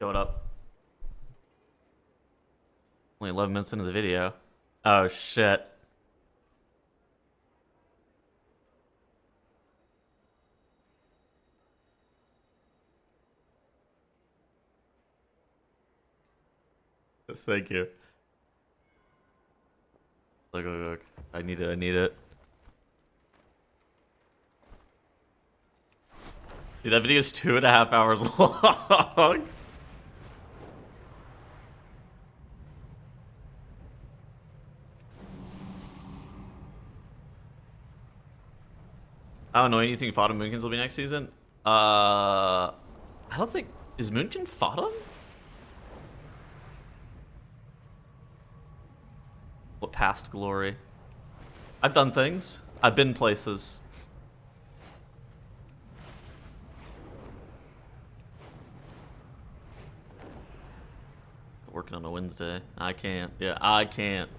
Going up. Only 11 minutes into the video. Oh, shit. Thank you. Look. I need it. Dude, that video is 2.5 hours long. I don't know anything Fodham Moonkins will be next season. I don't think... Is Moonkin Fodham? What past glory? I've done things. I've been places. Working on a Wednesday. I can't. Yeah, I can't.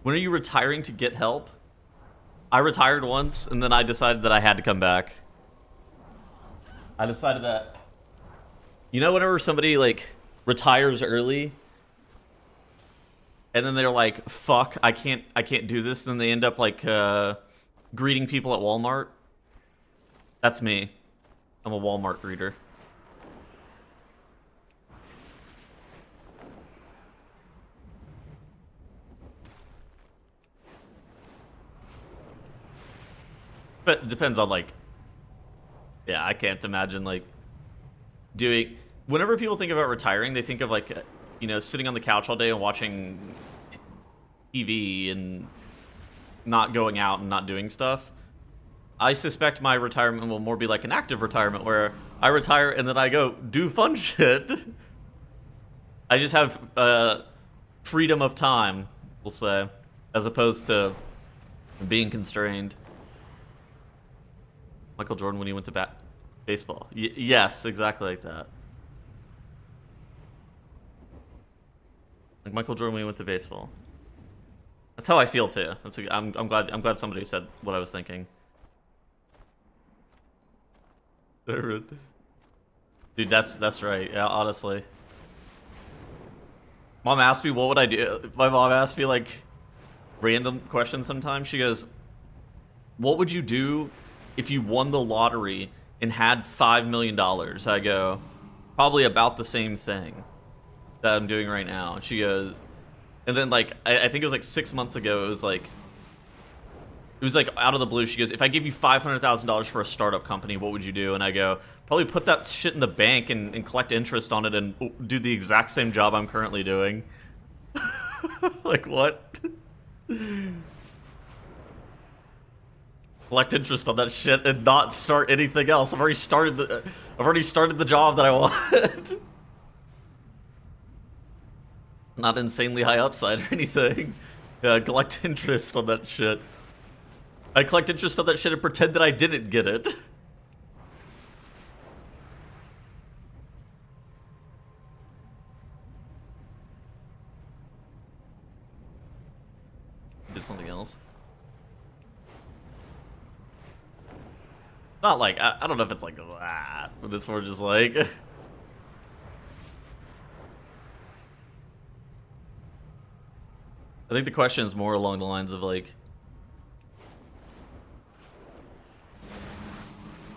When are you retiring to get help? I retired once, and then I decided that I had to come back. I decided that... You know whenever somebody, like, retires early, and then they're like, fuck, I can't do this, and then they end up, like, greeting people at Walmart? That's me. I'm a Walmart greeter. But it depends on, like... Yeah, I can't imagine, like, doing... Whenever people think about retiring, they think of, like, you know, sitting on the couch all day and watching TV and not going out and not doing stuff. I suspect my retirement will more be like an active retirement, where I retire and then I go do fun shit. I just have freedom of time, we'll say, as opposed to being constrained. Michael Jordan when he went to baseball. Yes, exactly like that. Like Michael Jordan when he went to baseball. That's how I feel too. I'm glad somebody said what I was thinking. Dude, that's right. Yeah, honestly. Mom asked me what would I do. My mom asked me like random questions sometimes. She goes, "What would you do if you won the lottery and had $5 million?" I go, "Probably about the same thing that I'm doing right now." And she goes, and then like I think it was like 6 months ago. It was like out of the blue. She goes, "If I give you $500,000 for a startup company, what would you do?" And I go, "Probably put that shit in the bank and collect interest on it and do the exact same job I'm currently doing." Like what? Collect interest on that shit and not start anything else. I've already started the job that I want. Not insanely high upside or anything. Yeah, collect interest on that shit. I collect interest on that shit and pretend that I didn't get it. Did something else. Not like, I don't know if it's like that, but it's more just like... I think the question is more along the lines of like...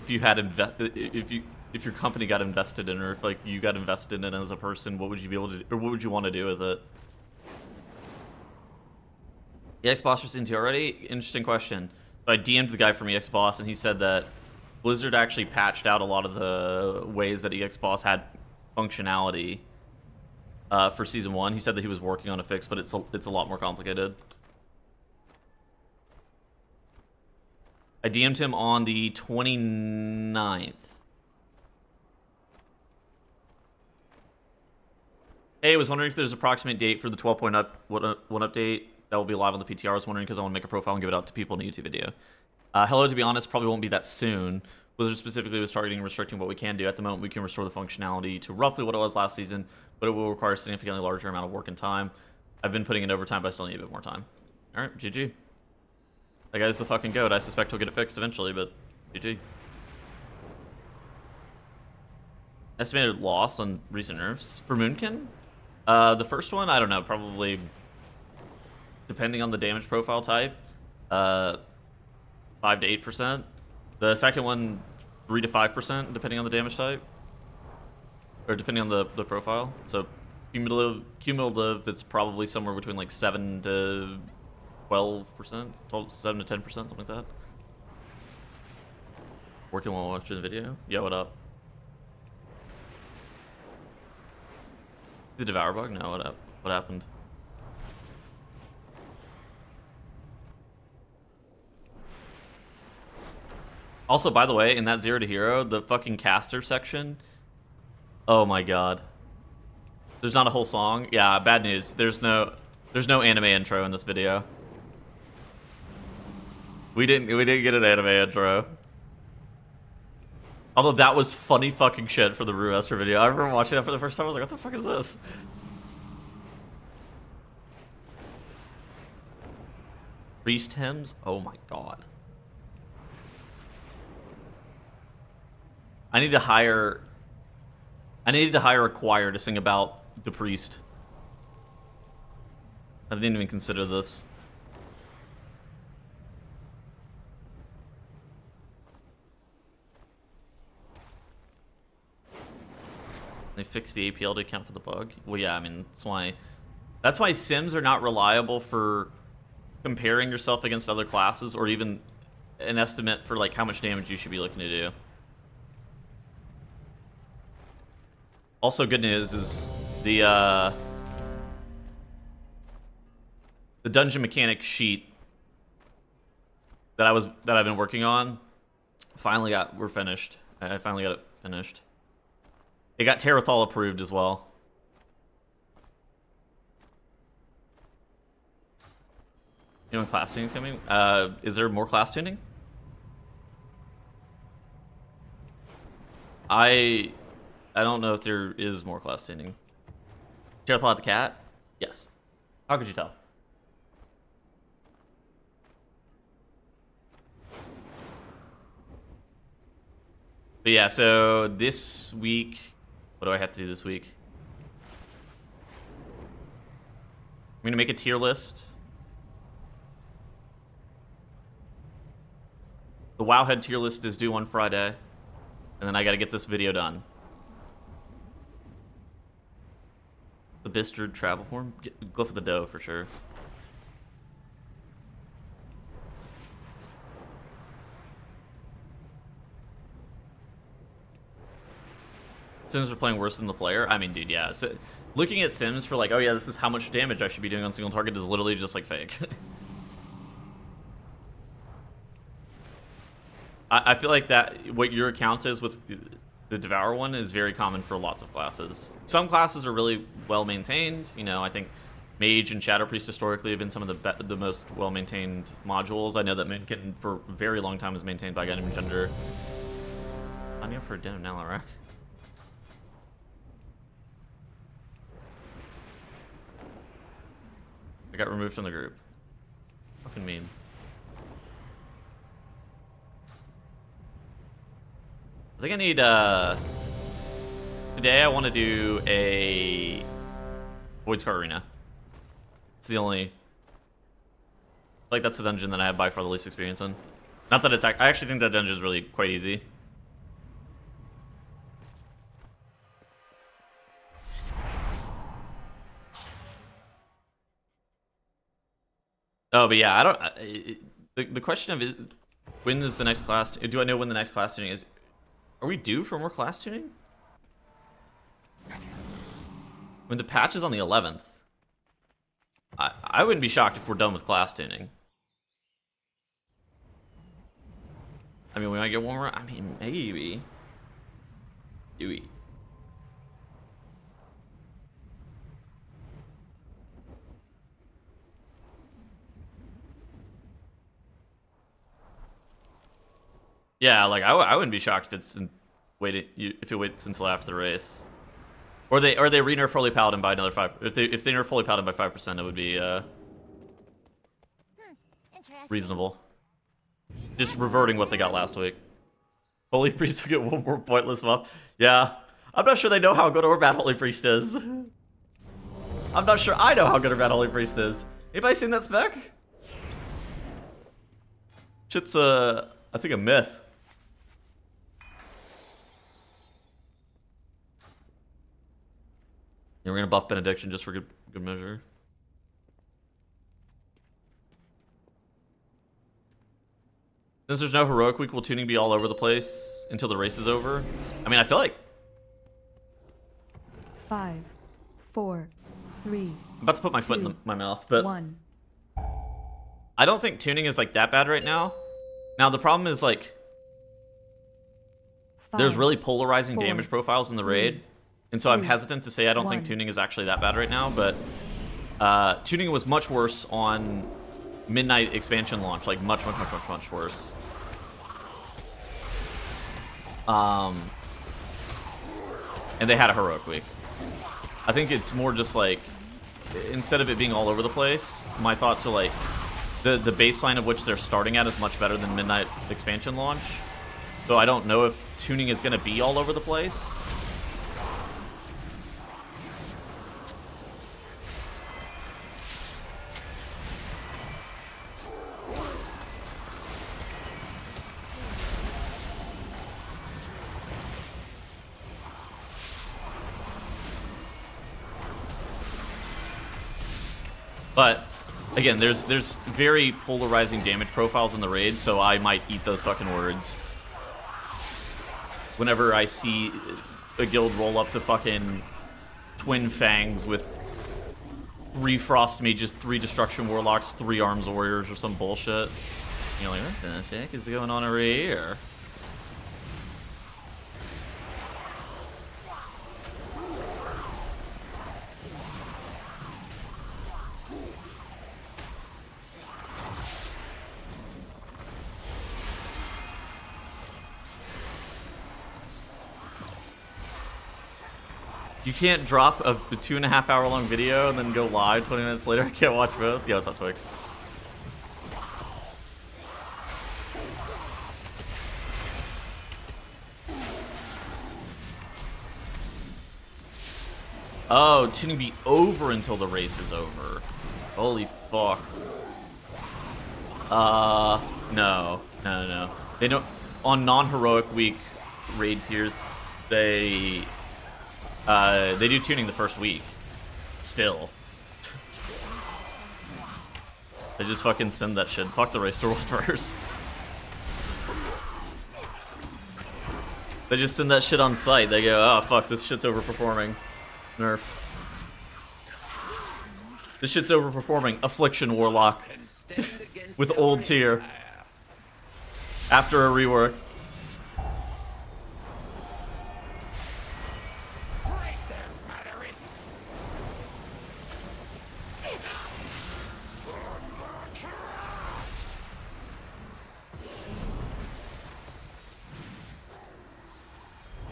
If you had if your company got invested in, or if like you got invested in as a person, what would you be able to, or what would you want to do with it? EXBoss was into already? Interesting question. I DM'd the guy from EXBoss and he said that Blizzard actually patched out a lot of the ways that EXBoss had functionality for Season 1. He said that he was working on a fix, but it's a lot more complicated. I DM'd him on the 29th. Hey, I was wondering if there's an approximate date for the 12.1 update that will be live on the PTR. I was wondering because I want to make a profile and give it out to people in a YouTube video. Hello, to be honest, probably won't be that soon. Blizzard specifically was targeting restricting what we can do. At the moment, we can restore the functionality to roughly what it was last season, but it will require a significantly larger amount of work and time. I've been putting in overtime, but I still need a bit more time. All right, GG. That guy's the fucking goat. I suspect he'll get it fixed eventually, but GG. Estimated loss on recent nerfs for Moonkin? The first one, I don't know, probably depending on the damage profile type, 5 to 8%. The second one, 3 to 5%, depending on the damage type, or depending on the profile. So cumulative, it's probably somewhere between like 7 to 12%, 7 to 10%, something like that. Working while watching the video. Yo, what up? The Devour bug? No, what happened? Also, by the way, in that 0 to hero, the fucking caster section. Oh my god. There's not a whole song. Yeah, bad news. There's no anime intro in this video. We didn't get an anime intro. Although that was funny fucking shit for the Brewmaster video. I remember watching that for the first time. I was like, what the fuck is this? Priest hymns? Oh my god. I needed to hire a choir to sing about the priest. I didn't even consider this. They fixed the APL to account for the bug. Well, yeah, I mean, that's why sims are not reliable for comparing yourself against other classes, or even an estimate for like how much damage you should be looking to do. Also, good news is the dungeon mechanic sheet that I've been working on we're finished. I finally got it finished. It got Terrathal approved as well. You know when class tuning's coming? Is there more class tuning? I don't know if there is more class tuning. Terrathal at the cat? Yes. How could you tell? But yeah, so this week, what do I have to do this week? I'm gonna make a tier list. The Wowhead tier list is due on Friday, and then I gotta get this video done. The Bistard travel form? Glyph of the Dough for sure. Sims are playing worse than the player? I mean, dude, yeah. So, looking at Sims for like, oh yeah, this is how much damage I should be doing on single target is literally just like fake. I feel like that what your account is with the Devour one is very common for lots of classes. Some classes are really well maintained. You know, I think Mage and Shadow Priest historically have been some of the most well maintained modules. I know that Moonkin for a very long time was maintained by a guy named Gender. I'm here for a dinner now, Larak. I got removed from the group. Fucking mean. I think I need, today I want to do a Voidscar Arena. It's the only, like, that's the dungeon that I have by far the least experience in. Not that it's, I actually think that dungeon is really quite easy. Oh, but yeah, I don't, the question of is, when is the next class, do I know when the next class tuning is? Are we due for more class tuning? When the patch is on the 11th, I wouldn't be shocked if we're done with class tuning. I mean, we might get one more. I mean, maybe. Do we? Yeah, like I wouldn't be shocked if it's if it waits until after the race, or they re-nerf Holy Paladin by another 5. If they nerf Holy Paladin by 5%, it would be reasonable. Just reverting what they got last week. Holy Priest will get one more pointless buff. Yeah, I'm not sure they know how good or bad Holy Priest is. I'm not sure I know how good or bad Holy Priest is. Anybody seen that spec? Shit's I think a myth. Yeah, we're gonna buff Benediction just for good measure. Since there's no heroic week, will tuning be all over the place until the race is over? I mean, I feel like 5, 4, 3. I'm about to put my foot in my mouth, but 1. I don't think tuning is like that bad right now. Now the problem is like 5, there's really polarizing 4, damage profiles in the raid, and so I'm hesitant to say I don't think tuning is actually that bad right now. But tuning was much worse on Midnight expansion launch, like much worse. And they had a heroic week. I think it's more just like, instead of it being all over the place, my thoughts are like, the baseline of which they're starting at is much better than Midnight expansion launch. So I don't know if tuning is going to be all over the place. But again, there's very polarizing damage profiles in the raid, so I might eat those fucking words. Whenever I see a guild roll up to fucking Twin Fangs with 3 Frost Mages, 3 Destruction Warlocks, 3 Arms Warriors, or some bullshit. You're like, what the heck is going on over here? You can't drop a 2.5 hour long video and then go live 20 minutes later. I can't watch both. Yeah, what's up, Twix? Oh, tuning be over until the race is over. Holy fuck. No. They don't. On non-heroic week raid tiers, they do tuning the first week. Still. They just fucking send that shit. Fuck the race to world first. They just send that shit on site. They go, oh fuck, this shit's overperforming. Nerf. This shit's overperforming. Affliction Warlock. With old tier. After a rework.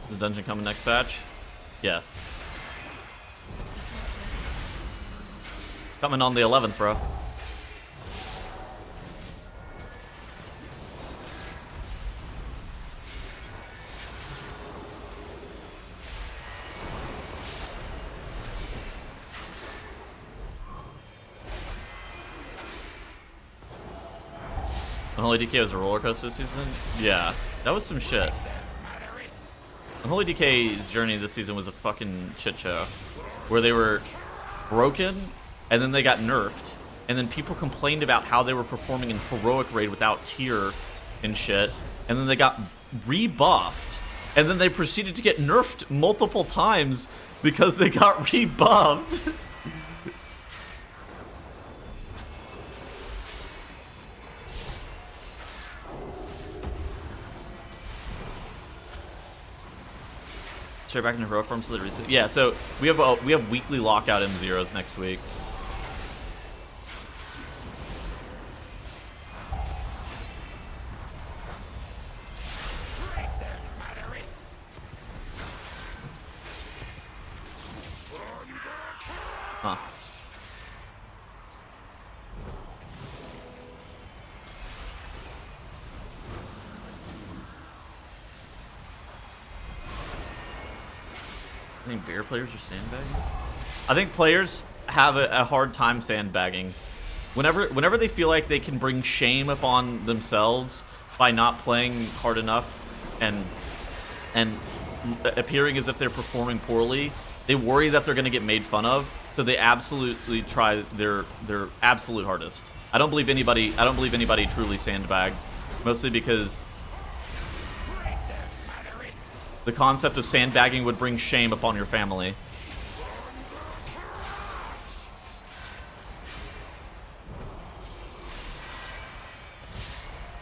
Is the dungeon coming next patch? Yes. Coming on the 11th, bro. Unholy DK was a roller coaster this season? Yeah, that was some shit. Unholy DK's journey this season was a fucking shit show. Where they were broken, and then they got nerfed, and then people complained about how they were performing in heroic raid without tier and shit, and then they got rebuffed, and then they proceeded to get nerfed multiple times because they got rebuffed. Straight back into heroic form so that recent. Yeah, so we have weekly lockout M0s next week. I think bear players are sandbagging. I think players have a hard time sandbagging. Whenever they feel like they can bring shame upon themselves by not playing hard enough and appearing as if they're performing poorly, they worry that they're going to get made fun of, so they absolutely try their absolute hardest. I don't believe anybody truly sandbags, mostly because the concept of sandbagging would bring shame upon your family.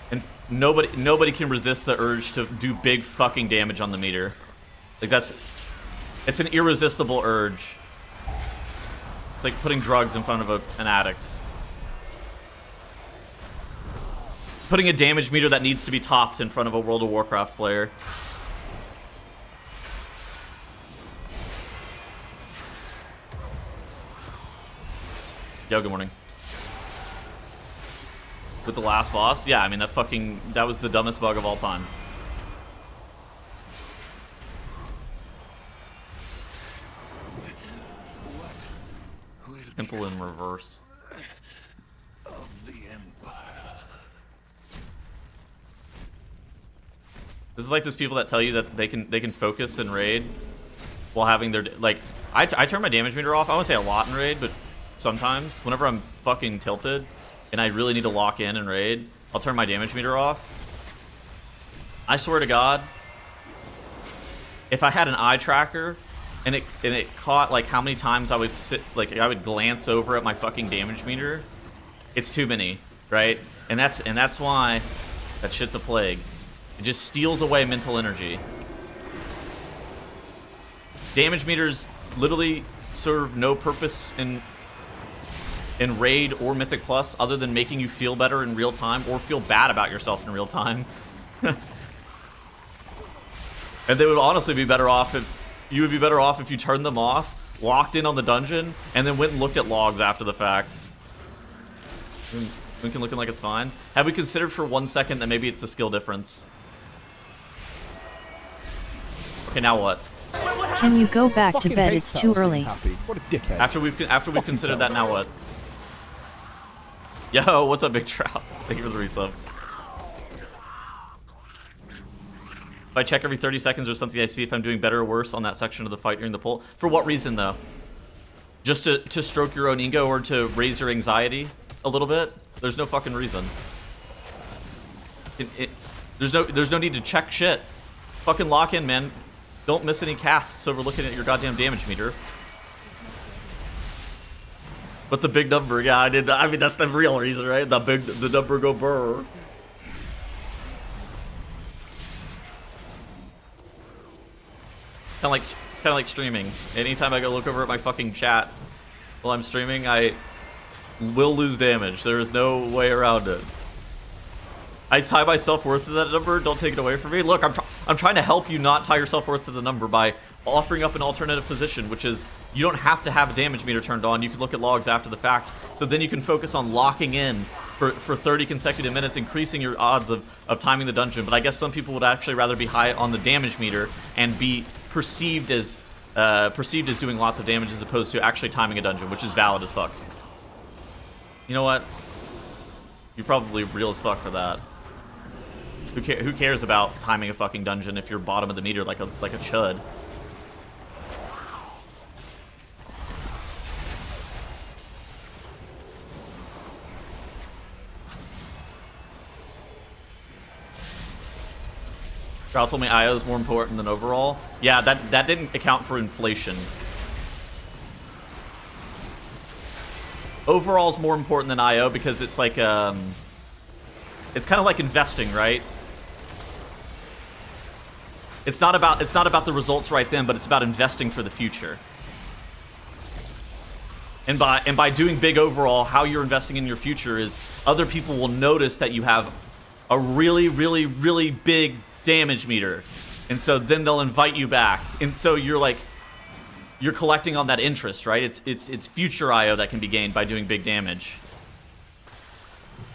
And nobody can resist the urge to do big fucking damage on the meter. Like it's an irresistible urge. It's like putting drugs in front of an addict. Putting a damage meter that needs to be topped in front of a World of Warcraft player. Yo, good morning. With the last boss? Yeah, I mean, that was the dumbest bug of all time. Temple in reverse. Of the Empire. This is like those people that tell you that they can focus and raid while having their like. I turn my damage meter off. I won't say a lot in raid, but sometimes whenever I'm fucking tilted and I really need to lock in and raid, I'll turn my damage meter off. I swear to God, if I had an eye tracker and it caught like how many times I would glance over at my fucking damage meter, it's too many, right? And that's why that shit's a plague. It just steals away mental energy. Damage meters literally serve no purpose in Raid or Mythic Plus other than making you feel better in real time or feel bad about yourself in real time. And they would honestly be better off if you turned them off, locked in on the dungeon, and then went and looked at logs after the fact. Moonkin looking like it's fine. Have we considered for 1 second that maybe it's a skill difference? Okay, now what? Can you go back to bed? It's too early. What a dickhead. After we've considered that, now what? Yo, what's up, Big Trout? Thank you for the resub. If I check every 30 seconds or something, I see if I'm doing better or worse on that section of the fight during the poll. For what reason, though? Just to stroke your own ego or to raise your anxiety a little bit? There's no fucking reason. There's no need to check shit. Fucking lock in, man. Don't miss any casts over looking at your goddamn damage meter. But the big number, yeah, I mean, that's the real reason, right? The number go brr. It's kind of like streaming. Anytime I go look over at my fucking chat while I'm streaming, I will lose damage. There is no way around it. I tie my self-worth to that number. Don't take it away from me. Look, I'm trying to help you not tie your self-worth to the number by offering up an alternative position, which is you don't have to have a damage meter turned on. You can look at logs after the fact. So then you can focus on locking in for 30 consecutive minutes, increasing your odds of timing the dungeon. But I guess some people would actually rather be high on the damage meter and be perceived as doing lots of damage as opposed to actually timing a dungeon, which is valid as fuck. You know what? You're probably real as fuck for that. Who cares about timing a fucking dungeon if you're bottom of the meter like a chud? Crowd told me IO is more important than overall. Yeah, that didn't account for inflation. Overall is more important than IO because it's like it's kind of like investing, right? It's not about the results right then, but it's about investing for the future. And by doing big overall, how you're investing in your future is other people will notice that you have a really, really, really big damage meter. And so then they'll invite you back. And so you're collecting on that interest, right? It's future IO that can be gained by doing big damage.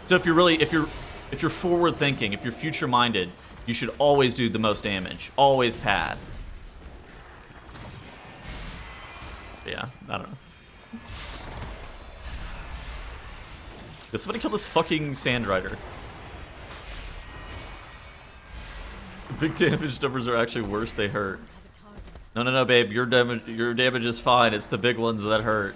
So if you're forward thinking, if you're future minded, you should always do the most damage. Always pad. Yeah, I don't know. Did somebody kill this fucking Sand Rider? Big damage numbers are actually worse, they hurt. No, babe, your damage is fine. It's the big ones that hurt.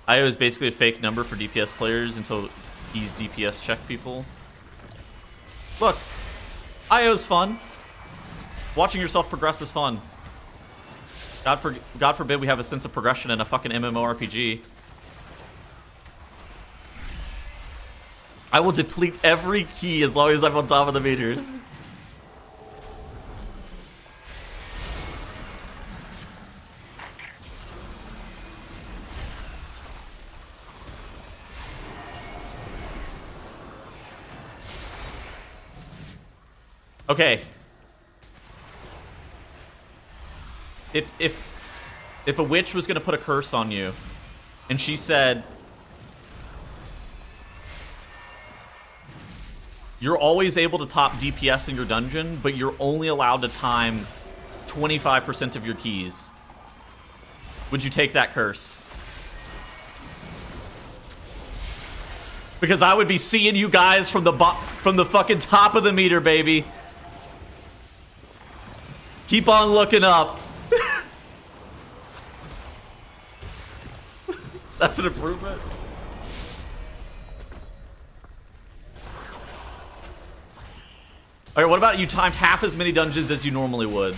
IO is basically a fake number for DPS players until he's DPS check people. Look, IO's fun. Watching yourself progress is fun. God forbid we have a sense of progression in a fucking MMORPG. I will deplete every key as long as I'm on top of the meters. Okay. If a witch was gonna put a curse on you, and she said, you're always able to top DPS in your dungeon, but you're only allowed to time 25% of your keys, would you take that curse? Because I would be seeing you guys from the fucking top of the meter, baby. Keep on looking up. That's an improvement. Alright, what about you timed half as many dungeons as you normally would?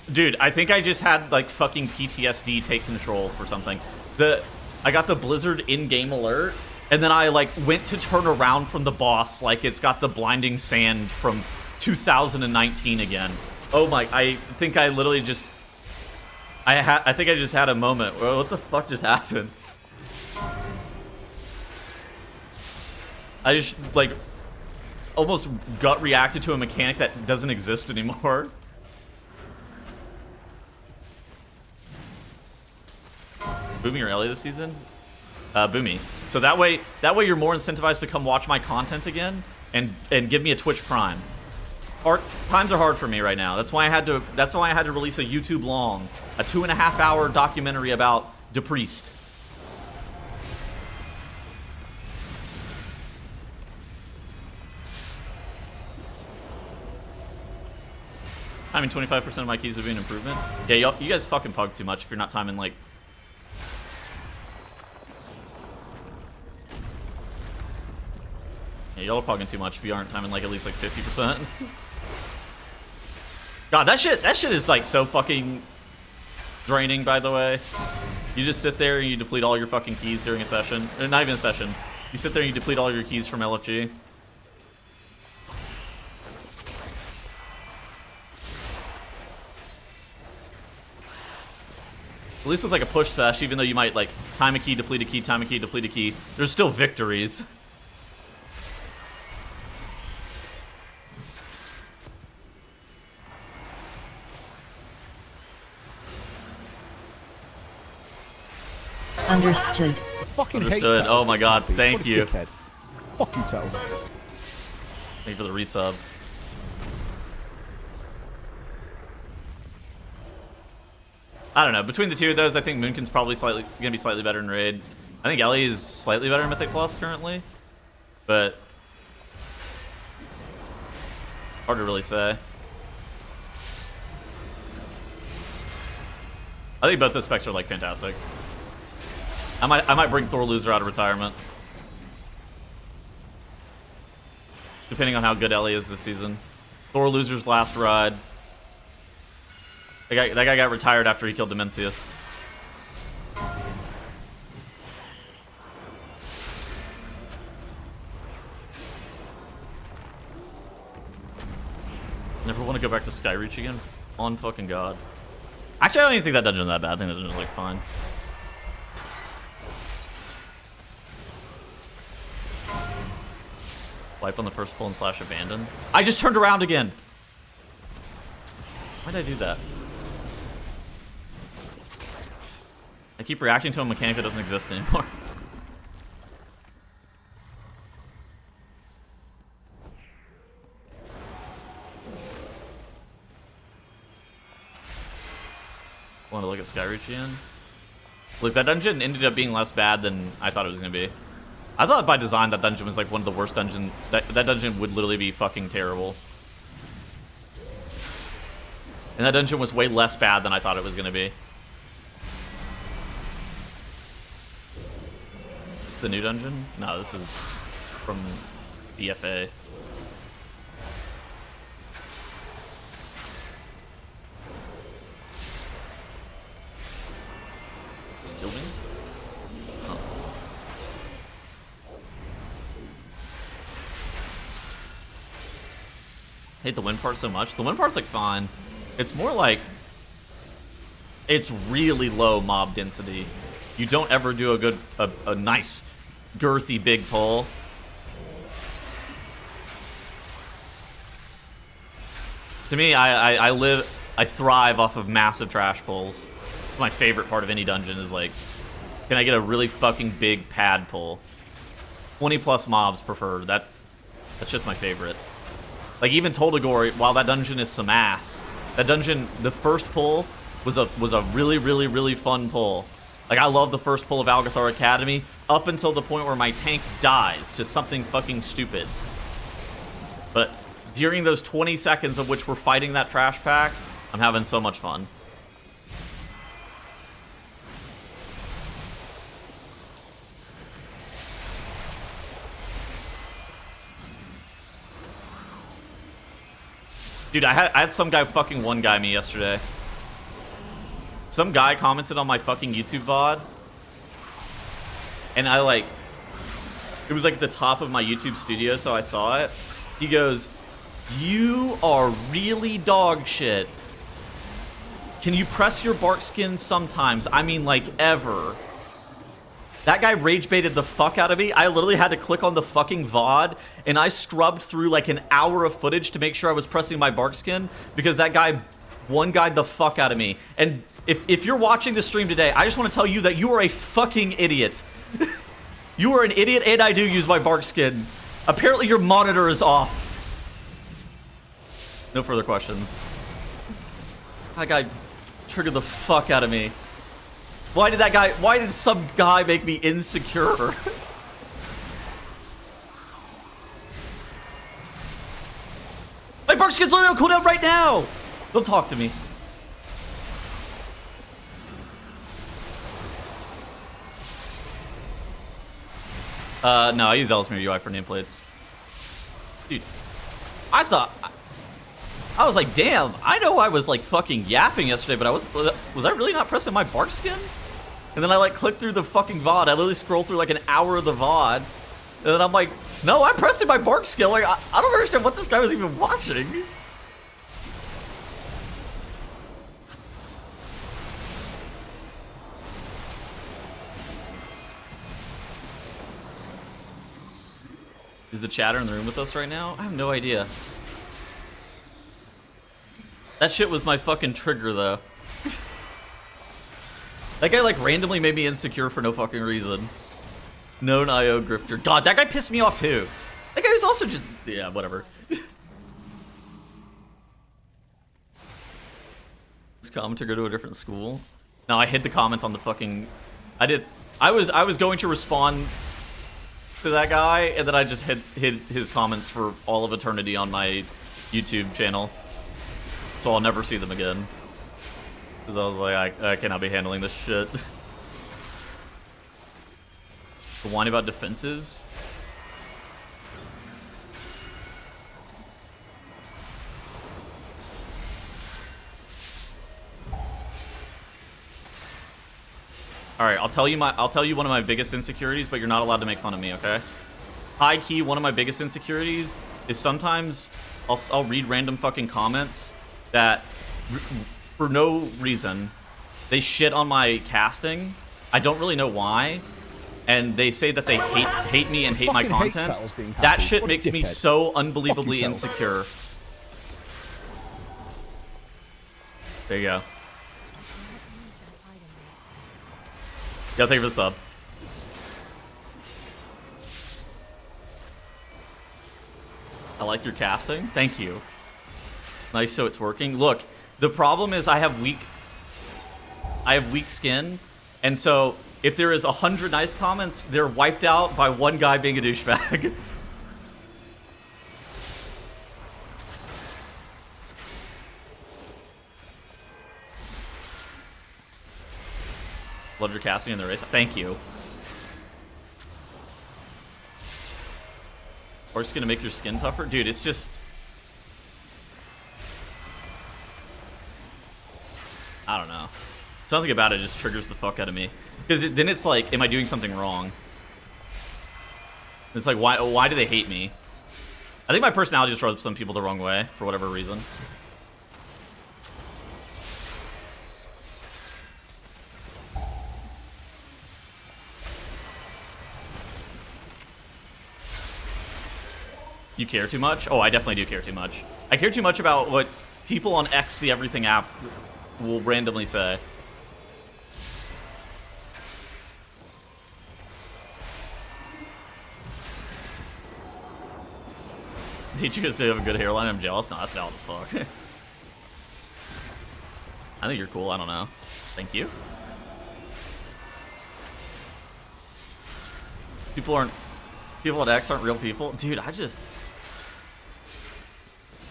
Dude, I think I just had like fucking PTSD take control for something. I got the Blizzard in-game alert, and then I like went to turn around from the boss like it's got the blinding sand from 2019 again. Oh my, I think I literally just I think I just had a moment. Well, what the fuck just happened? I just like almost gut reacted to a mechanic that doesn't exist anymore. Boomy or Ellie this season? Boomy. So that way you're more incentivized to come watch my content again and give me a Twitch Prime. Times are hard for me right now. That's why I had to release a YouTube long, a 2.5-hour documentary about DePriest. I mean, 25% of my keys would be an improvement. Yeah, you guys fucking pug too much if you're not timing like. Yeah, y'all are pugging too much if you aren't timing like at least like 50%. God, that shit is like so fucking draining, by the way. You just sit there and you deplete all your fucking keys during a session. Or not even a session. You sit there and you deplete all your keys from LFG. At least with like a push sesh, even though you might like time a key, deplete a key, time a key, deplete a key, there's still victories. Understood. I fucking hate Understood. Tails. Oh my god, thank What a you. dickhead. Fucking Tails. Thank you for the resub. I don't know. Between the two of those, I think Moonkin's probably gonna be slightly better in Raid. I think Ellie is slightly better in Mythic Plus currently, but hard to really say. I think both those specs are like fantastic. I might bring Thor Loser out of retirement, depending on how good Ellie is this season. Thor Loser's last ride. That guy got retired after he killed Demencius. want to go back to Skyreach again. On fucking god. Actually, I don't even think that dungeon is that bad. I think that dungeon is like fine. Wipe on the first pull and slash abandon. I just turned around again. Why did I do that? I keep reacting to a mechanic that doesn't exist anymore. Want to look at Skyreach again? Look, that dungeon ended up being less bad than I thought it was going to be. I thought by design that dungeon was like one of the worst dungeons. That dungeon would literally be fucking terrible. And that dungeon was way less bad than I thought it was going to be. It's the new dungeon? No, this is from BFA. Just killed me? Oh, it's- I hate the wind part so much. The wind part's like fine. It's more like it's really low mob density. You don't ever do a nice girthy big pull. To me, I thrive off of massive trash pulls. It's my favorite part of any dungeon is like, can I get a really fucking big pad pull? 20 plus mobs preferred. That's just my favorite. Like even Toldagor, while that dungeon is some ass, that dungeon, the first pull was a really fun pull. Like I love the first pull of Algathar Academy up until the point where my tank dies to something fucking stupid. But during those 20 seconds of which we're fighting that trash pack, I'm having so much fun. Dude, I had some guy fucking one guy me yesterday. Some guy commented on my fucking YouTube VOD. And it was like at the top of my YouTube studio, so I saw it. He goes, "You are really dog shit. Can you press your bark skin sometimes? I mean, like, ever." That guy rage baited the fuck out of me. I literally had to click on the fucking VOD, and I scrubbed through like an hour of footage to make sure I was pressing my bark skin, because that guy one-guyed the fuck out of me. And if you're watching the stream today, I just want to tell you that you are a fucking idiot. You are an idiot, and I do use my bark skin. Apparently your monitor is off. No further questions. That guy triggered the fuck out of me. Why did some guy make me insecure? My bark skin's literally on cooldown right now! Don't talk to me. No, I use Ellesmere UI for nameplates. Dude, I was like, damn, I know I was like fucking yapping yesterday, but was I really not pressing my bark skin? And then I like clicked through the fucking VOD. I literally scrolled through like an hour of the VOD. And then I'm like, no, I'm pressing my bark skin. Like, I don't understand what this guy was even watching. Is the chatter in the room with us right now? I have no idea. That shit was my fucking trigger, though. That guy, like, randomly made me insecure for no fucking reason. Known IO grifter. God, that guy pissed me off, too. That guy was also just... Yeah, whatever. This commenter go to a different school? No, I hid the comments on the fucking... I was going to respond to that guy, and then I just hid his comments for all of eternity on my YouTube channel. So I'll never see them again. Because I was like, I cannot be handling this shit. The whine about defensives? Alright, I'll tell you one of my biggest insecurities, but you're not allowed to make fun of me, okay? High key, one of my biggest insecurities is sometimes I'll read random fucking comments that, for no reason, they shit on my casting. I don't really know why. And they say that they hate me and hate my Fucking hate content. Tattles being That happy. shit What a makes me dickhead. so unbelievably Fucking Tattles. insecure. There you go. Yeah, thank you for the sub. I like your casting. Thank you. Nice, so it's working. Look, the problem is I have weak skin, and so if there is 100 nice comments, they're wiped out by one guy being a douchebag. Love your casting in the race. Thank you. Or it's gonna make your skin tougher? Dude, it's just... I don't know. Something about it just triggers the fuck out of me. Because then it's like, am I doing something wrong? It's like, why do they hate me? I think my personality just rubs some people the wrong way, for whatever reason. You care too much? Oh, I definitely do care too much. I care too much about what people on X, the Everything app, will randomly say. Did you guys say you have a good hairline? I'm jealous. No, that's valid as fuck. I think you're cool. I don't know. Thank you. People at X aren't real people. Dude, I just...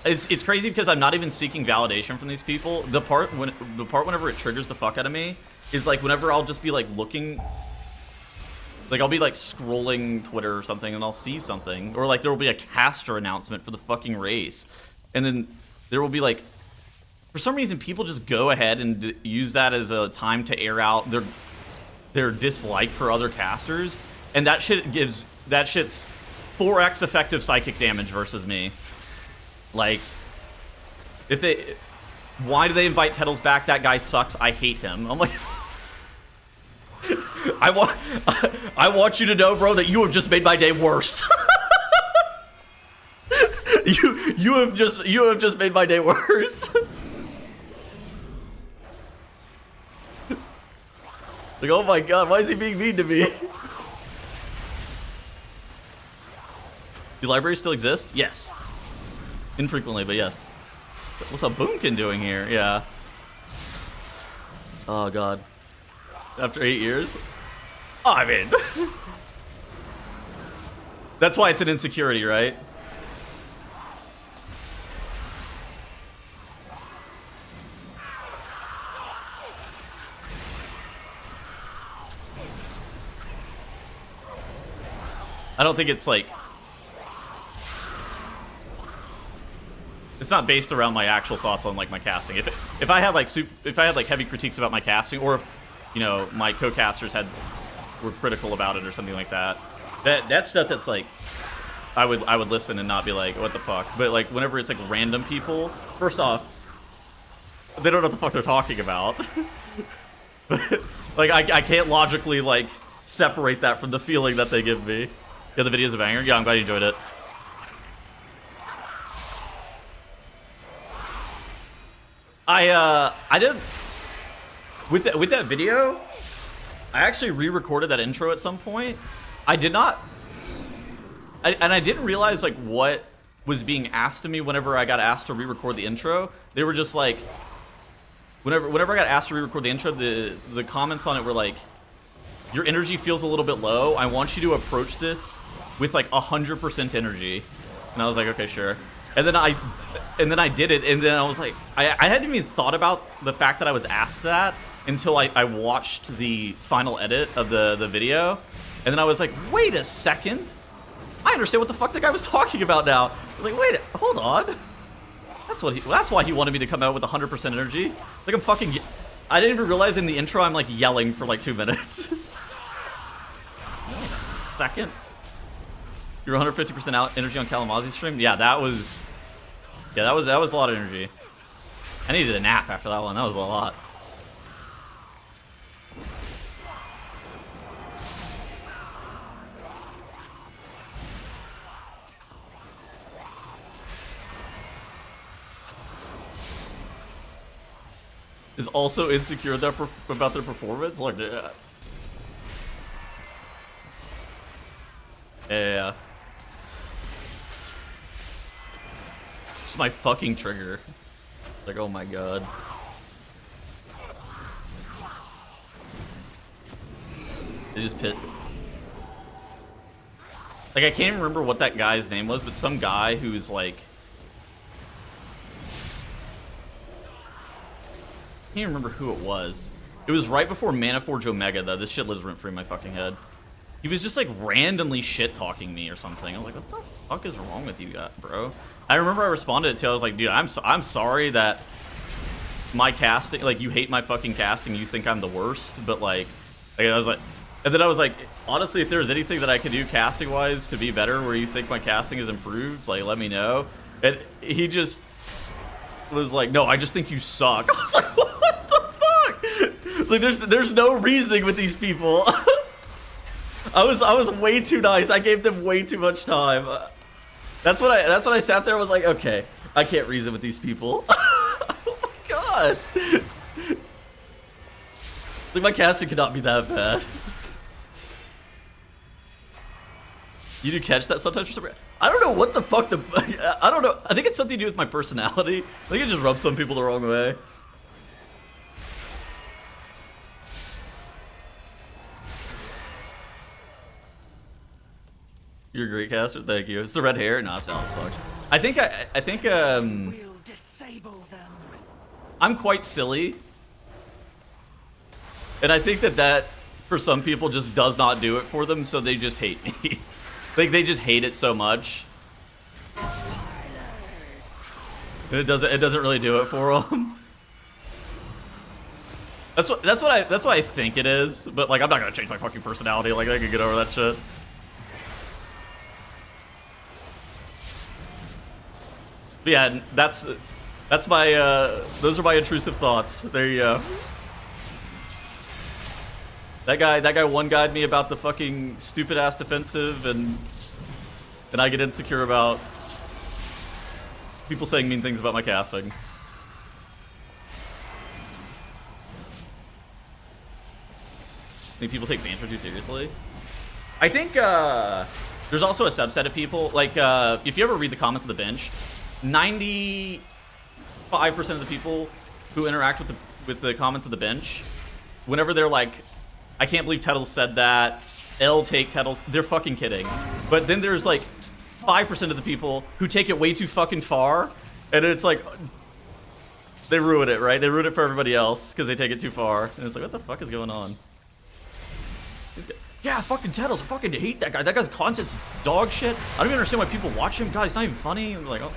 It's crazy because I'm not even seeking validation from these people. The part whenever it triggers the fuck out of me is like whenever I'll just be like looking, like I'll be like scrolling Twitter or something and I'll see something, or like there will be a caster announcement for the fucking race, and then there will be like, for some reason people just go ahead and use that as a time to air out their dislike for other casters, and that shit's 4x effective psychic damage versus me. Like, why do they invite Tettles back? That guy sucks. I hate him. I'm like, I want you to know, bro, that you have just made my day worse. you have just made my day worse. Like, oh my god, why is he being mean to me? Do libraries still exist? Yes. Infrequently, but yes. What's up, Moonkin doing here? Yeah. Oh god. After 8 years? Oh, I mean. That's why it's an insecurity, right? I don't think it's like... It's not based around my actual thoughts on like my casting. If I had like heavy critiques about my casting, or if, you know, my co-casters were critical about it or something like that, that's stuff that's like I would listen and not be like, what the fuck. But like whenever it's like random people, first off, they don't know what the fuck they're talking about. Like I can't logically like separate that from the feeling that they give me. Yeah, the video's a banger. Yeah, I'm glad you enjoyed it. I did with that video. I actually re-recorded that intro at some point. I did not, and I didn't realize like what was being asked of me whenever I got asked to re-record the intro. They were just like, whenever I got asked to re-record the intro, the comments on it were like, your energy feels a little bit low. I want you to approach this with like 100% energy. And I was like, okay, sure. And then I did it, and then I was like, I hadn't even thought about the fact that I was asked that until I watched the final edit of the video, and then I was like, wait a second, I understand what the fuck the guy was talking about now. I was like, wait, hold on, that's why he wanted me to come out with 100% energy. Like I'm fucking, I didn't even realize in the intro I'm like yelling for like 2 minutes. Wait a second. You're 150% out energy on Kalamazzi's stream? Yeah, that was Yeah, that was a lot of energy. I needed a nap after that one. That was a lot. Is also insecure about their performance? Like, yeah. Just my fucking trigger. Like, oh my god. They just pit. Like, I can't even remember what that guy's name was, but some guy who's like... I can't remember who it was. It was right before Mana Forge Omega, though. This shit lives rent free in my fucking head. He was just like randomly shit talking me or something. I was like, what the fuck is wrong with you, guys, bro? I remember I responded to. I was like, dude, I'm sorry that my casting, like, you hate my fucking casting. You think I'm the worst, but like I was like, and then I was like, honestly, if there's anything that I could do casting wise to be better, where you think my casting is improved, like, let me know. And he just was like, no, I just think you suck. I was like, what the fuck? Like, there's no reasoning with these people. I was way too nice. I gave them way too much time. That's when I sat there. I was like, okay, I can't reason with these people. Oh my god. Like, my casting cannot be that bad. You do catch that sometimes for some reason. I don't know what the fuck I don't know. I think it's something to do with my personality. I think it just rubs some people the wrong way. You're a great caster. Thank you. It's the red hair. No, it's not as fuck. I think We'll disable them. I'm quite silly. And I think that for some people just does not do it for them, so they just hate me. Like, they just hate it so much. And it doesn't really do it for them. That's what I think it is, but like, I'm not gonna change my fucking personality. Like, I can get over that shit. But yeah, that's my those are my intrusive thoughts. There you go. That guy one-guyed me about the fucking stupid ass defensive, and I get insecure about people saying mean things about my casting. Think people take banter too seriously? I think there's also a subset of people, like, if you ever read the comments of the bench, 95% of the people who interact with the comments of the bench, whenever they're like, I can't believe Tettles said that, L take Tettles, they're fucking kidding. But then there's like 5% of the people who take it way too fucking far, and it's like, they ruin it, right? They ruin it for everybody else because they take it too far. And it's like, what the fuck is going on? Yeah, fucking Tettles, I fucking hate that guy. That guy's content's dog shit. I don't even understand why people watch him. God, he's not even funny. I'm like, oh,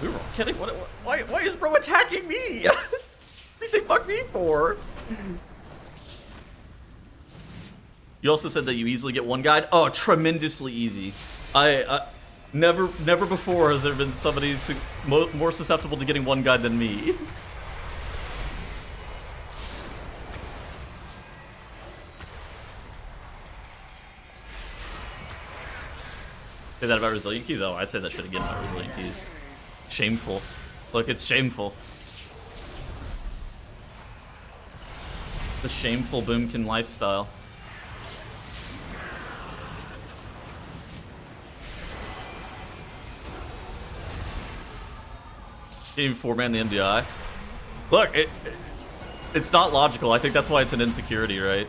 we were all kidding. Why is bro attacking me? What did he say fuck me for? You also said that you easily get one guide. Oh, tremendously easy. I never before has there been somebody more susceptible to getting one guide than me. Say that about resilient keys? Oh, I'd say that shit again about resilient keys. Shameful. Look, it's shameful. The shameful Moonkin lifestyle. Game 4-man the MDI. Look, it's not logical. I think that's why it's an insecurity, right?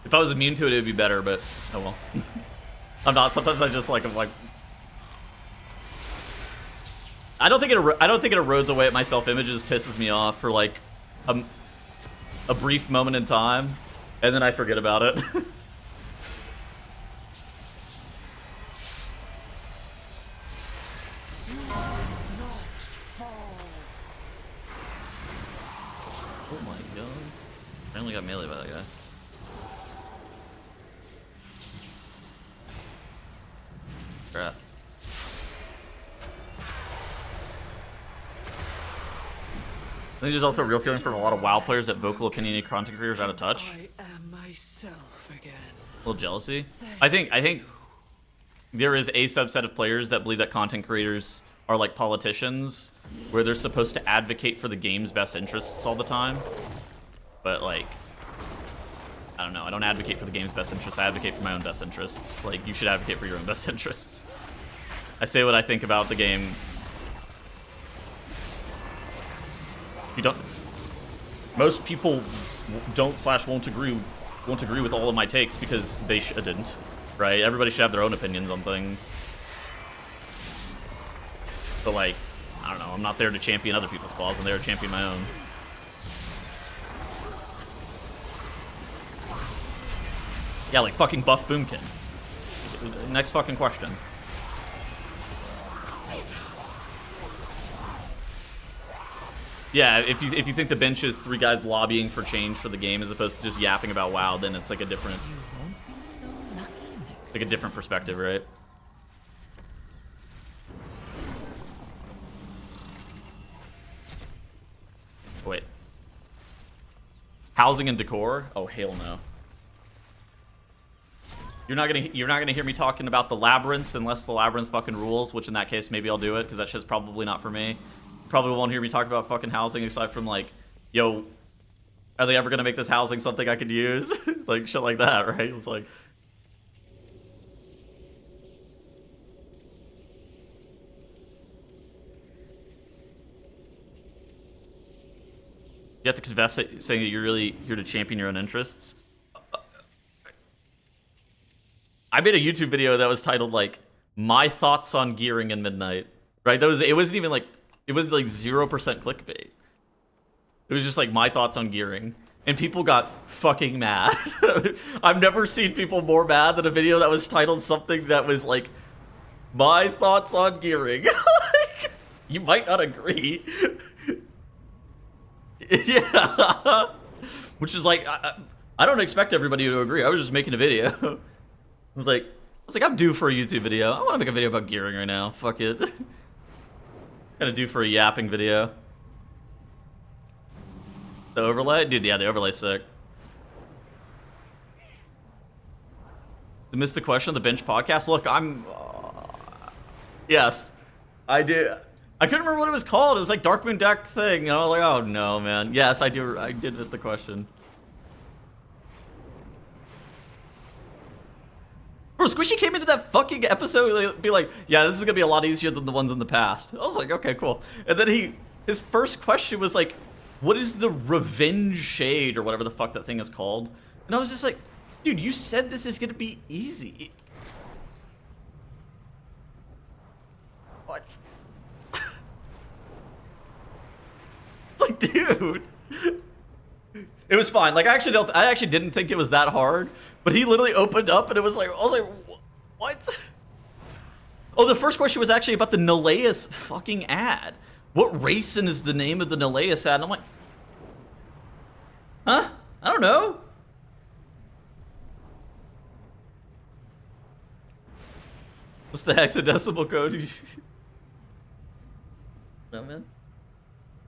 If I was immune to it, it'd be better, but oh well. I'm not. Sometimes I just like, I'm like, I don't think it erodes away at my self-image. It just pisses me off for like a brief moment in time, and then I forget about it. only got melee by that guy. Crap. I think there's also a real feeling from a lot of WoW players that vocal opinionated content creators are out of touch. I am myself again. A little jealousy. I think there is a subset of players that believe that content creators are like politicians, where they're supposed to advocate for the game's best interests all the time. But like, I don't know. I don't advocate for the game's best interests. I advocate for my own best interests. Like, you should advocate for your own best interests. I say what I think about the game. You don't. Most people don't/won't agree with all of my takes because they shouldn't, right? Everybody should have their own opinions on things. But like, I don't know. I'm not there to champion other people's cause. I'm there to champion my own. Yeah, like fucking buff Moonkin. Next fucking question. Yeah, if you think the bench is 3 guys lobbying for change for the game as opposed to just yapping about WoW, then it's like a different, like a different perspective, right? Wait. Housing and decor? Oh hell no. You're not gonna hear me talking about the labyrinth unless the labyrinth fucking rules, which in that case maybe I'll do it because that shit's probably not for me. Probably won't hear me talk about fucking housing aside from like, yo, are they ever gonna make this housing something I could use? Like shit like that, right? It's like, you have to confess it, saying that you're really here to champion your own interests. I made a YouTube video that was titled like "My Thoughts on Gearing in Midnight." Right? It wasn't even like, it was like 0% clickbait. It was just like my thoughts on gearing, and people got fucking mad. I've never seen people more mad than a video that was titled something that was like my thoughts on gearing. You might not agree. Yeah. Which is like, I don't expect everybody to agree. I was just making a video. I was like, I'm due for a YouTube video. I want to make a video about gearing right now. Fuck it. Gonna do for a yapping video. The overlay? Dude, yeah, the overlay's sick. To miss the question of the bench podcast? Look, I'm... yes. I did. I couldn't remember what it was called. It was like Darkmoon Deck thing. And I was like, oh no, man. Yes, I did miss the question. Bro, Squishy came into that fucking episode be like, yeah, this is gonna be a lot easier than the ones in the past. I was like, okay, cool. And then his first question was like, what is the revenge shade or whatever the fuck that thing is called? And I was just like, dude, you said this is gonna be easy. What? It's like, dude. It was fine. Like, I actually didn't think it was that hard. But he literally opened up and it was like, I was like, what? Oh, the first question was actually about the Neleus fucking ad. What racing is the name of the Neleus ad? And I'm like, huh? I don't know. What's the hexadecimal code? No, man.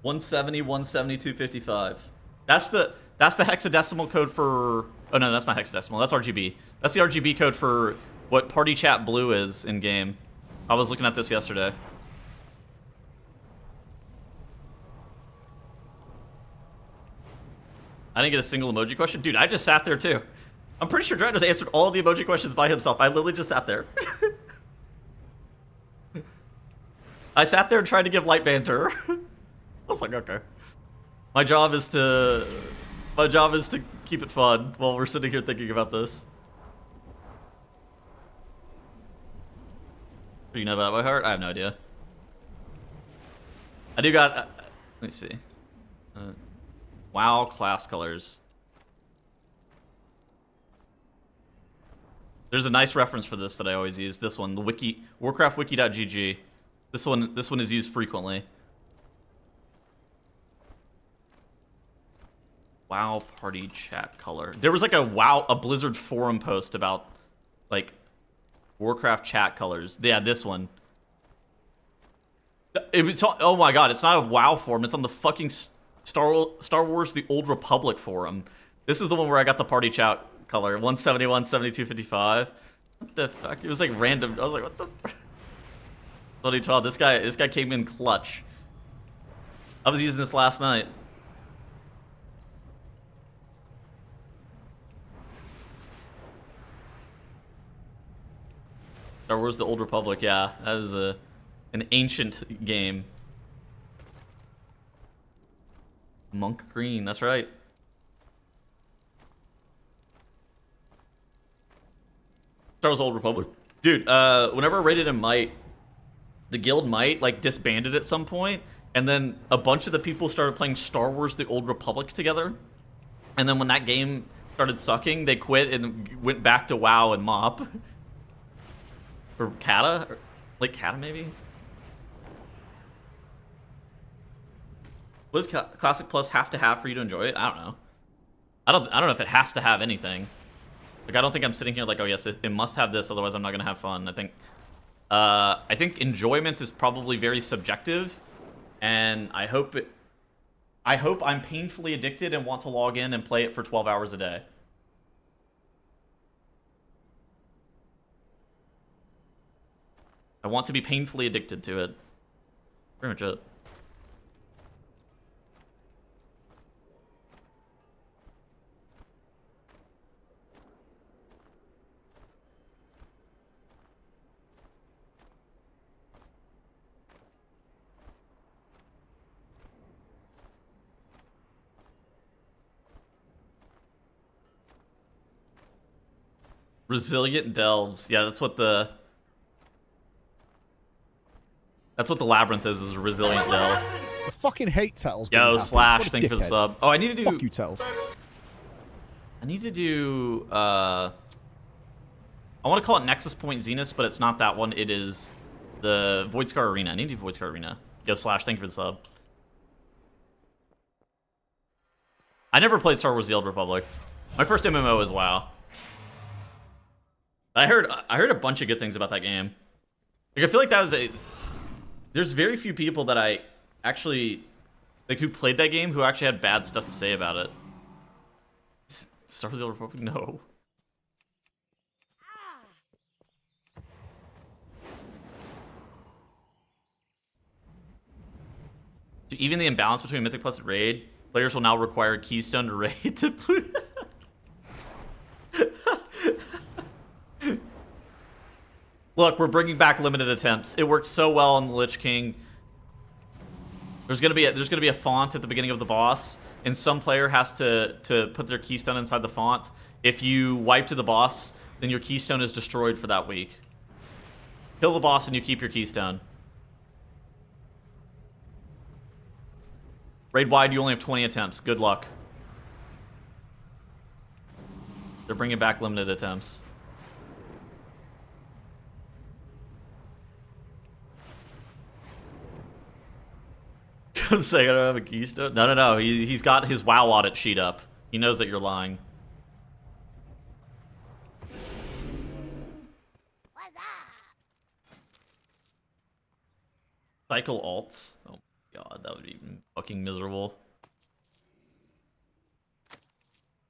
170, 170, 255. That's the hexadecimal code for... Oh, no, that's not hexadecimal. That's RGB. That's the RGB code for what Party Chat Blue is in-game. I was looking at this yesterday. I didn't get a single emoji question. Dude, I just sat there, too. I'm pretty sure Dranos answered all the emoji questions by himself. I literally just sat there. I sat there and tried to give light banter. I was like, okay. My job is to keep it fun while we're sitting here thinking about this. Do you know that by heart? I have no idea. I do got... let me see. WoW class colors. There's a nice reference for this that I always use. This one, the wiki, warcraftwiki.gg. This one is used frequently. WoW party chat color. There was like a Blizzard forum post about like Warcraft chat colors. Yeah, this one. Oh my god, it's not a WoW forum. It's on the fucking Star Wars: The Old Republic forum. This is the one where I got the party chat color. 171, 72, 55. What the fuck? It was like random. I was like, what the? 2012. This guy came in clutch. I was using this last night. Star Wars: The Old Republic. Yeah, that is an ancient game. Monk Green. That's right. Star Wars: Old Republic. Dude, whenever Rated and Might, the guild Might, like, disbanded at some point, and then a bunch of the people started playing Star Wars: The Old Republic together, and then when that game started sucking, they quit and went back to WoW and MoP. Or Kata? Or, like, Kata, maybe? What does Classic Plus have to have for you to enjoy it? I don't know. I don't know if it has to have anything. Like, I don't think I'm sitting here like, oh yes, it must have this, otherwise I'm not gonna have fun. I think enjoyment is probably very subjective, and I hope I'm painfully addicted and want to log in and play it for 12 hours a day. I want to be painfully addicted to it. Pretty much it. Resilient delves. Yeah, that's what the labyrinth is a resilient delve. I fucking hate Tattles. Yo, Slash, thank you for the sub. Oh, I need to do... Fuck you, Tattles. I need to do... I want to call it Nexus Point Zenith, but it's not that one. It is the Voidscar Arena. I need to do Voidscar Arena. Yo, Slash, thank you for the sub. I never played Star Wars: The Old Republic. My first MMO is WoW. I heard a bunch of good things about that game. Like, I feel like that was there's very few people that I actually like who played that game who actually had bad stuff to say about it. Star Wars: The Old Republic? No. Even the imbalance between Mythic Plus and Raid, players will now require Keystone to Raid to play. Look, we're bringing back limited attempts. It worked so well on the Lich King. There's gonna be a font at the beginning of the boss, and some player has to put their keystone inside the font. If you wipe to the boss, then your keystone is destroyed for that week. Kill the boss and you keep your keystone. Raid wide, you only have 20 attempts. Good luck. They're bringing back limited attempts. Come say I don't have a keystone. No. He's got his WoW audit sheet up. He knows that you're lying. What's up? Cycle alts. Oh my god, that would be fucking miserable.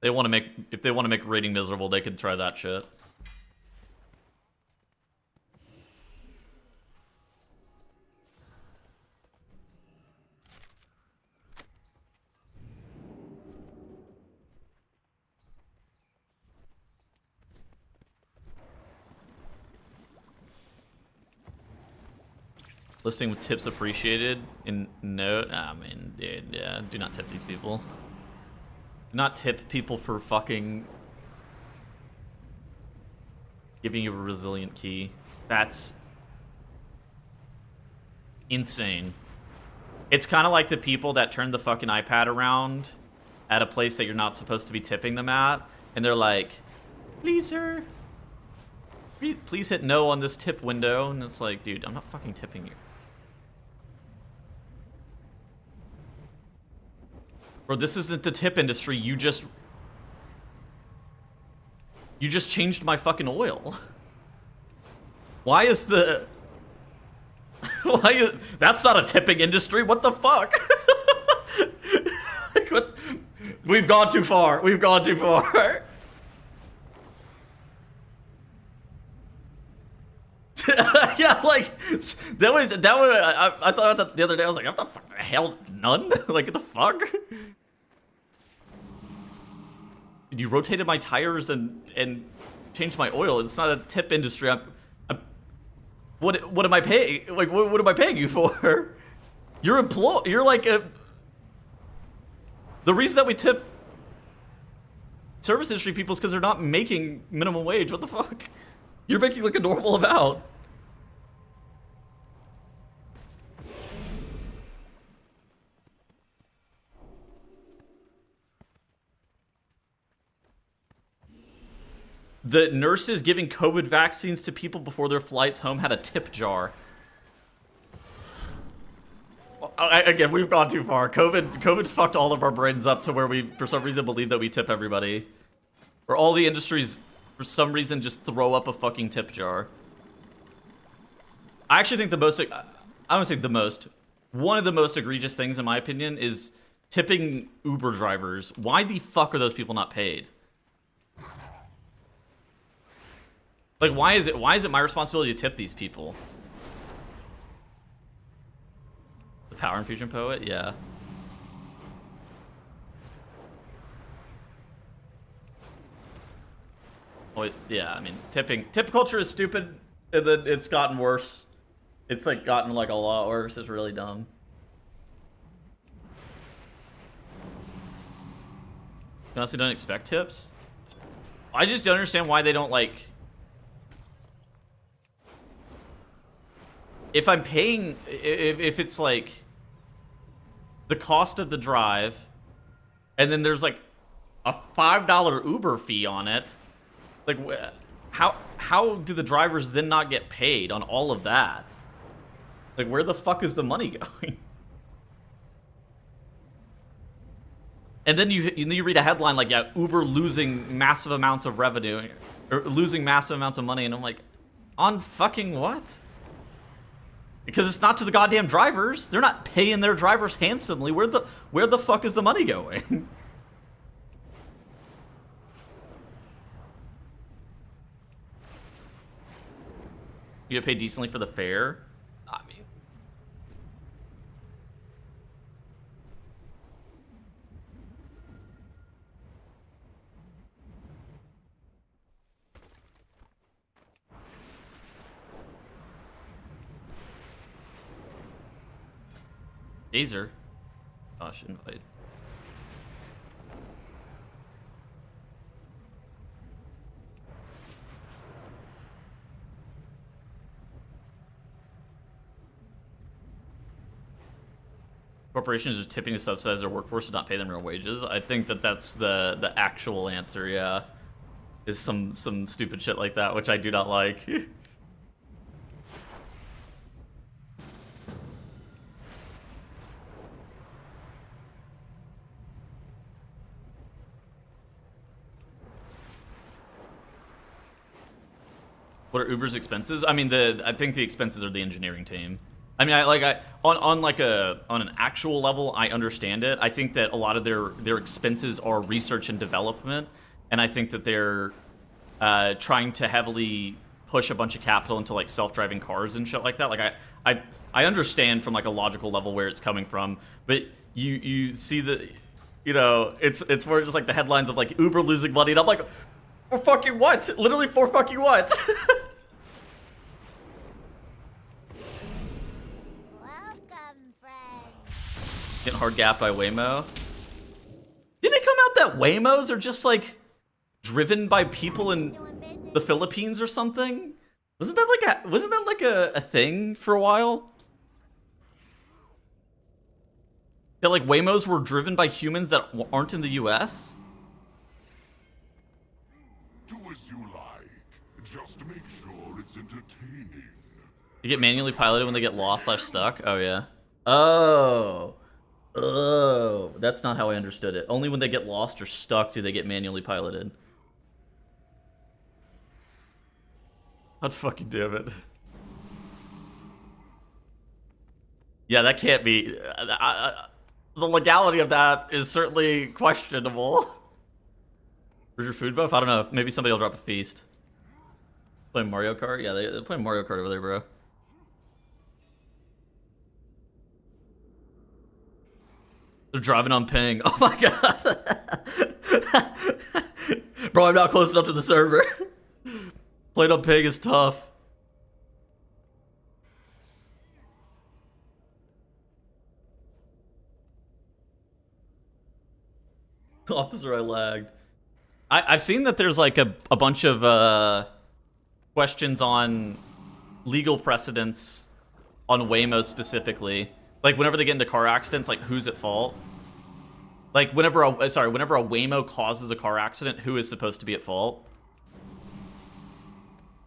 If they want to make raiding miserable, they could try that shit. Listing with tips appreciated. In note, I mean, dude, yeah, do not tip these people. Do not tip people for fucking giving you a resilient key. That's insane. It's kind of like the people that turn the fucking iPad around at a place that you're not supposed to be tipping them at, and they're like, "Please, sir, please hit no on this tip window," and it's like, dude, I'm not fucking tipping you. Bro, this isn't the tip industry. You just changed my fucking oil. Why is the... That's not a tipping industry. What the fuck? Like, what? We've gone too far. We've gone too far. Yeah, like that was I thought about that the other day. I was like, what the fuck? Hell, none? Like, what the fuck? You rotated my tires and changed my oil. It's not a tip industry. What am I paying? Like, what am I paying you for? You're like the reason that we tip service industry people is because they're not making minimum wage. What the fuck? You're making like a normal amount. The nurses giving COVID vaccines to people before their flights home had a tip jar. Again, we've gone too far. COVID fucked all of our brains up to where we, for some reason, believe that we tip everybody. Or all the industries, for some reason, just throw up a fucking tip jar. I actually think the most, I don't say the most, one of the most egregious things, in my opinion, is tipping Uber drivers. Why the fuck are those people not paid? Like, why is it my responsibility to tip these people? The Power Infusion Poet? Yeah. Oh, yeah, I mean, tip culture is stupid, and then it's gotten worse. It's, like, gotten, like, a lot worse. It's really dumb. You honestly don't expect tips? I just don't understand why they don't, like... If I'm paying, if it's like the cost of the drive, and then there's like a $5 Uber fee on it, like how do the drivers then not get paid on all of that? Like, where the fuck is the money going? And then you read a headline like, yeah, Uber losing massive amounts of revenue, or losing massive amounts of money, and I'm like, on fucking what? Because it's not to the goddamn drivers. They're not paying their drivers handsomely. Where the fuck is the money going? You get paid decently for the fare? I mean... Gazer. Gosh, invite. Corporations are tipping to subsidize their workforce to not pay them real wages. I think that that's the actual answer, yeah. Is some stupid shit like that, which I do not like. What are Uber's expenses? I mean, I think the expenses are the engineering team. I mean, on an actual level, I understand it. I think that a lot of their expenses are research and development, and I think that they're trying to heavily push a bunch of capital into like self-driving cars and shit like that. Like I understand from like a logical level where it's coming from, but you see the, you know, it's more just like the headlines of like Uber losing money, and I'm like, for fucking what? Literally for fucking what? Welcome, friend. Getting hard gapped by Waymo. Didn't it come out that Waymos are just like driven by people in the Philippines or something? Wasn't that like a thing for a while? That like Waymos were driven by humans that aren't in the US? Do as you like. Just make sure it's entertaining. You get manually piloted when they get lost/stuck? Oh, yeah. Oh. Oh, that's not how I understood it. Only when they get lost or stuck do they get manually piloted. God fucking damn it. Yeah, that can't be. The legality of that is certainly questionable. Where's your food buff? I don't know. Maybe somebody will drop a feast. Playing Mario Kart? Yeah, they're playing Mario Kart over there, bro. They're driving on ping. Oh my god. Bro, I'm not close enough to the server. Playing on ping is tough. Officer, I lagged. I've seen that there's like a bunch of questions on legal precedents on Waymo specifically. Like whenever they get into car accidents, like who's at fault? Like whenever a Waymo causes a car accident, who is supposed to be at fault?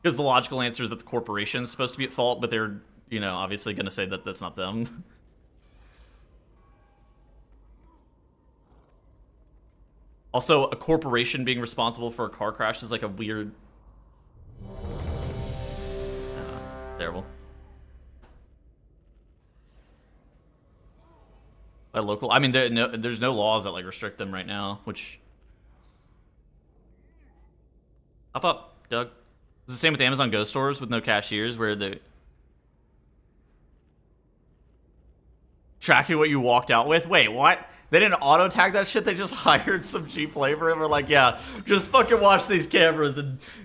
Because the logical answer is that the corporation is supposed to be at fault, but they're, you know, obviously going to say that that's not them. Also, a corporation being responsible for a car crash is like a weird... terrible. By local... I mean, there's no laws that like restrict them right now, which... Up, Doug. It's the same with Amazon Go stores with no cashiers, where the... Tracking what you walked out with? Wait, what? They didn't auto-tag that shit? They just hired some cheap labor and were like, yeah, just fucking watch these cameras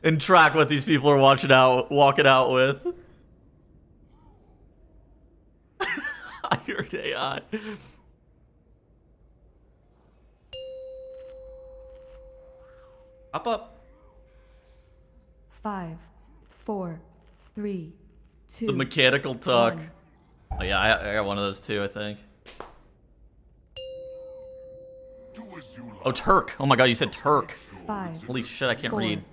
and track what these people are walking out with. Hired AI. Up. 5, 4, 3, 2. The mechanical tuck. 1. Oh yeah, I got one of those too, I think. Oh, Turk. Oh my god, you said Turk. 5. Holy shit, I can't 4, read.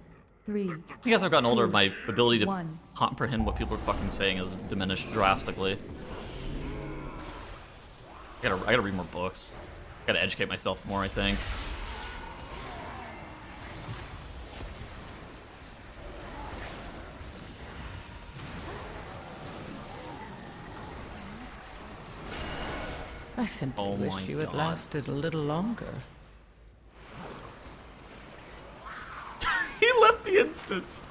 3. I think as I've gotten older, 2, my ability to 1. comprehend what people are fucking saying has diminished drastically. I gotta read more books. I gotta educate myself more, I think. I simply Oh my wish you had God. lasted a little longer. He left the instance.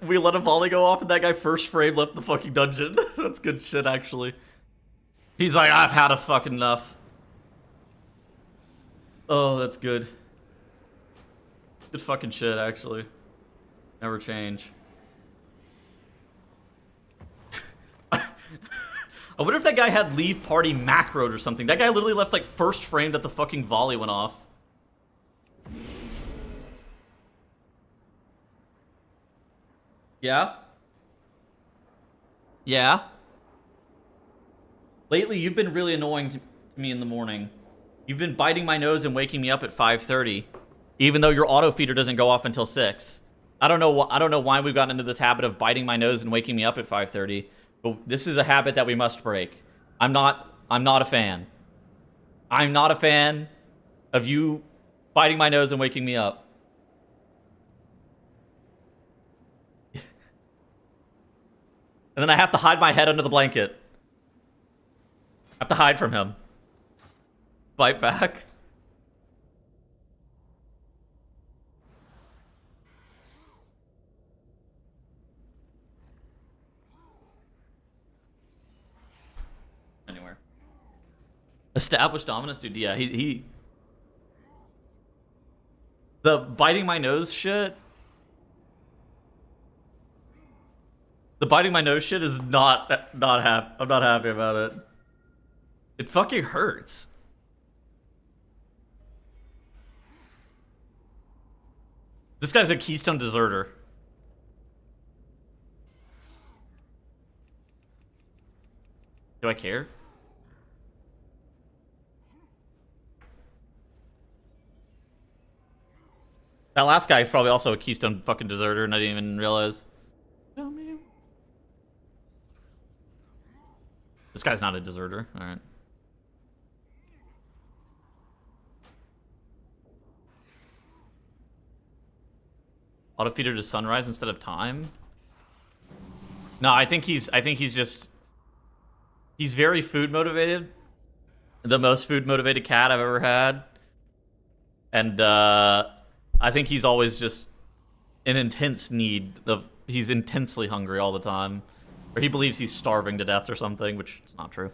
We let a volley go off and that guy first frame left the fucking dungeon. That's good shit, actually. He's like, I've had a fucking enough. Oh, that's good. Good fucking shit, actually. Never change. I wonder if that guy had leave party macroed or something. That guy literally left like first frame that the fucking volley went off. Yeah? Yeah? Lately, you've been really annoying to me in the morning. You've been biting my nose and waking me up at 5:30, even though your auto feeder doesn't go off until 6. I don't know why we've gotten into this habit of biting my nose and waking me up at 5:30, but this is a habit that we must break. I'm not a fan. I'm not a fan of you biting my nose and waking me up. And then I have to hide my head under the blanket. I have to hide from him. Bite back. Anywhere. Established dominance, dude. Yeah, he. The biting my nose shit. The biting my nose shit is not happy. I'm not happy about it. It fucking hurts. This guy's a Keystone deserter. Do I care? That last guy is probably also a Keystone fucking deserter, and I didn't even realize. Tell me. This guy's not a deserter. All right. Auto feeder to sunrise instead of time. No, I think he's just he's very food motivated. The most food motivated cat I've ever had. And I think he's always just in intense need of he's intensely hungry all the time. Or he believes he's starving to death or something, which is not true.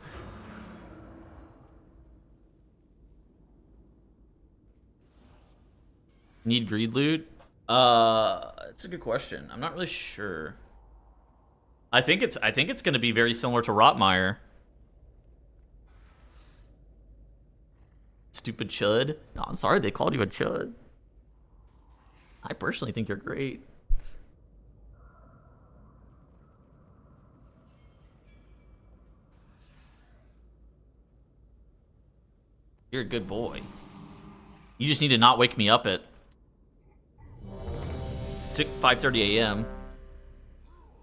Need greed loot? It's a good question. I'm not really sure. I think it's going to be very similar to Rotmeyer. Stupid chud. No, I'm sorry they called you a chud. I personally think you're great. You're a good boy. You just need to not wake me up at 5:30 a.m.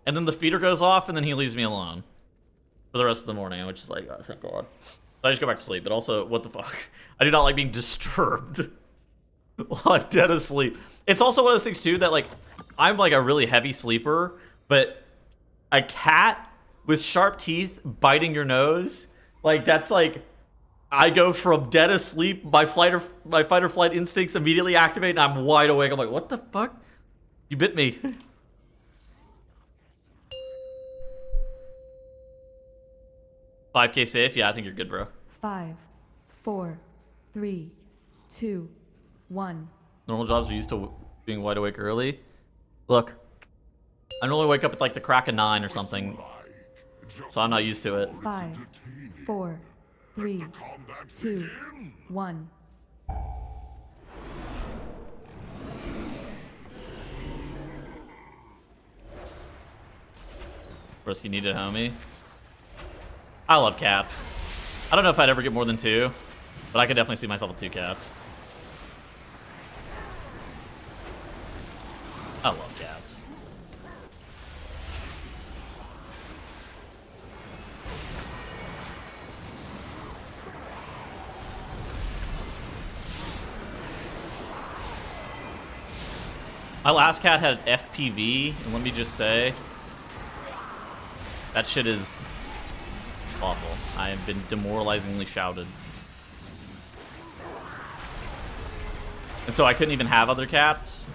And then the feeder goes off, and then he leaves me alone for the rest of the morning, which is like, oh, thank God. So I just go back to sleep. But also, what the fuck? I do not like being disturbed while I'm dead asleep. It's also one of those things too that like I'm like a really heavy sleeper, but a cat with sharp teeth biting your nose, like that's like I go from dead asleep, my fight or flight instincts immediately activate, and I'm wide awake. I'm like, what the fuck? You bit me. $5K safe? Yeah, I think you're good, bro. 5, 4, 3, 2, 1. Normal jobs are used to being wide awake early. Look, I normally wake up at like the crack of 9 or something, so I'm not used to it. 5, 4, 3, 2, 1. Brisky needed homie. I love cats. I don't know if I'd ever get more than 2, but I could definitely see myself with 2 cats. I love cats. My last cat had FPV, and let me just say, that shit is awful. I have been demoralizingly shouted. And so I couldn't even have other cats.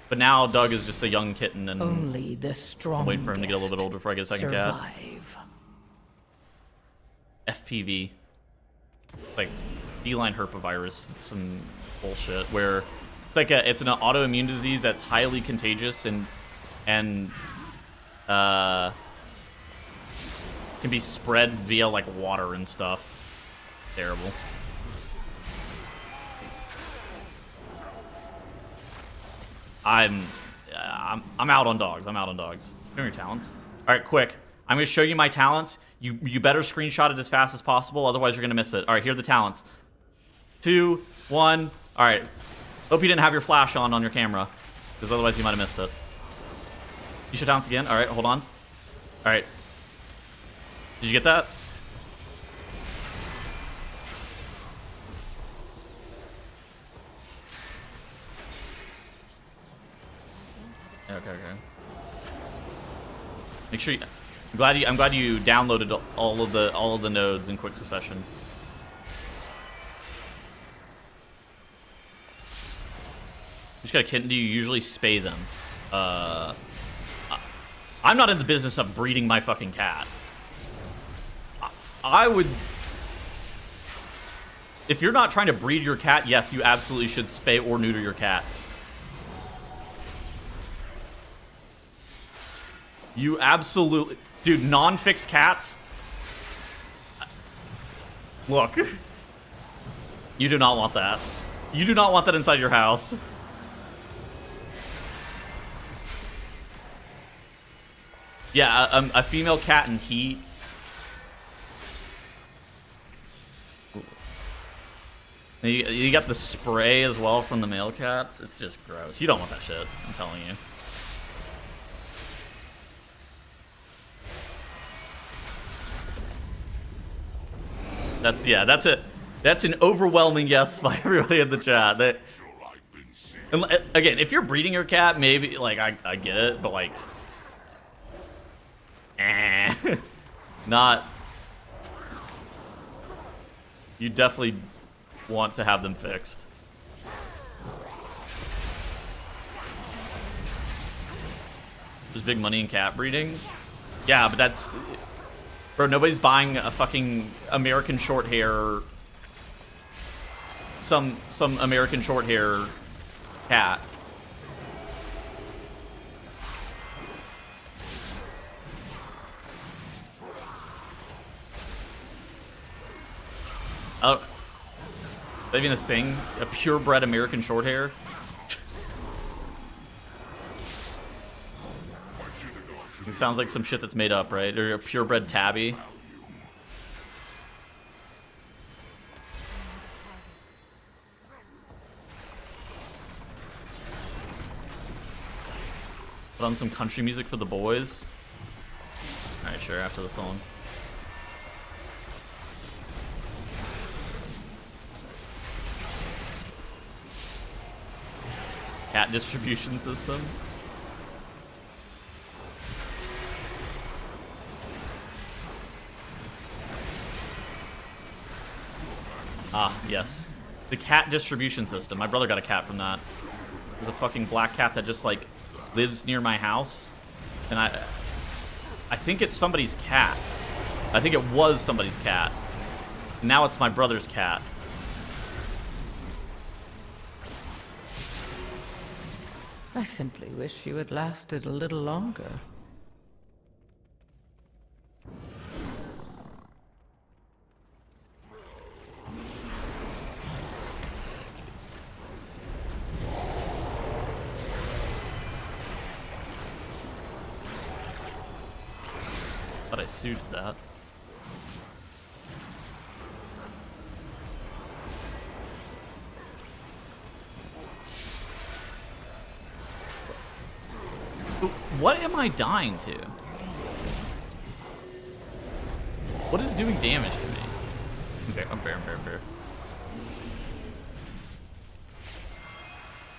But now Doug is just a young kitten, and Only the strong. I'm waiting for him to get a little bit older before I get a second cat. Survive. FPV. Like feline herpesvirus. It's some bullshit where it's like it's an autoimmune disease that's highly contagious and can be spread via like water and stuff. Terrible. I'm out on dogs. I'm out on dogs. Show me your talents. All right, quick. I'm gonna show you my talents. You better screenshot it as fast as possible, otherwise you're gonna miss it. All right, here are the talents. 2, 1. All right. Hope you didn't have your flash on your camera, because otherwise you might have missed it. You show talents again. All right, hold on. All right. Did you get that? Okay. Make sure you. I'm glad you downloaded all of the nodes in quick succession. You just got a kitten. Do you usually spay them? I'm not in the business of breeding my fucking cat. I would. If you're not trying to breed your cat, yes, you absolutely should spay or neuter your cat. You absolutely... Dude, non-fixed cats... Look. You do not want that. You do not want that inside your house. Yeah, a female cat in heat... You got the spray as well from the male cats. It's just gross. You don't want that shit, I'm telling you. That's it. That's an overwhelming yes by everybody in the chat. Again, if you're breeding your cat, maybe, like, I get it, but, like, not. You definitely want to have them fixed. There's big money in cat breeding. Yeah, but that's... Bro, nobody's buying a fucking American short hair... Some American short hair cat. Oh, is that even a thing? A purebred American short hair? It sounds like some shit that's made up, right? Or a purebred tabby. Put on some country music for the boys. Alright, sure, after the song. Cat distribution system. Ah, yes. The cat distribution system. My brother got a cat from that. There's a fucking black cat that just, like, lives near my house. And I think it's somebody's cat. I think it was somebody's cat. Now it's my brother's cat. I simply wish you had lasted a little longer. But I sued that. What am I dying to? What is doing damage to me? I'm fair.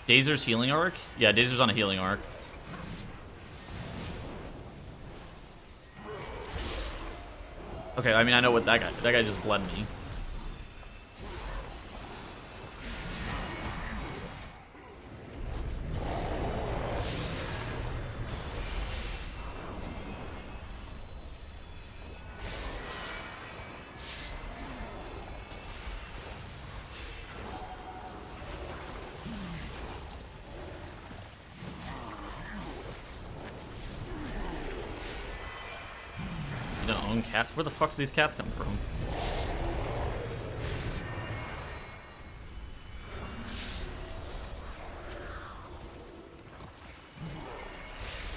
Dazer's healing arc? Yeah, Dazer's on a healing arc. Okay, I mean, I know what that guy just bled me. You don't own cats? Where the fuck do these cats come from?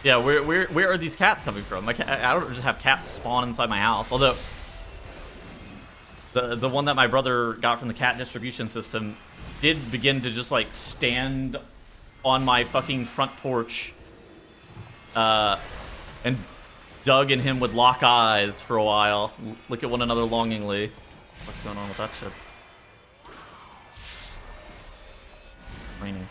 Yeah, where are these cats coming from? Like, I don't just have cats spawn inside my house. Although the one that my brother got from the cat distribution system did begin to just, like, stand on my fucking front porch, and Doug and him would lock eyes for a while, look at one another longingly. What's going on with that shit? Raining.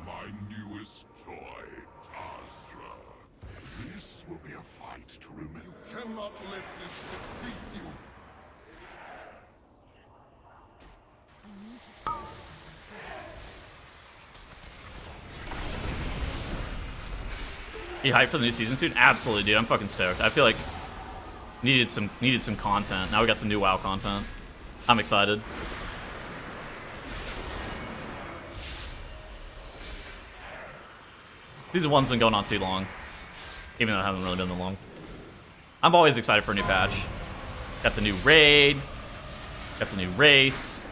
My newest toy, Tazra. This will be a fight to remember. You cannot let this defeat you. You hyped for the new season soon? Absolutely, dude. I'm fucking stoked. I feel like needed some content. Now we got some new WoW content. I'm excited. Season 1's been going on too long, even though it hasn't really been that long. I'm always excited for a new patch. Got the new raid, got the new race,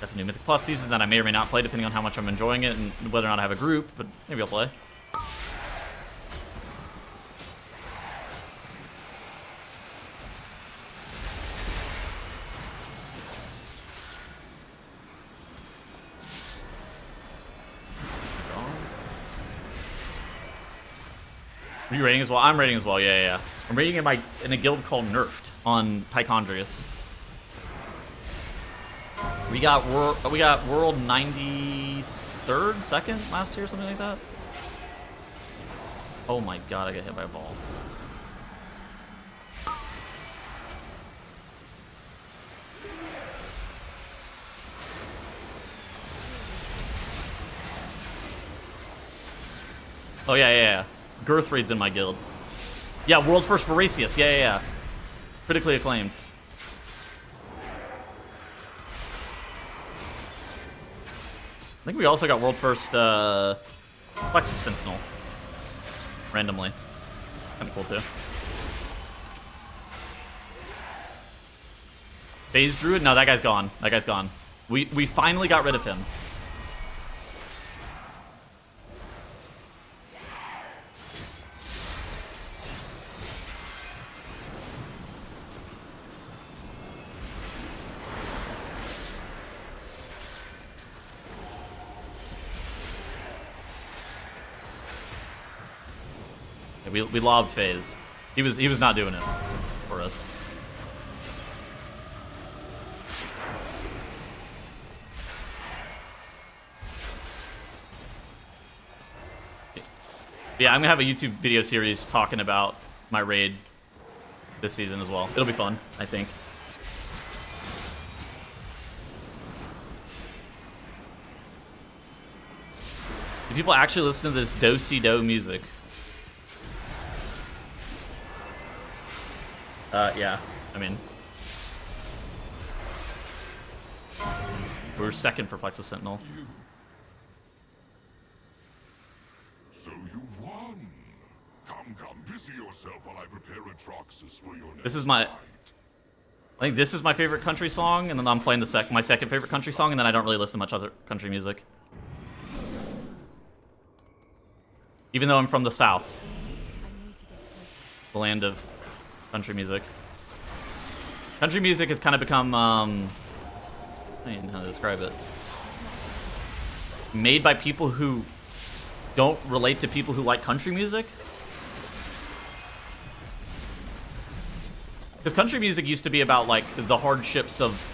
got the new Mythic Plus season that I may or may not play depending on how much I'm enjoying it and whether or not I have a group, but maybe I'll play. Are you rating as well? I'm rating as well. Yeah, yeah, yeah. I'm rating in a guild called Nerfed on Tychondrius. We got world 93rd, second last year, something like that. Oh my god, I got hit by a ball. Oh yeah, yeah, yeah. Girth Raid's in my guild. Yeah, world first Voracious. Yeah, yeah, yeah. Critically acclaimed. I think we also got world first Plexus Sentinel. Randomly. Kinda cool too. Phase Druid? No, that guy's gone. That guy's gone. We finally got rid of him. We lobbed Phase. He was not doing it for us. Yeah, I'm gonna have a YouTube video series talking about my raid this season as well. It'll be fun, I think. Do people actually listen to this do-si-do music? Yeah, I mean, we were second for Plexus Sentinel. So you won. Come, busy yourself while I prepare Atroxus for your next This is my, fight. I think this is my favorite country song, and then I'm playing my second favorite country song, and then I don't really listen to much other country music. Even though I'm from the South, the land of country music. Country music has kind of become, I don't know how to describe it. Made by people who don't relate to people who like country music. Because country music used to be about like the hardships of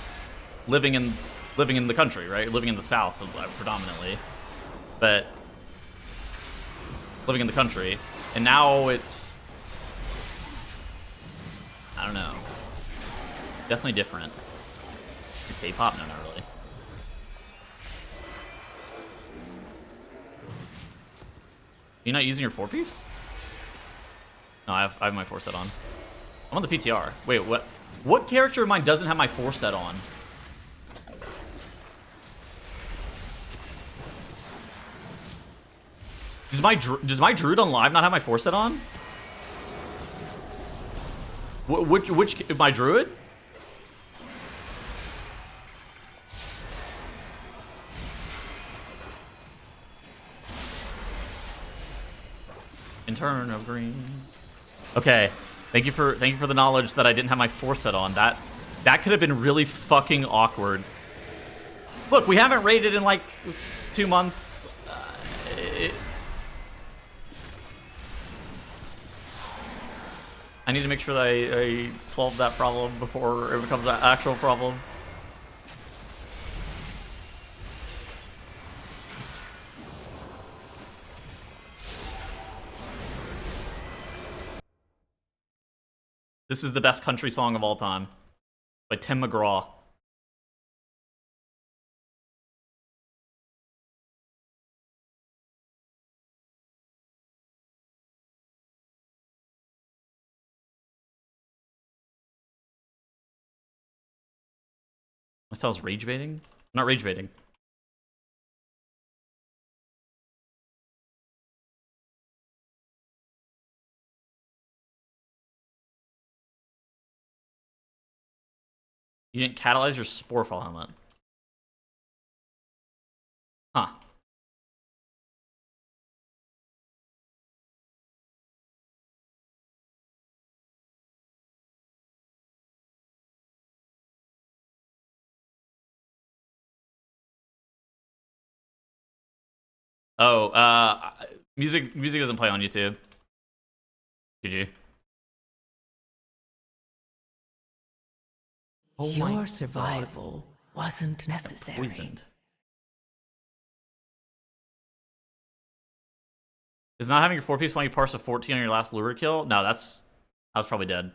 living in the country, right? Living in the South predominantly, but living in the country, and now it's, I don't know. Definitely different. K-pop? No, not really. You're not using your 4-piece? No, I have my 4 set on. I'm on the PTR. Wait, what? What character of mine doesn't have my 4 set on? Does my Druid on live not have my 4 set on? Which my Druid? Intern of green. Okay, thank you for the knowledge that I didn't have my 4 set on. That could have been really fucking awkward. Look, we haven't raided in like 2 months. I need to make sure that I solve that problem before it becomes an actual problem. This is the best country song of all time by Tim McGraw. My style's rage baiting? I'm not rage baiting. You didn't catalyze your Sporefall helmet. Huh. Oh, music doesn't play on YouTube. GG. Oh my Your survival wasn't necessary. Poisoned. Is not having your 4-piece when you parse a 14 on your last lure kill? No, I was probably dead.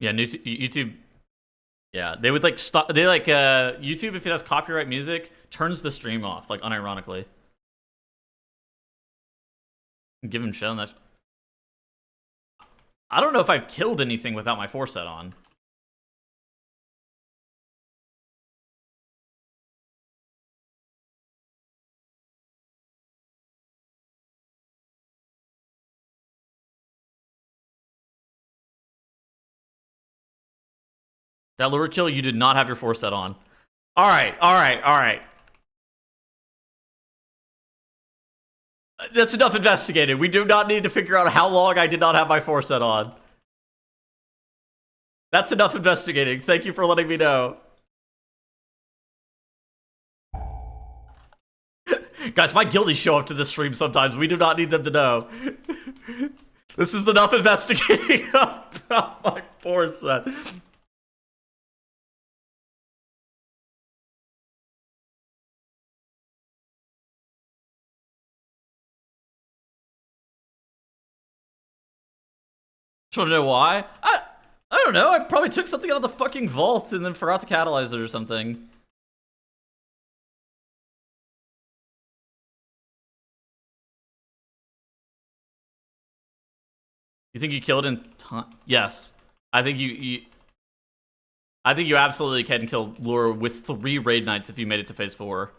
Yeah, YouTube. Yeah, they would like stop. They like YouTube, if it has copyright music, turns the stream off, like unironically. Give him shell. That's. I don't know if I've killed anything without my 4-set on. That lure kill, you did not have your 4-set on. All right. That's enough investigated. We do not need to figure out how long I did not have my 4-set on. That's enough investigating. Thank you for letting me know. Guys, my guildies show up to this stream sometimes. We do not need them to know. This is enough investigating about my 4-set. Just want to know why? I don't know. I probably took something out of the fucking vault and then forgot to catalyze it or something. You think you killed in time? Yes. I think you absolutely can kill Lure with 3 raid nights if you made it to phase 4.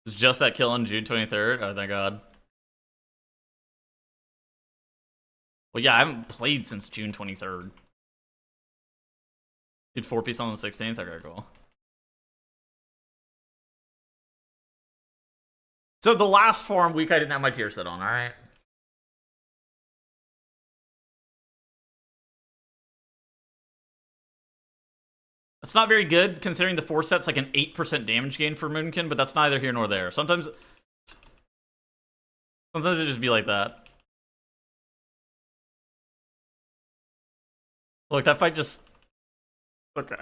It's just that kill on June 23rd? Oh, thank God. Well, yeah, I haven't played since June 23rd. Did 4-piece on the 16th? Okay, cool. So the last farm week, I didn't have my tier set on, alright? That's not very good, considering the 4-set's like an 8% damage gain for Moonkin, but that's neither here nor there. Sometimes it just be like that. Look, that fight just... Okay.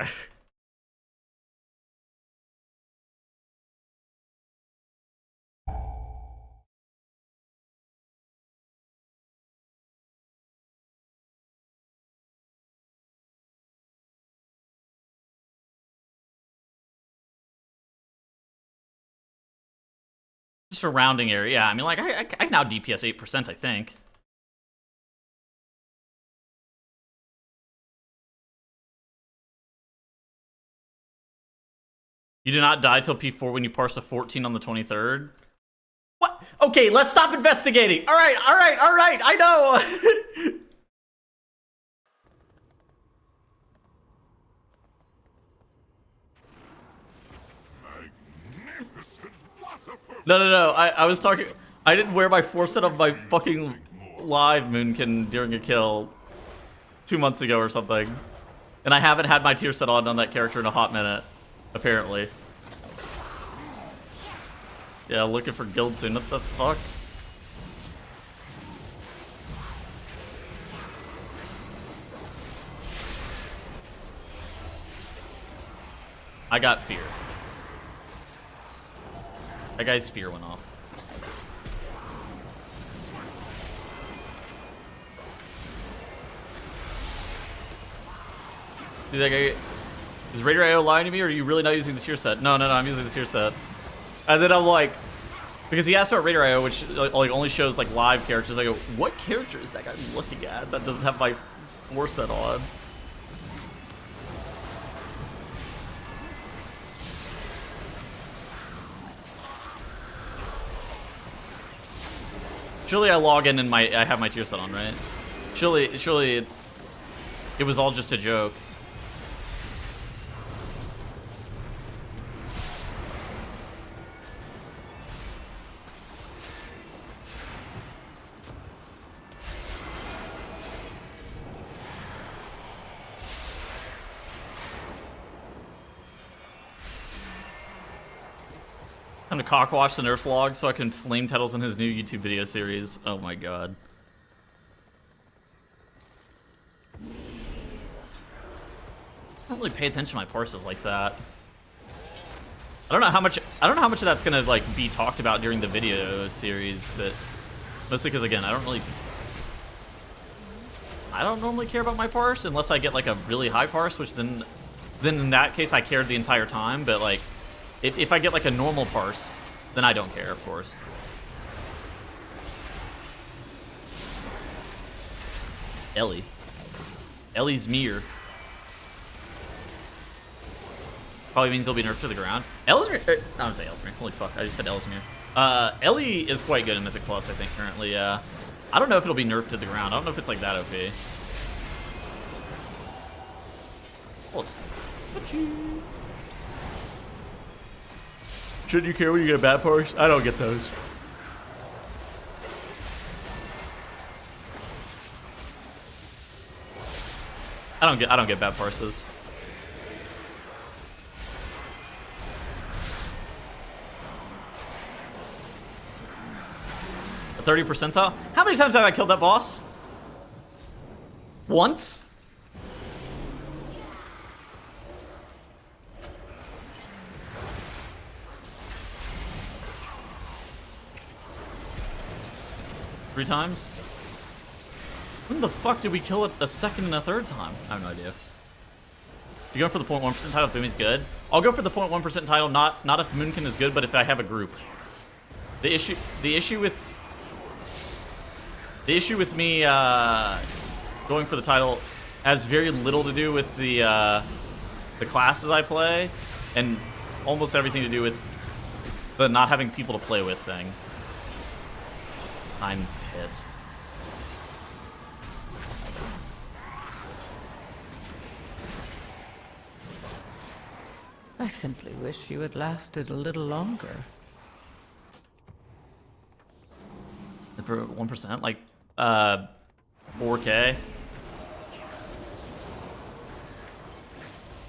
Surrounding area, yeah. I mean, like, I can now DPS 8%, I think. You did not die till P4 when you parsed a 14 on the 23rd? What? Okay, let's stop investigating. All right. I know. No. I was talking. I didn't wear my 4-set of my fucking live Moonkin during a kill 2 months ago or something. And I haven't had my tier set on that character in a hot minute, apparently. Yeah, looking for guild soon. What the fuck? I got fear. That guy's fear went off. Dude, that guy... Is Raider IO lying to me, or are you really not using the tier set? No, I'm using the tier set. And then I'm like... Because he asked about Raider IO, which like only shows like live characters. I go, what character is that guy looking at that doesn't have my 4-set on? Surely I log in and I have my tier set on, right? Surely it was all just a joke. Time to cockwash the nerf log so I can flame Tettles in his new YouTube video series. Oh my god. I don't really pay attention to my parses like that. I don't know how much of that's gonna like be talked about during the video series, but mostly because again, I don't normally care about my parse unless I get like a really high parse, which then in that case I cared the entire time, but like if I get like a normal parse, then I don't care, of course. Ellie's mirror. Probably means he'll be nerfed to the ground. Ellesmere, I don't say Ellesmere. Holy fuck, I just said Ellesmere. Ellie is quite good in Mythic Plus, I think, currently, yeah. I don't know if it'll be nerfed to the ground. I don't know if it's like that OP. Close. Shouldn't you care when you get a bad parse? I don't get those. I don't get bad parses. A 30 percentile? How many times have I killed that boss? Once? Three times? When the fuck did we kill it a second and a third time? I have no idea. You go for the 0.1% title if Boomy's good? I'll go for the 0.1% title, not if Moonkin is good, but if I have a group. The issue with me going for the title has very little to do with the classes I play, and almost everything to do with the not having people to play with thing. I'm pissed. I simply wish you had lasted a little longer. For 1%, like 4K.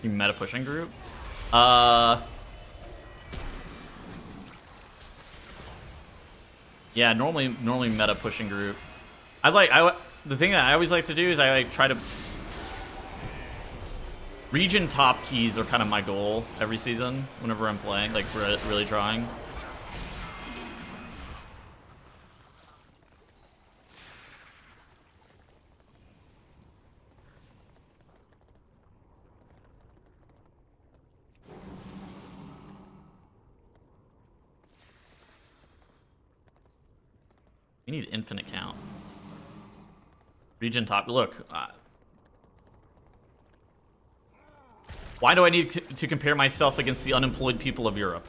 You meta pushing group? Yeah, normally meta pushing group. The thing that I always like to do is I like try to region top keys are kind of my goal every season whenever I'm playing, like really trying. We need infinite count. Region top. Look. Why do I need to compare myself against the unemployed people of Europe?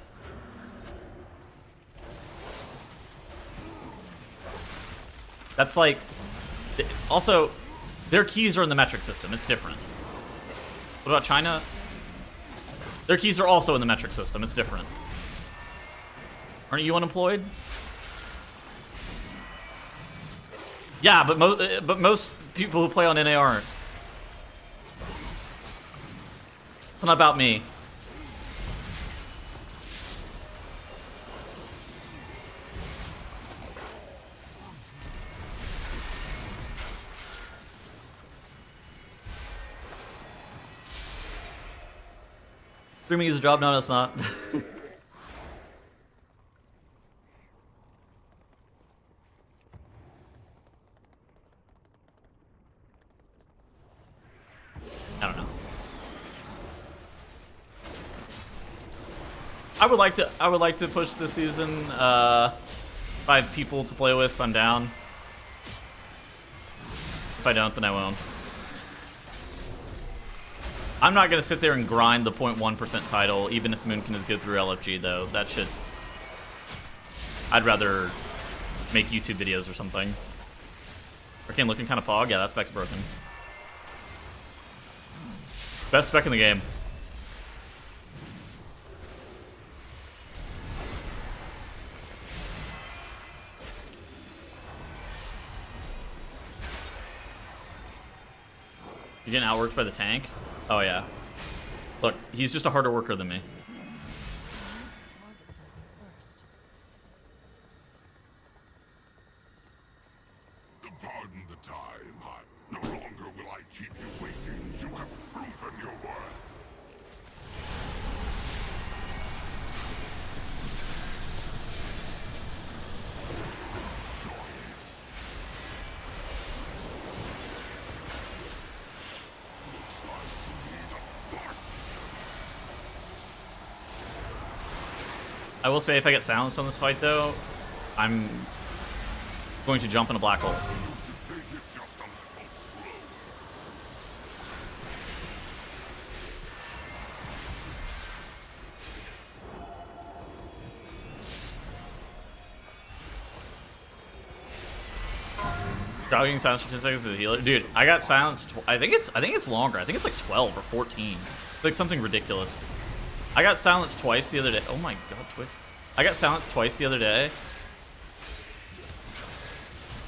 That's like... Also, their keys are in the metric system. It's different. What about China? Their keys are also in the metric system. It's different. Aren't you unemployed? Yeah, but most people who play on NA aren't. It's not about me. Streaming is a job? No, it's not. I don't know. I would like to push this season. 5 people to play with. I'm down. If I don't, then I won't. I'm not gonna sit there and grind the 0.1% title, even if Moonkin is good through LFG, though. That should. I'd rather make YouTube videos or something. Arcane looking kind of pog. Yeah, that spec's broken. Best spec in the game. You're getting outworked by the tank? Oh, yeah. Look, he's just a harder worker than me. keep you waiting. You have proven your worth. I will say, if I get silenced on this fight, though, I'm going to jump in a black hole. Take it just a little slow. Jogging silence for 10 seconds as a healer. Dude, I got silenced. I think it's longer. I think it's like 12 or 14. Like something ridiculous. I got silenced twice the other day. Oh my god, Twix. I got silenced twice the other day.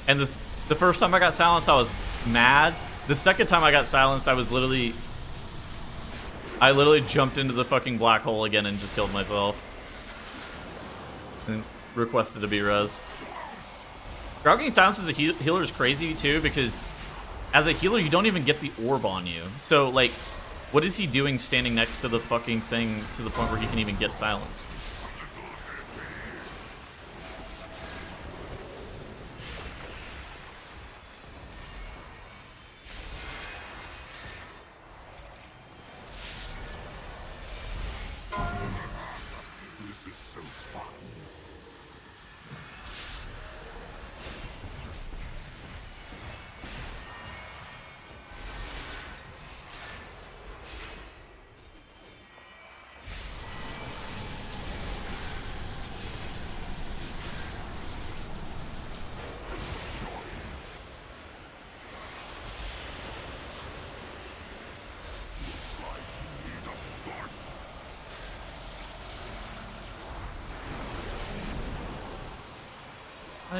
And the first time I got silenced, I was mad. The second time I got silenced, I literally jumped into the fucking black hole again and just killed myself. And requested to be res. Grounding silence as a healer is crazy too, because as a healer, you don't even get the orb on you. So, like, what is he doing standing next to the fucking thing to the point where he can even get silenced? This is so fun.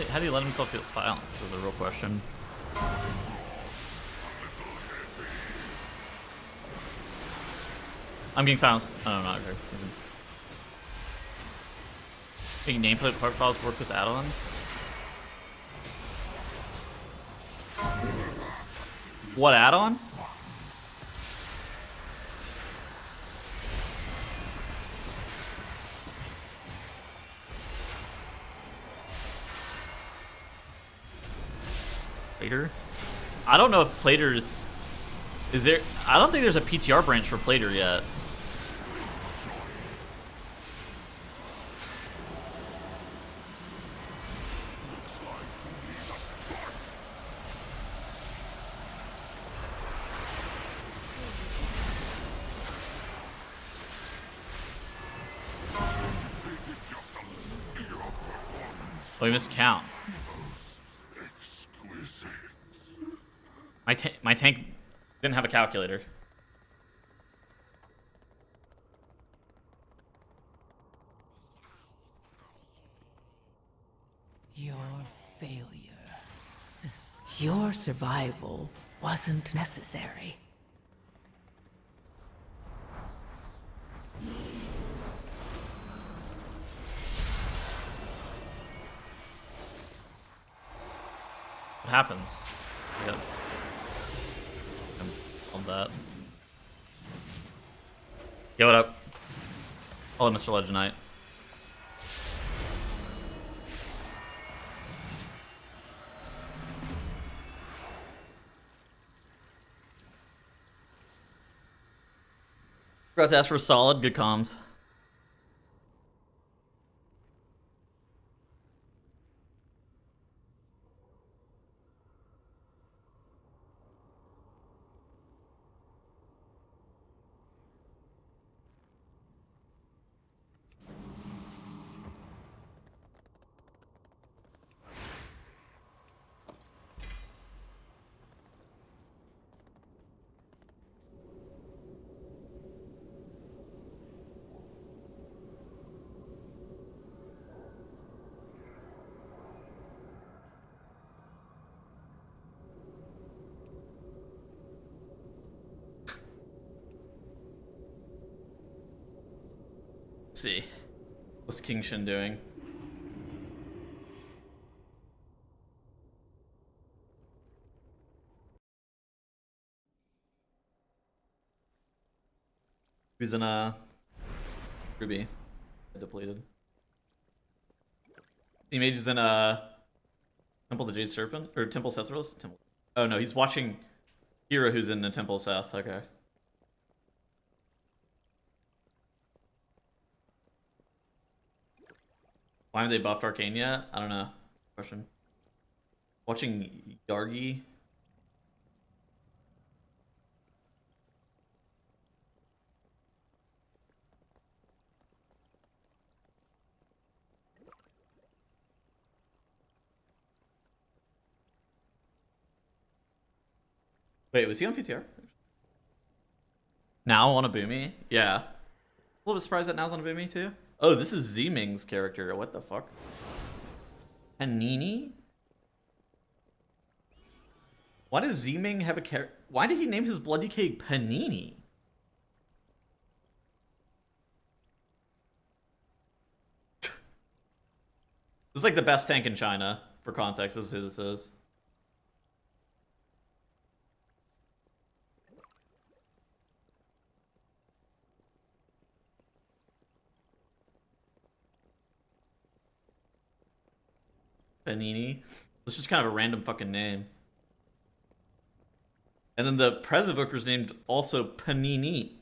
How do you let himself get silenced is a real question. I'm getting silenced. Oh, no, not okay. Think nameplate profiles work with add-ons? What add-on? Plater? I don't know if Plater's... Is there... I don't think there's a PTR branch for Plater yet. Oh, we missed count. My tank didn't have a calculator. Your failure. Your survival wasn't necessary. What happens? Yep. On that. Yo, what up? Hello, Mr. Legendite. Forgot to ask for solid, good comms. Let's see. What's King Shin doing? Who's in Ruby. Depleted. Team Age is in Temple of the Jade Serpent? Or Temple of Sethros? Temple. Oh no, he's watching Kira who's in the Temple of Seth. Okay. Why haven't they buffed Arcane yet? I don't know. Question. Watching Yargi. Wait, was he on PTR? Now on a Boomy? Yeah. A little bit surprised that now's on a Boomy too. Oh, this is Zeming's character. What the fuck? Panini? Why does Zeming have a character? Why did he name his Bloody Cake Panini? This is like the best tank in China, for context. This is who this is. Panini. It's just kind of a random fucking name. And then the Prez Evoker's named also Panini.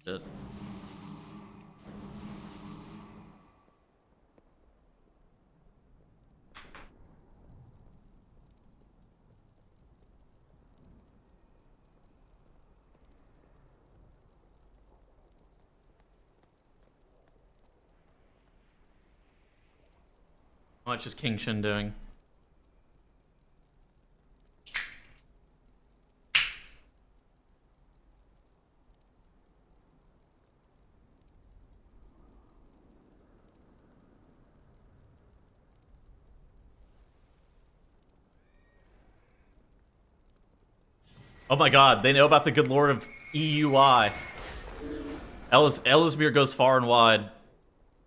Shit. How much is King Shin doing? Oh my god, they know about the good lord of EUI. Elismir goes far and wide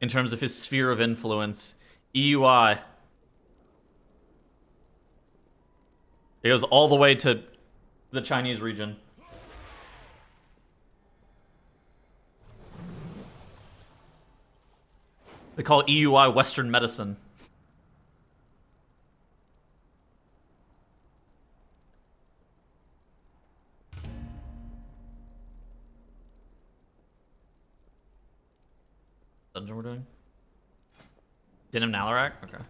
in terms of his sphere of influence. EUI. It goes all the way to the Chinese region. They call EUI Western medicine. Dungeon we're doing? Denim Nalarak? Okay.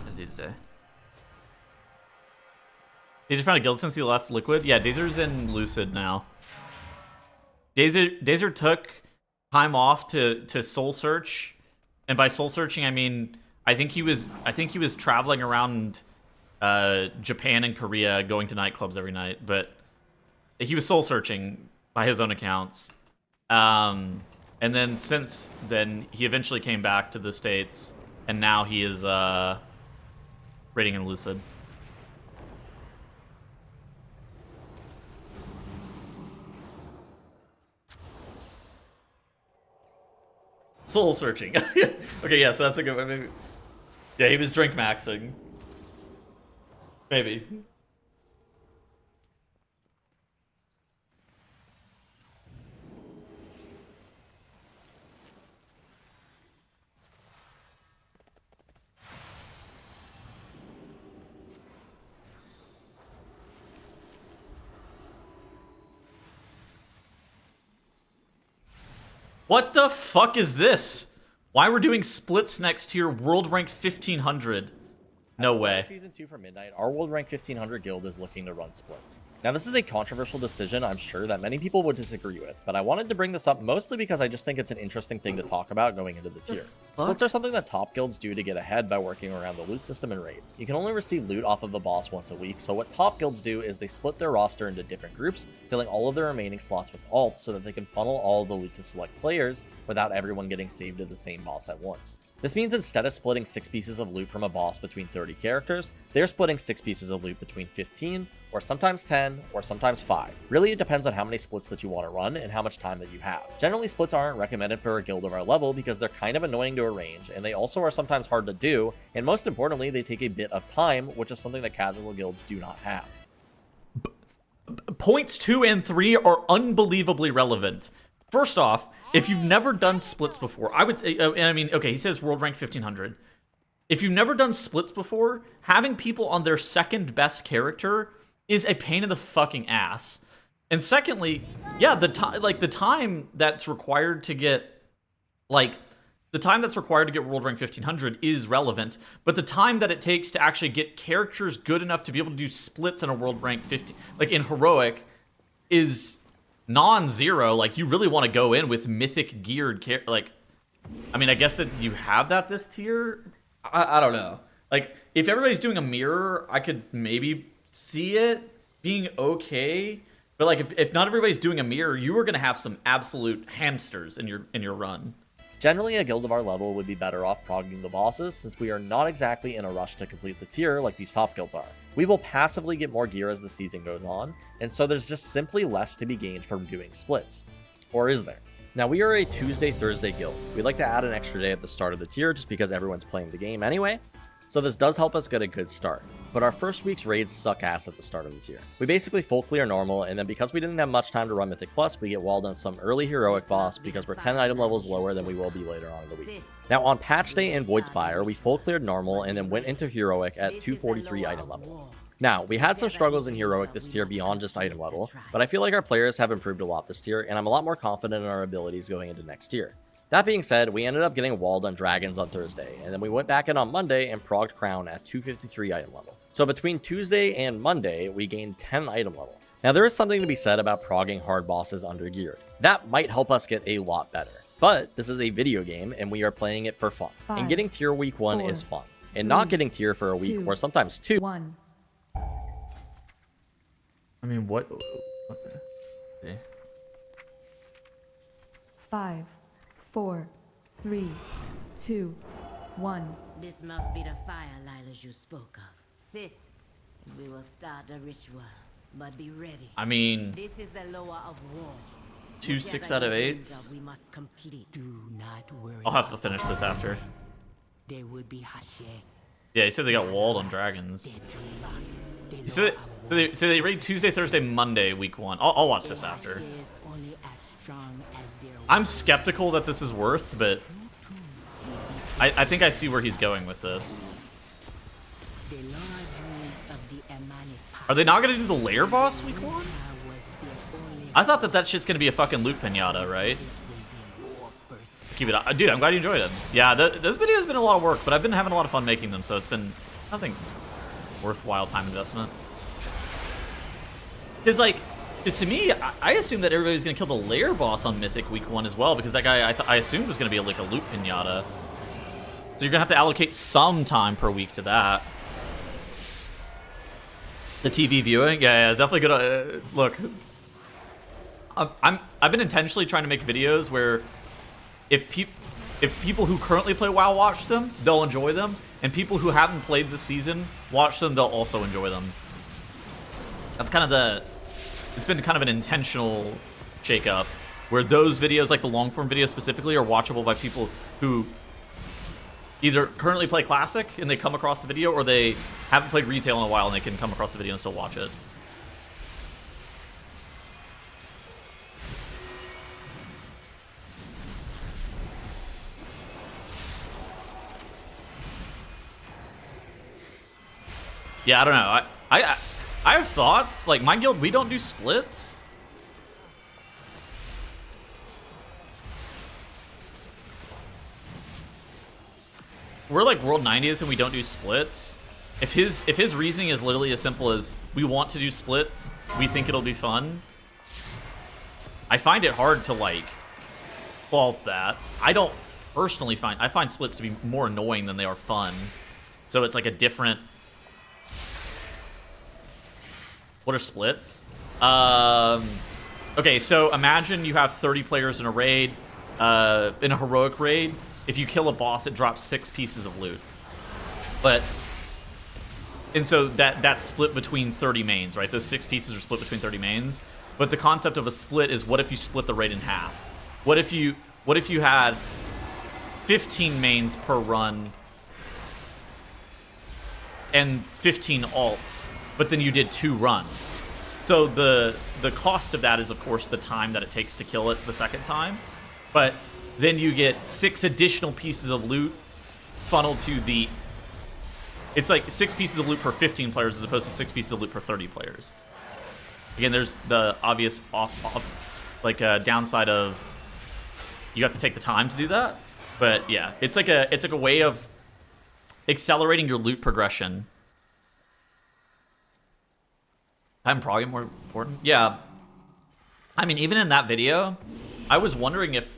I do today. Dazer found a guild since he left Liquid? Yeah, Dazer's in Lucid now. Dazer took time off to soul search. And by soul searching I mean I think he was traveling around Japan and Korea going to nightclubs every night, but he was soul searching by his own accounts. And then since then, he eventually came back to the States, and now he is raiding in Lucid. Soul searching. Okay, yeah, so that's a good one. Maybe. Yeah, he was drink maxing. Maybe. What the fuck is this? Why we're doing splits next to your world rank 1500? No At the start way. of Season 2 for Midnight, our World Rank 1500 guild is looking to run splits. Now, this is a controversial decision, I'm sure, that many people would disagree with, but I wanted to bring this up mostly because I just think it's an interesting thing to talk about going into the tier. Splits are something that top guilds do to get ahead by working around the loot system and raids. You can only receive loot off of the boss once a week, so what top guilds do is they split their roster into different groups, filling all of their remaining slots with alts so that they can funnel all of the loot to select players without everyone getting saved to the same boss at once. This means instead of splitting 6 pieces of loot from a boss between 30 characters, they're splitting 6 pieces of loot between 15, or sometimes 10, or sometimes 5. Really, it depends on how many splits that you want to run and how much time that you have. Generally, splits aren't recommended for a guild of our level because they're kind of annoying to arrange, and they also are sometimes hard to do, and most importantly, they take a bit of time, which is something that casual guilds do not have. Points 2 and 3 are unbelievably relevant. First off, if you've never done splits before, I would say, I mean, okay, he says world rank 1500. If you've never done splits before, having people on their second best character is a pain in the fucking ass. And secondly, yeah, the time that's required to get, world rank 1500 is relevant, but the time that it takes to actually get characters good enough to be able to do splits in a world rank 15, like in heroic, is non-zero. Like, you really want to go in with mythic geared I mean, I guess that you have that this tier. I don't know. Like, if everybody's doing a mirror, I could maybe see it being okay. But like, if not everybody's doing a mirror, you are gonna have some absolute hamsters in your run. Generally, a guild of our level would be better off progging the bosses, since we are not exactly in a rush to complete the tier like these top guilds are. We will passively get more gear as the season goes on, and so there's just simply less to be gained from doing splits. Or is there? Now, we are a Tuesday-Thursday guild. We like to add an extra day at the start of the tier just because everyone's playing the game anyway, so this does help us get a good start. But our first week's raids suck ass at the start of the tier. We basically full clear normal, and then because we didn't have much time to run Mythic Plus, we get walled on some early heroic boss because we're 10 item levels lower than we will be later on in the week. Now, on patch day in Voidspire, we full cleared normal and then went into heroic at 243 item level. Now, we had some struggles in heroic this tier beyond just item level, but I feel like our players have improved a lot this tier, and I'm a lot more confident in our abilities going into next tier. That being said, we ended up getting walled on dragons on Thursday, and then we went back in on Monday and progged crown at 253 item level. So between Tuesday and Monday, we gained 10 item level. Now, there is something to be said about progging hard bosses under geared. That might help us get a lot better. But this is a video game, and we are playing it for fun. And getting tier week 1 is fun. And not getting tier for a week, or sometimes 2. 1. I mean, what? Okay. 5, 4, 3, 2, 1. This must be the fire Lilas you spoke of. Sit, and we will start a ritual. But be ready. I mean, This is the lower of war. 2 6 out of 8s. We must complete. Do not worry. I'll have to finish this after. They would be Hashe. Yeah, he said they got walled on dragons. So they raid Tuesday, Thursday, Monday, week 1. I'll watch this after. I'm skeptical that this is worth, but I think I see where he's going with this. Are they not going to do the lair boss week 1? I thought that shit's going to be a fucking loot pinata, right? Keep it up. Dude, I'm glad you enjoyed it. Yeah, this video has been a lot of work, but I've been having a lot of fun making them, so it's been nothing worthwhile time investment. Because, like, to me, I assumed that everybody was going to kill the lair boss on Mythic week 1 as well, because that guy I assumed was going to be like a loot pinata. So you're going to have to allocate some time per week to that. The TV viewing? Yeah, it's definitely good. Look, I've been intentionally trying to make videos where if people who currently play WoW watch them, they'll enjoy them, and people who haven't played this season watch them, they'll also enjoy them. That's kind of it's been kind of an intentional shakeup, where those videos, like the long form videos specifically, are watchable by people who either currently play Classic and they come across the video, or they haven't played retail in a while and they can come across the video and still watch it. Yeah, I don't know. I have thoughts. Like, my guild, we don't do splits. We're like world 90th and we don't do splits. If his reasoning is literally as simple as we want to do splits, we think it'll be fun, I find it hard to like fault that. I don't personally find splits to be more annoying than they are fun. So it's like a different. What are splits? Okay, so imagine you have 30 players in a raid, in a heroic raid. If you kill a boss, it drops 6 pieces of loot. And so that's split between 30 mains, right? Those 6 pieces are split between 30 mains. But the concept of a split is, what if you split the raid in half? What if you had 15 mains per run and 15 alts, but then you did 2 runs? So the cost of that is, of course, the time that it takes to kill it the second time. But then you get 6 additional pieces of loot funneled to the... It's like 6 pieces of loot per 15 players as opposed to 6 pieces of loot per 30 players. Again, there's the obvious downside of you have to take the time to do that. But yeah, it's like a way of accelerating your loot progression. I'm probably more important. Yeah. I mean, even in that video, I was wondering if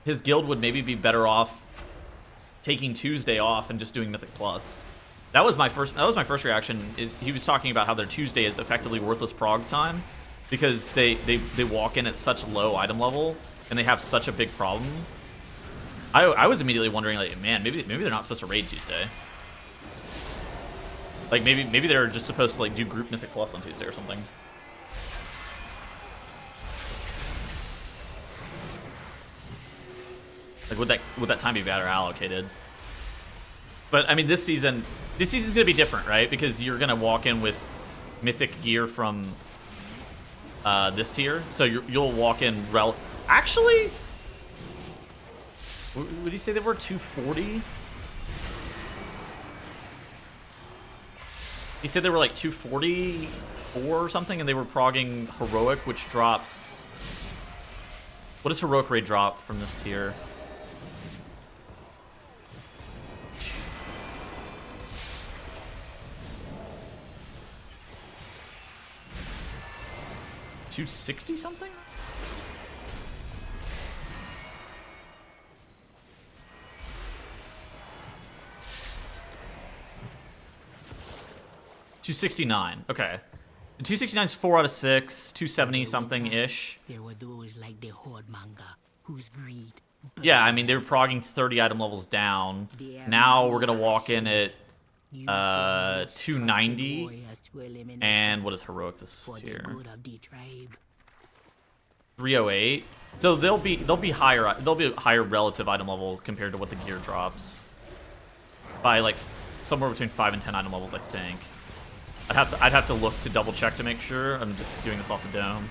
his guild would maybe be better off taking Tuesday off and just doing Mythic Plus. That was my first reaction. Is he was talking about how their Tuesday is effectively worthless prog time because they walk in at such low item level and they have such a big problem. I was immediately wondering, like, man, maybe they're not supposed to raid Tuesday. Like maybe they're just supposed to like do group Mythic Plus on Tuesday or something. Like would that time be better allocated? But I mean, this season's gonna be different, right? Because you're gonna walk in with mythic gear from this tier, so you'll walk in Actually, would you say they were 240? You said they were like 244 or something, and they were progging heroic, which drops. What does heroic raid drop from this tier? $260 something? $269. Okay. The 269 is 4 out of 6, 270 something ish. There were those like the horde monger whose greed. Yeah, I mean they were progging 30 item levels down. Now we're gonna walk in at 290. And what is heroic this year? 308. So they'll be higher. They'll be a higher relative item level compared to what the gear drops by like somewhere between 5 and 10 item levels, I think. I'd have to look to double check to make sure. I'm just doing this off the dome.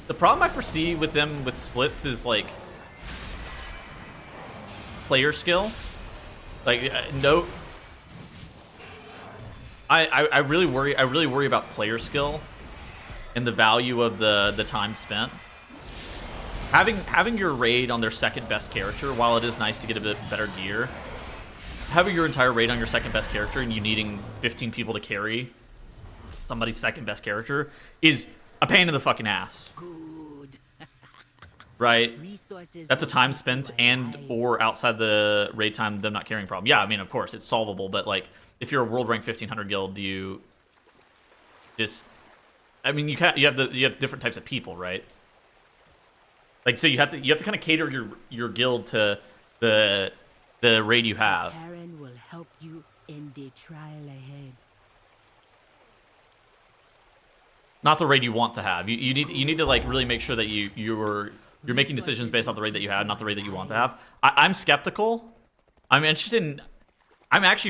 The problem I foresee with them with splits is like player skill. Like no, I really worry about player skill and the value of the time spent. Having your raid on their second best character, while it is nice to get a bit better gear, having your entire raid on your second best character and you needing 15 people to carry somebody's second best character is a pain in the fucking ass. Right? That's a time spent and or outside the raid time them not carrying problem. Yeah, I mean, of course, it's solvable, but like if you're a world rank 1500 guild, you just I mean, you have different types of people, right? Like so you have to kind of cater your guild to the raid you have. Karen will help you in the trial ahead. Not the raid you want to have. You need to like really make sure that you're making decisions based off the raid that you have, not the raid that you want to have. I'm skeptical. I'm actually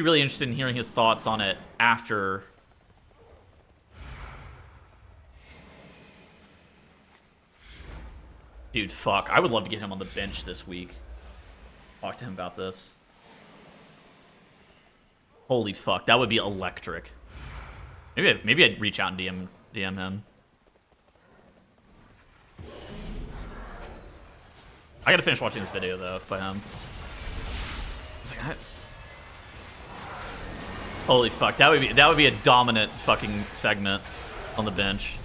really interested in hearing his thoughts on it after. Dude, fuck. I would love to get him on the bench this week. Talk to him about this. Holy fuck, that would be electric. Maybe I'd reach out and DM him. I gotta finish watching this video though by him. It's like, holy fuck, that would be a dominant fucking segment on the bench.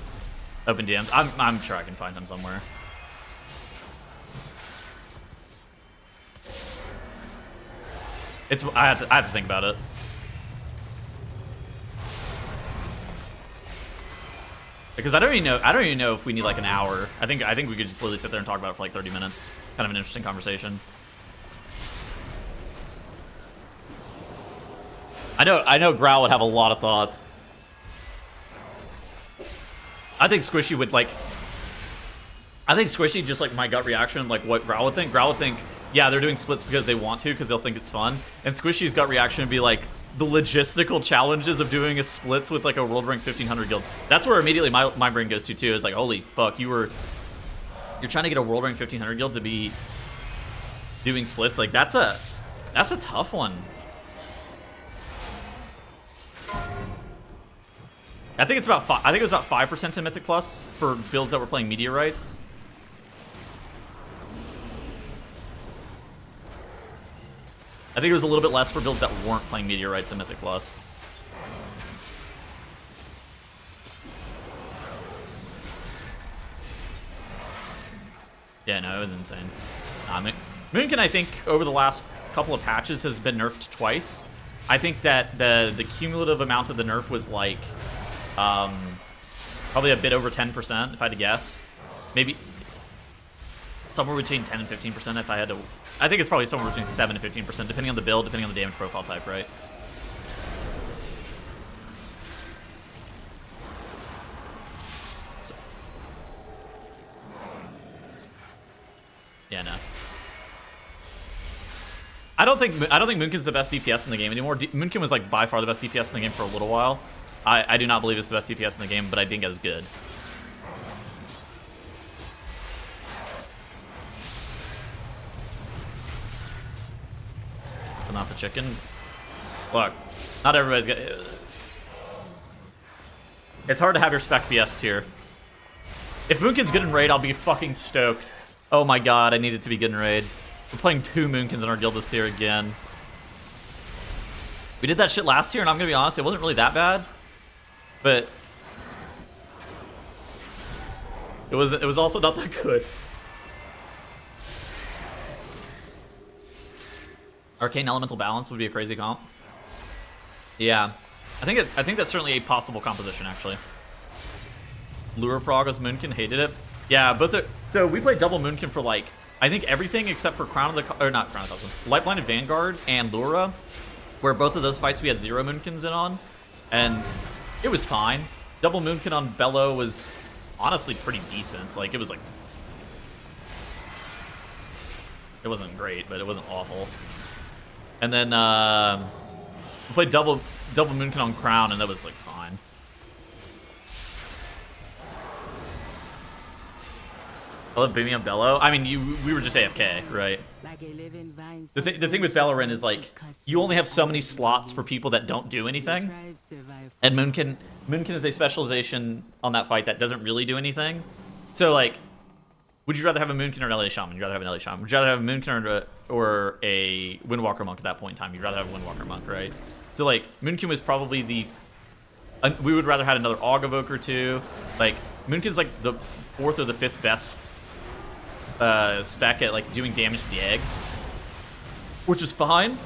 Open DMs. I'm sure I can find him somewhere. I have to think about it. Because I don't even know if we need like an hour. I think we could just literally sit there and talk about it for like 30 minutes. It's kind of an interesting conversation. I know Growl would have a lot of thoughts. I think Squishy would like. I think Squishy, just like my gut reaction, like what Growl would think. Growl would think, yeah, they're doing splits because they want to, because they'll think it's fun. And Squishy's gut reaction would be like, the logistical challenges of doing a splits with like a world rank 1500 guild. That's where immediately my brain goes to too. Is like, holy fuck, you're trying to get a world rank 1500 guild to be doing splits. Like that's a tough one. I think it was about 5% to Mythic Plus for builds that were playing Meteorites. I think it was a little bit less for builds that weren't playing Meteorites and Mythic Plus. Yeah, no, it was insane. Moonkin, I think, over the last couple of patches has been nerfed twice. I think that the cumulative amount of the nerf was like probably a bit over 10%, if I had to guess. Maybe somewhere between 10 and 15% if I had to. I think it's probably somewhere between 7 and 15%, depending on the build, depending on the damage profile type, right? So. Yeah, no. I don't think Moonkin's the best DPS in the game anymore. Moonkin was like by far the best DPS in the game for a little while. I do not believe it's the best DPS in the game, but I think it's good. But not the chicken. Look, not everybody's got. It's hard to have your spec BS tier. If Moonkin's good in raid, I'll be fucking stoked. Oh my god, I need it to be good in raid. We're playing 2 Moonkins in our guild this tier again. We did that shit last year, and I'm gonna be honest, it wasn't really that bad. But it was also not that good. Arcane Elemental Balance would be a crazy comp. Yeah, I think that's certainly a possible composition actually. Lure Progos Moonkin hated it. Yeah, both are, so we played double Moonkin for like I think everything except for Crown of the or not Crown of the Cosmos, Lightblinded Vanguard and Lura, where both of those fights we had 0 Moonkins in on, and it was fine. Double Moonkin on Bello was honestly pretty decent. Like it was like it wasn't great, but it wasn't awful. And then we played double Moonkin on Crown, and that was like fine. I love beaming on Bello. I mean, we were just AFK, right? The thing with Bellorin is like you only have so many slots for people that don't do anything, and Moonkin is a specialization on that fight that doesn't really do anything. So like, would you rather have a Moonkin or an LA Shaman? You'd rather have an LA Shaman. Would you rather have a Moonkin or a Windwalker Monk at that point in time? You'd rather have a Windwalker Monk, right? So like, Moonkin was probably we would rather had another Aug Evoker too. Like, Moonkin's like the 4th or the 5th best spec at like doing damage to the egg, which is fine.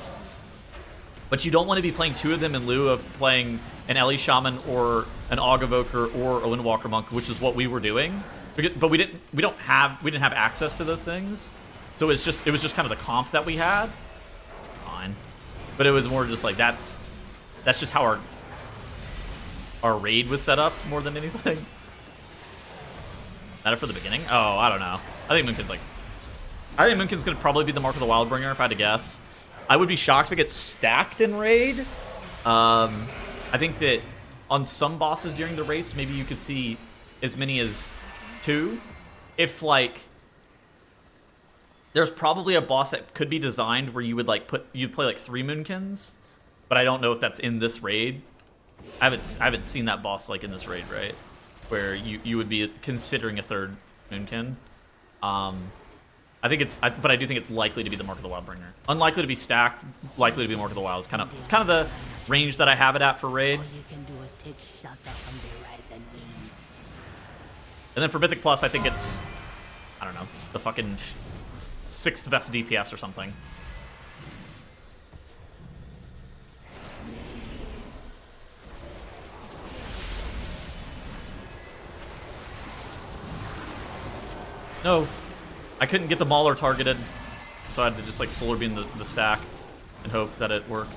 But you don't want to be playing 2 of them in lieu of playing an LE Shaman or an Aug Evoker or a Windwalker Monk, which is what we were doing. But we didn't have access to those things, so it was just kind of the comp that we had. Fine, but it was more just like that's just how our raid was set up more than anything. Not for the beginning. Oh, I don't know. I think Moonkin's gonna probably be the Mark of the Wildbringer if I had to guess. I would be shocked if it gets stacked in raid. I think that on some bosses during the race, maybe you could see as many as 2. If like There's probably a boss that could be designed where you would like you'd play like 3 Moonkins, but I don't know if that's in this raid. I haven't seen that boss like in this raid, right? Where you would be considering a 3rd Moonkin. I think but I do think it's likely to be the Mark of the Wildbringer. Unlikely to be stacked, likely to be Mark of the Wild. It's kind of the range that I have it at for raid. All you can do is take shelter from the rising winds. And then for Mythic Plus, I think it's, I don't know, the fucking 6th best DPS or something. No, I couldn't get the Mauler targeted, so I had to just like Solar Beam the stack and hope that it worked.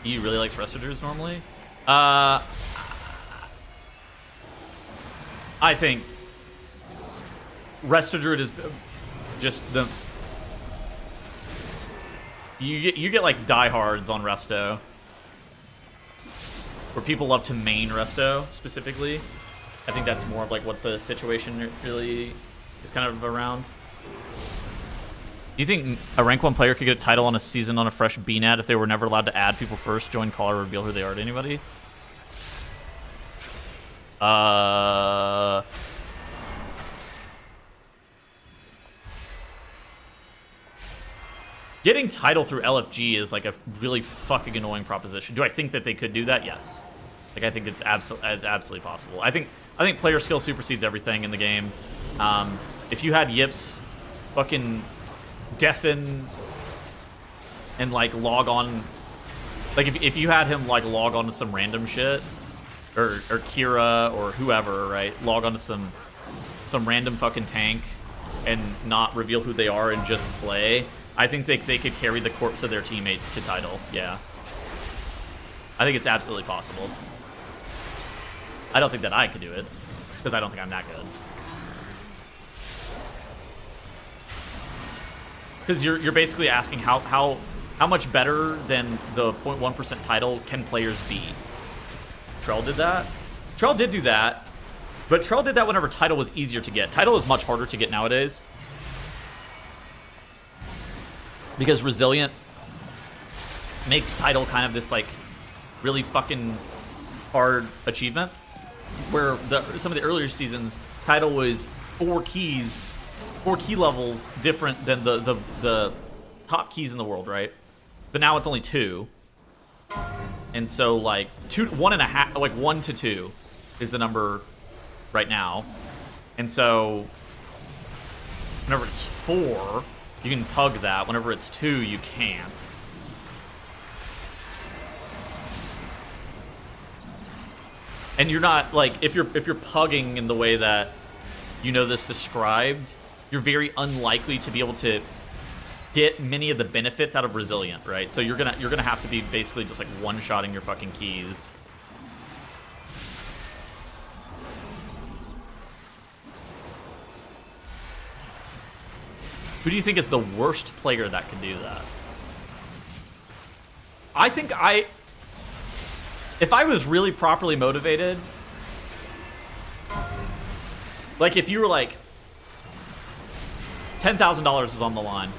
He really likes Restitutors normally. I think Restitute is just the you get like diehards on Resto, where people love to main Resto specifically. I think that's more of like what the situation really is kind of around. Do you think a rank 1 player could get a title on a season on a fresh BNAD if they were never allowed to add people first, join call, or reveal who they are to anybody? Getting title through LFG is like a really fucking annoying proposition. Do I think that they could do that? Yes. Like I think it's absolutely possible. I think player skill supersedes everything in the game. If you had Yips fucking deafen and like log on, like if you had him like log on to some random shit, or Kira or whoever, right, log on to some random fucking tank and not reveal who they are and just play, I think they could carry the corpse of their teammates to title. Yeah, I think it's absolutely possible. I don't think that I could do it because I don't think I'm that good. Because you're basically asking how much better than the 0.1% title can players be? Trell did that. Trell did do that, but Trell did that whenever title was easier to get. Title is much harder to get nowadays because Resilient makes title kind of this like really fucking hard achievement, where some of the earlier seasons title was 4 key levels different than the top keys in the world, right? But now it's only 2. And so like 1.5, like 1 to 2 is the number right now. And so whenever it's 4, you can pug that. Whenever it's 2, you can't. And you're not like, if you're pugging in the way that you know this described, you're very unlikely to be able to get many of the benefits out of Resilient, right? So you're gonna have to be basically just like one-shotting your fucking keys. Who do you think is the worst player that can do that? I think if I was really properly motivated, like if you were like, $10,000 is on the line,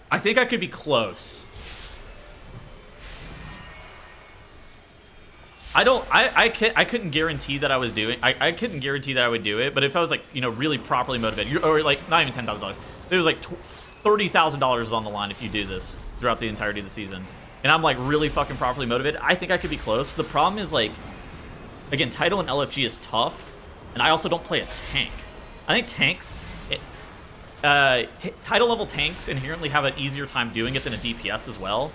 I think I could be close. I couldn't guarantee that I was doing. I couldn't guarantee that I would do it. But if I was like, you know, really properly motivated, or like not even $10,000, it was like $30,000 is on the line if you do this throughout the entirety of the season, and I'm like really fucking properly motivated, I think I could be close. The problem is like, again, title and LFG is tough, and I also don't play a tank. I think tanks, title level tanks inherently have an easier time doing it than a DPS as well.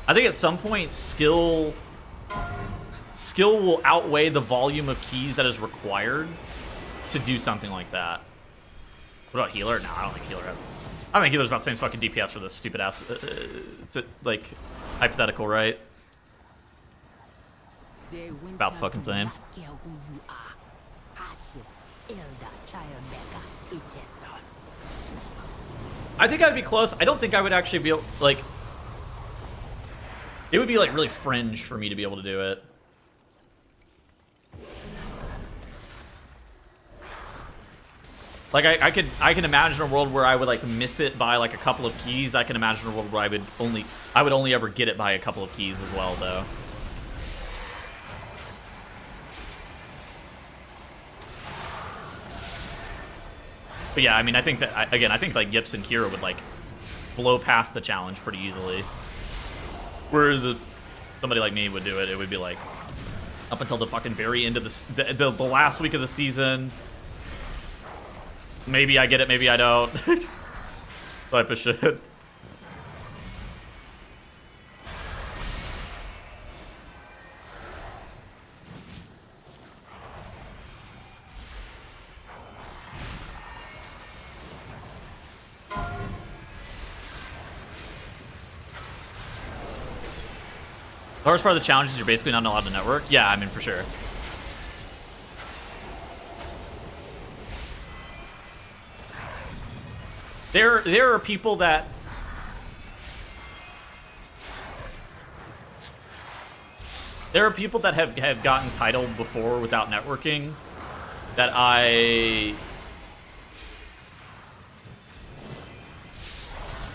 I think at some point skill will outweigh the volume of keys that is required to do something like that. What about healer? No, I don't think healer has. I think healer's about the same fucking DPS for this stupid ass, like hypothetical, right? About the fucking same. I think I'd be close. I don't think I would actually be able, like, it would be like really fringe for me to be able to do it. Like I can imagine a world where I would like miss it by like a couple of keys. I can imagine a world where I would only ever get it by a couple of keys as well, though. But yeah, I mean, I think that again, I think like Yips and Kira would like blow past the challenge pretty easily. Whereas if somebody like me would do it, it would be like up until the fucking very end of the last week of the season. Maybe I get it, maybe I don't. Type of shit. The hardest part of the challenge is you're basically not allowed to network. Yeah, I mean, for sure. There are people that have gotten titled before without networking that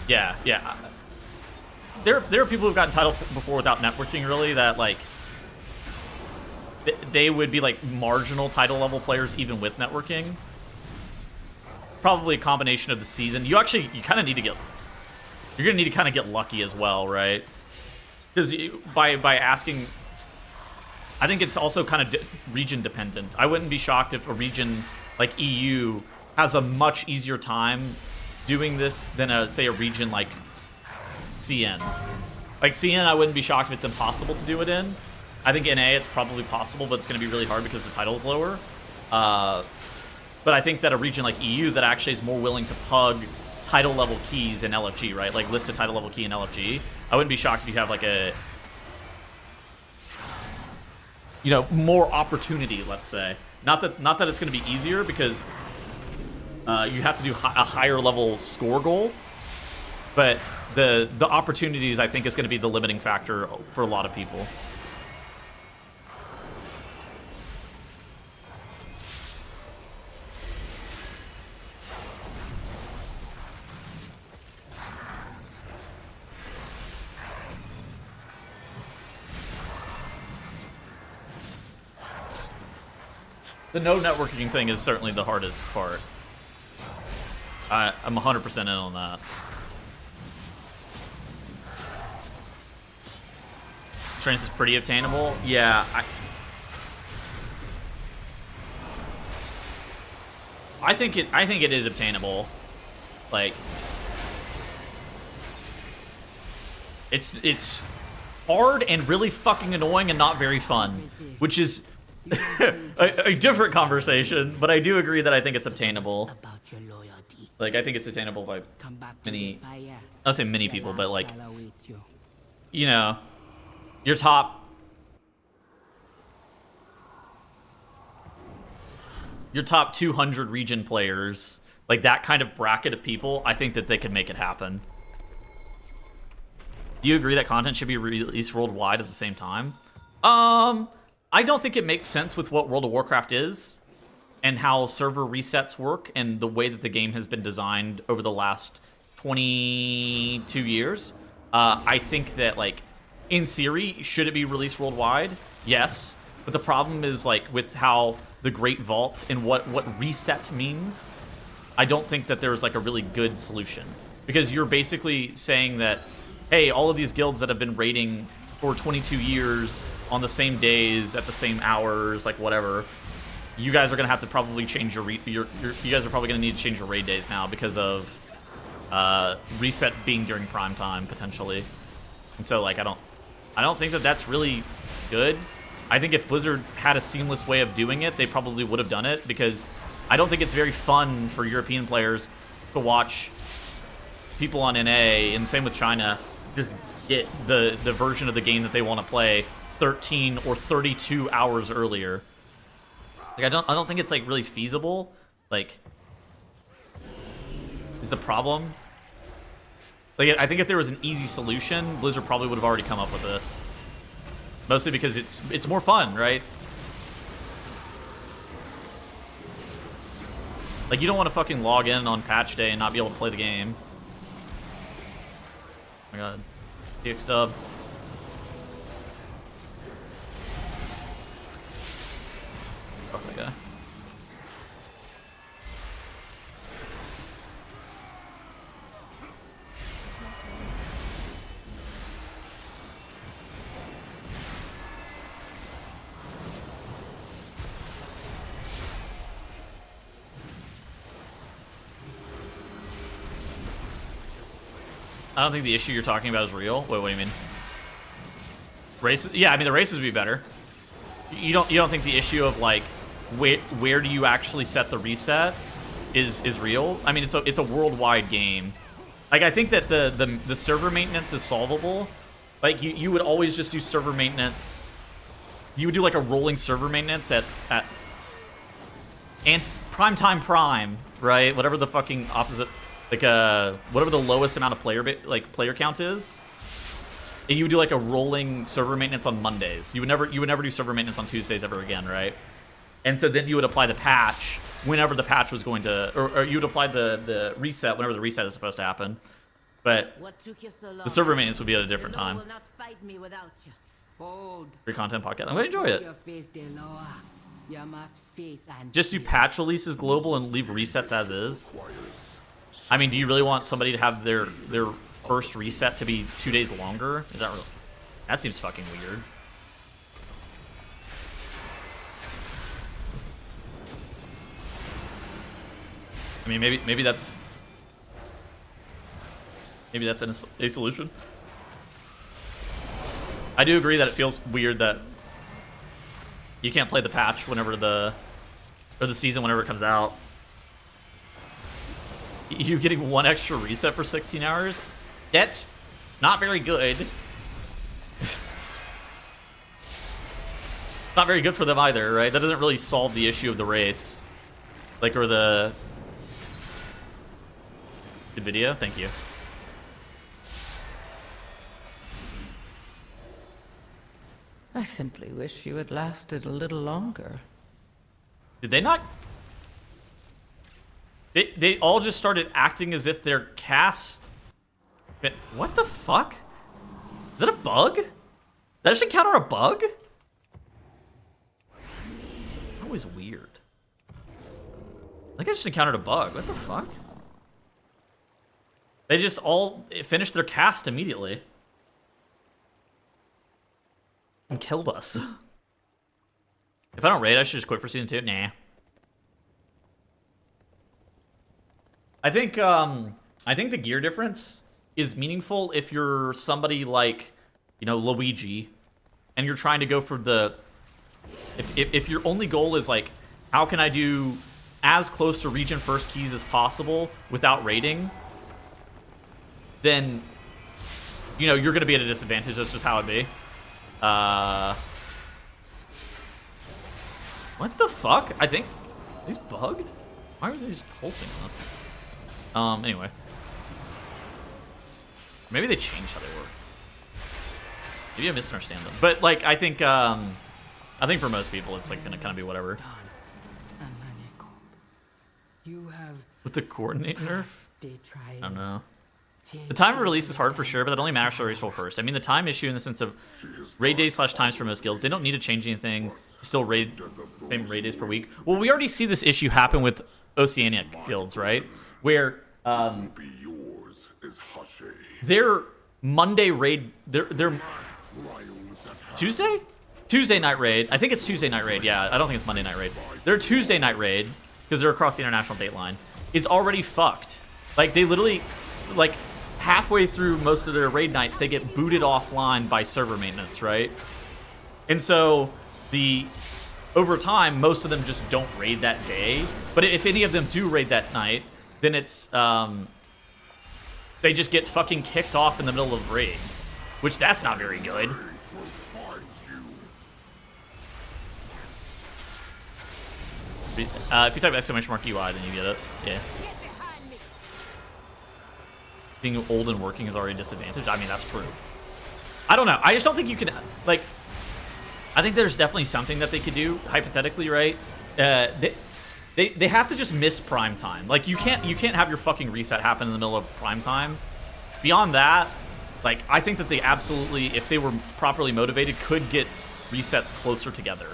yeah. There are people who've gotten titled before without networking, really, that like they would be like marginal title level players even with networking. Probably a combination of the season. You kind of need to get, you're gonna need to kind of get lucky as well, right? Because by asking, I think it's also kind of region dependent. I wouldn't be shocked if a region like EU has a much easier time doing this than say a region like CN. Like CN, I wouldn't be shocked if it's impossible to do it in. I think NA it's probably possible, but it's going to be really hard because the title's lower. But I think that a region like EU that actually is more willing to pug title level keys in LFG, right? Like list a title level key in LFG. I wouldn't be shocked if you have like a, you know, more opportunity, let's say. Not that it's going to be easier because you have to do a higher level score goal, but the opportunities I think is going to be the limiting factor for a lot of people. The no networking thing is certainly the hardest part. I'm 100% in on that. Trains is pretty obtainable. Yeah, I think it is obtainable. Like it's hard and really fucking annoying and not very fun, which is a different conversation, but I do agree that I think it's obtainable. Like, I think it's attainable by many, I'll say many people, but like, you know, your top 200 region players, like that kind of bracket of people, I think that they could make it happen. Do you agree that content should be released worldwide at the same time? I don't think it makes sense with what World of Warcraft is and how server resets work and the way that the game has been designed over the last 22 years. I think that, like, in theory, should it be released worldwide? Yes. But the problem is, like, with how the Great Vault and what reset means, I don't think that there's, like, a really good solution. Because you're basically saying that, hey, all of these guilds that have been raiding for 22 years on the same days, at the same hours, like whatever, you guys are gonna have to probably change you guys are probably gonna need to change your raid days now because of reset being during prime time potentially. And so, like, I don't think that that's really good. I think if Blizzard had a seamless way of doing it, they probably would have done it, because I don't think it's very fun for European players to watch people on NA, and same with China, just get the version of the game that they want to play 13 or 32 hours earlier. Like, I don't think it's, like, really feasible, like, is the problem. Like, I think if there was an easy solution, Blizzard probably would have already come up with it. Mostly because it's more fun, right? Like, you don't want to fucking log in on patch day and not be able to play the game. Oh my god. DX dub. Fuck that guy. I don't think the issue you're talking about is real. Wait, what do you mean? Races? Yeah, I mean the races would be better. You don't think the issue of like where do you actually set the reset is real? I mean it's a worldwide game. Like I think that the server maintenance is solvable. Like you would always just do server maintenance. You would do like a rolling server maintenance at and prime, right? Whatever the fucking opposite. Like whatever the lowest amount of player count is, and you would do like a rolling server maintenance on Mondays. You would never do server maintenance on Tuesdays ever again, right? And so then you would apply the patch whenever the patch was going to, or you would apply the reset whenever the reset is supposed to happen. But the server maintenance would be at a different time. Free content podcast. I'm gonna enjoy it. Just do patch releases global and leave resets as is. I mean, do you really want somebody to have their first reset to be 2 days longer? Is that real? That seems fucking weird. I mean, maybe that's a solution. I do agree that it feels weird that you can't play the patch whenever the season whenever it comes out. You getting one extra reset for 16 hours? That's not very good. Not very good for them either, right? That doesn't really solve the issue of the race. Like, or the... Good video? Thank you. I simply wish you had lasted a little longer. Did they not... They all just started acting as if their cast... What the fuck? Is that a bug? That just encounter a bug? That was weird. I think I just encountered a bug. What the fuck? They just all finished their cast immediately. And killed us. If I don't raid, I should just quit for season 2? Nah. I think the gear difference is meaningful if you're somebody like, you know, Luigi, and you're trying to go for the... If your only goal is like, how can I do as close to region first keys as possible without raiding, then, you know, you're going to be at a disadvantage. That's just how it'd be. What the fuck? I think... He's bugged? Why are they just pulsing us? Anyway. Maybe they changed how they work. Maybe I misunderstand them. But, like, I think for most people, it's, like, gonna kind of be whatever. With the coordinate nerf? I don't know. The time of release is hard for sure, but that only matters for race roll first. I mean, the time issue in the sense of raid days / times for most guilds, they don't need to change anything to still raid same raid days per week. Well, we already see this issue happen with Oceanic guilds, right? Where their Monday raid, their Tuesday night raid. I think it's Tuesday night raid. Yeah, I don't think it's Monday night raid. Their Tuesday night raid, because they're across the international date line, is already fucked. Like, they literally, like, halfway through most of their raid nights, they get booted offline by server maintenance, right? And so over time, most of them just don't raid that day. But if any of them do raid that night, then it's they just get fucking kicked off in the middle of raid, which that's not very good. If you type exclamation mark UI, then you get it. Yeah. being old and working is already a disadvantage. I mean, that's true. I don't know. I just don't think you can, like, I think there's definitely something that they could do, hypothetically, right? They have to just miss prime time. Like, you can't have your fucking reset happen in the middle of prime time. Beyond that, like, I think that they absolutely, if they were properly motivated, could get resets closer together.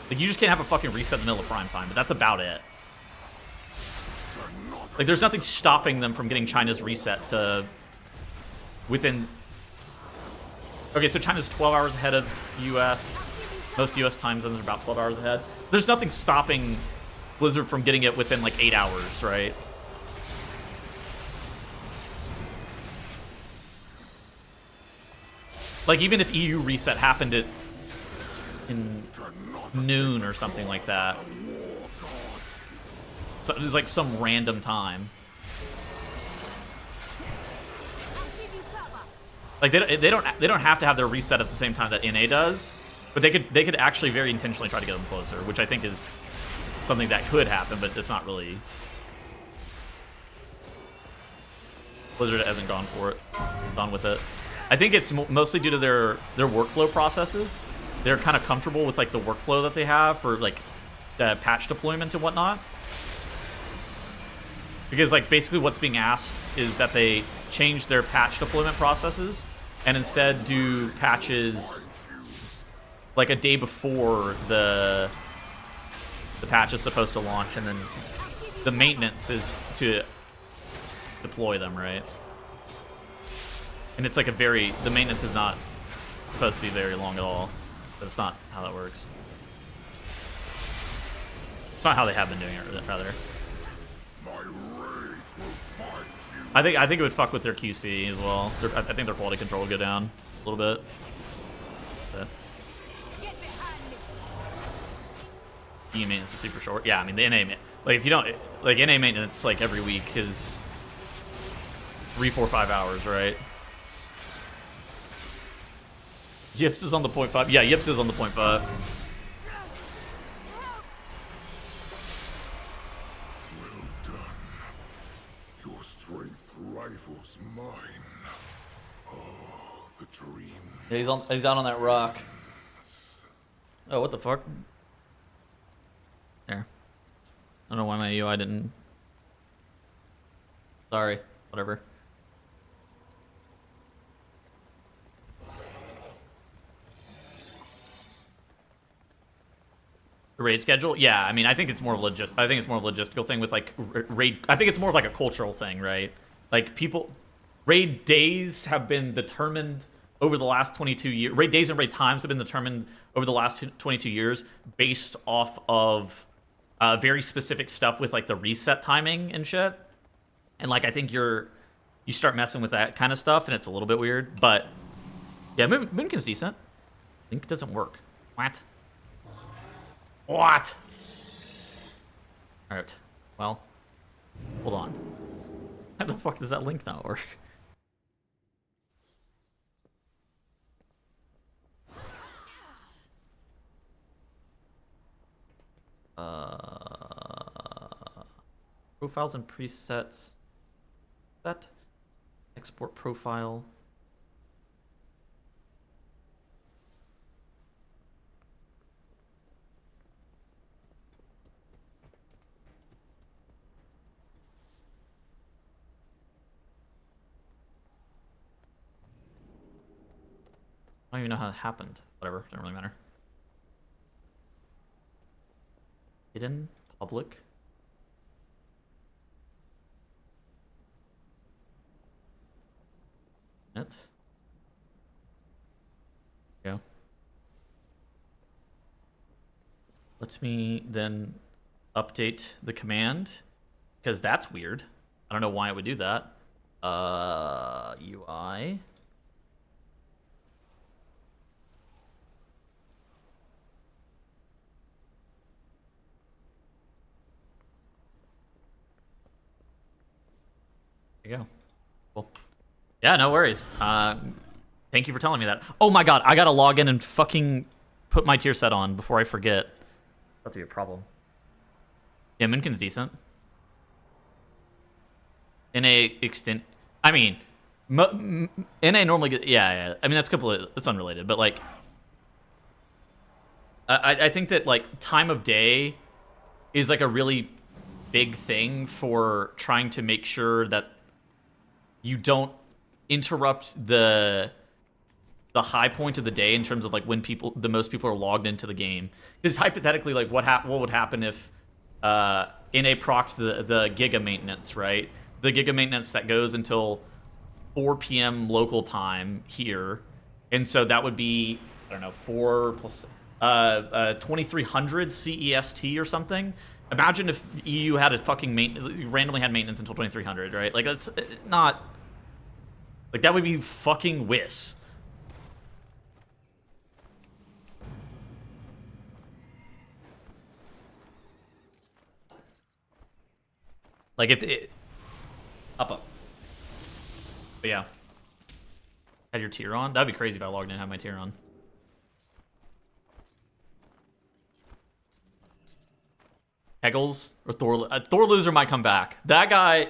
Like, you just can't have a fucking reset in the middle of prime time, but that's about it. Like, there's nothing stopping them from getting China's reset to within... Okay, so China's 12 hours ahead of US. Most US time zones are about 12 hours ahead. There's nothing stopping Blizzard from getting it within, like, 8 hours, right? Like, even if EU reset happened at in noon or something like that. So it was like some random time. Like they don't have to have their reset at the same time that NA does, but they could actually very intentionally try to get them closer, which I think is something that could happen, but it's not really. Blizzard hasn't gone with it. I think it's mostly due to their workflow processes. They're kind of comfortable with like the workflow that they have for like the patch deployment and whatnot. Because like basically what's being asked is that they change their patch deployment processes and instead do patches like a day before the patch is supposed to launch, and then the maintenance is to deploy them, right? And it's like the maintenance is not supposed to be very long at all. That's not how that works. It's not how they have been doing it, rather. I think it would fuck with their QC as well. I think their quality control would go down a little bit. But E maintenance is super short. Yeah, I mean the NA like if you don't like NA maintenance like every week is 3, 4, 5 hours, right? Yips is on the 0.5. Yeah, Yips is on the 0.5. Rivals mine. Oh, the dream. Yeah, he's out on that rock. Oh, what the fuck? There. I don't know why my UI didn't. Sorry. Whatever. The raid schedule? Yeah, I mean, I think it's more of a logistical thing with like raid. I think it's more of like a cultural thing, right? Like raid days have been determined over the last 22 years. Raid days and raid times have been determined over the last 22 years based off of very specific stuff with like the reset timing and shit. And like I think you start messing with that kind of stuff and it's a little bit weird. But yeah, Moonkin's decent. Link doesn't work. What? What? All right. Well, hold on. How the fuck does that link not work? Profiles and presets. Set. Export profile. I don't even know how it happened. Whatever, doesn't really matter. Hidden, public. It. Yeah. Let me then update the command, because that's weird. I don't know why it would do that. UI. There you go. Cool. Yeah, no worries. Thank you for telling me that. Oh my god, I gotta log in and fucking put my tier set on before I forget. That'll be a problem. Yeah, Moonkin's decent. NA extend. I mean, NA normally get. Yeah. I mean, that's unrelated. But like, I think that like time of day is like a really big thing for trying to make sure that you don't interrupt the high point of the day in terms of like when the most people are logged into the game. Because hypothetically, like what would happen if NA procced the Giga maintenance, right? The Giga maintenance that goes until 4 p.m. local time here, and so that would be, I don't know, 4 plus 2300 CEST or something. Imagine if EU had a fucking randomly had maintenance until 2300, right? Like that's not like that would be fucking whiz. Like if it up. But yeah. Had your tier on? That'd be crazy if I logged in and had my tier on. Heggles or Thor? Thor loser might come back. That guy,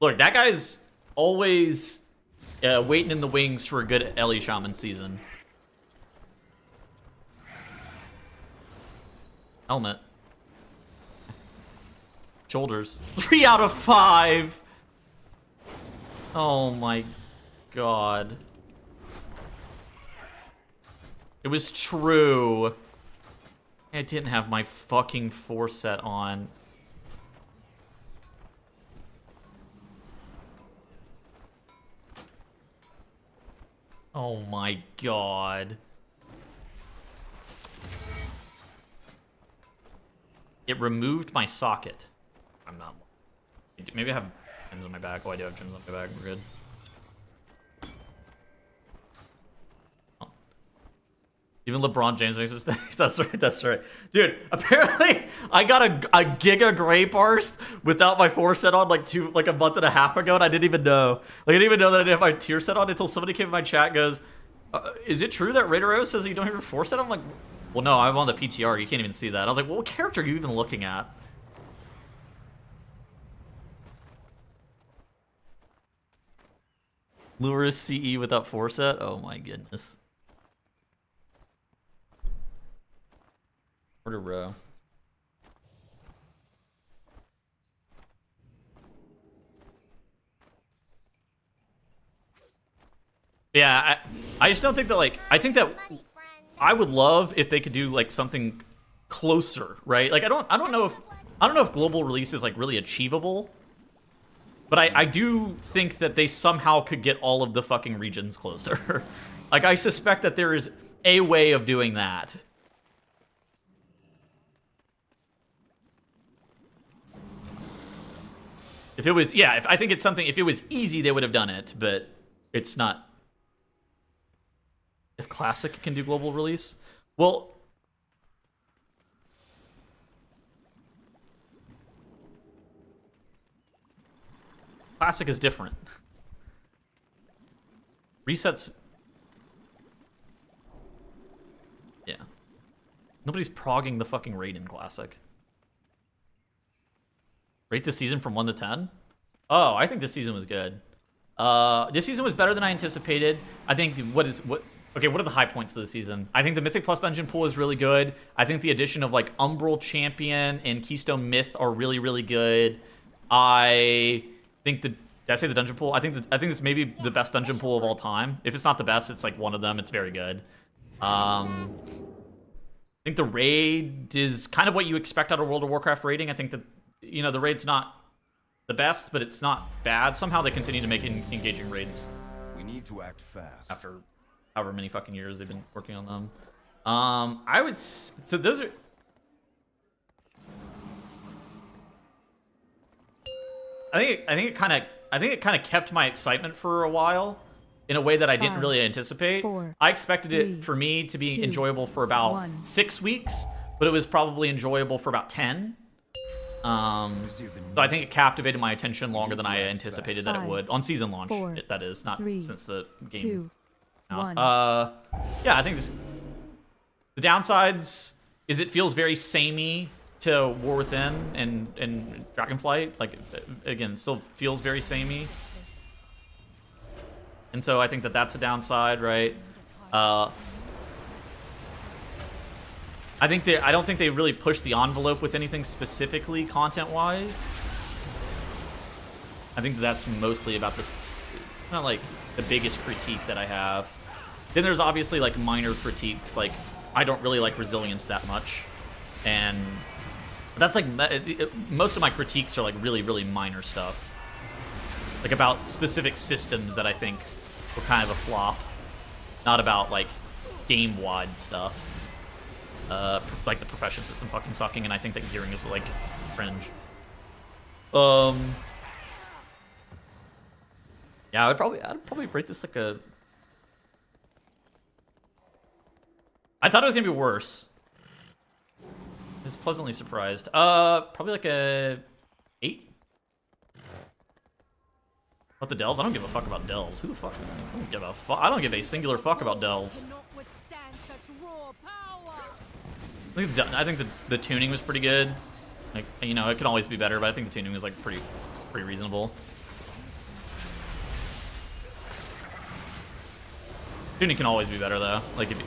look, that guy's always waiting in the wings for a good Ellie Shaman season. Helmet. Shoulders. 3 out of 5. Oh my god. It was true. I didn't have my fucking 4 set on. Oh my god. It removed my socket. I'm not. Maybe I have gems on my back. Oh, I do have gems on my back. We're good. Oh. Even LeBron James makes mistakes. That's right. That's right. Dude, apparently I got a Giga Gray Burst without my 4 set on like a month and a half ago, and I didn't even know. Like I didn't even know that I didn't have my tier set on until somebody came in my chat and goes, is it true that Raider O says that you don't have your 4 set? I'm like, well, no, I'm on the PTR. You can't even see that. I was like, well, what character are you even looking at? Lure CE without 4 set? Oh my goodness. Order row. Yeah, I just don't think that, like, I think that I would love if they could do like something closer, right? Like I don't know if global release is like really achievable. But I do think that they somehow could get all of the fucking regions closer. Like, I suspect that there is a way of doing that. If it was, yeah, I think it's something, if it was easy, they would have done it, but it's not. If Classic can do global release? Well, Classic is different. Resets. Yeah. Nobody's progging the fucking raid in Classic. Rate this season from 1 to 10? Oh, I think this season was good. This season was better than I anticipated. I think okay, what are the high points of the season? I think the Mythic Plus Dungeon Pool is really good. I think the addition of like Umbral Champion and Keystone Myth are really, really good. I think did I say the dungeon pool? I think it's maybe the best dungeon pool of all time. If it's not the best, it's like one of them. It's very good. I think the raid is kind of what you expect out of World of Warcraft raiding. I think that, you know, the raid's not the best, but it's not bad. Somehow they continue to make engaging raids. We need to act fast. After however many fucking years they've been working on them. So those are. I think it kind of kept my excitement for a while in a way that I didn't really anticipate. 4, I expected 3, it for me to be 2, enjoyable for about 1. 6 weeks, but it was probably enjoyable for about 10. So I think it captivated my attention longer than I anticipated that it would on season launch. 4, That is, not 3, since the game. 2, Out. 1. Yeah, I think the downsides is it feels very samey to War Within and Dragonflight. Like, again, still feels very samey. And so I think that that's a downside, right? I don't think they really pushed the envelope with anything specifically content-wise. I think that's mostly about this. It's kind of like the biggest critique that I have. Then there's obviously like minor critiques, like I don't really like Resilience that much, and that's like most of my critiques are like really, really minor stuff, like about specific systems that I think were kind of a flop, not about like game-wide stuff. Like the profession system fucking sucking, and I think that gearing is like cringe. Yeah, I'd probably rate this like a. I thought it was gonna be worse. I was pleasantly surprised. Probably like a 8. What, the delves? I don't give a fuck about delves. Who the fuck? I don't give a fuck. I don't give a singular fuck about delves. I think the tuning was pretty good. Like, you know, it could always be better, but I think the tuning was like pretty reasonable. Tuning can always be better though. Like if you...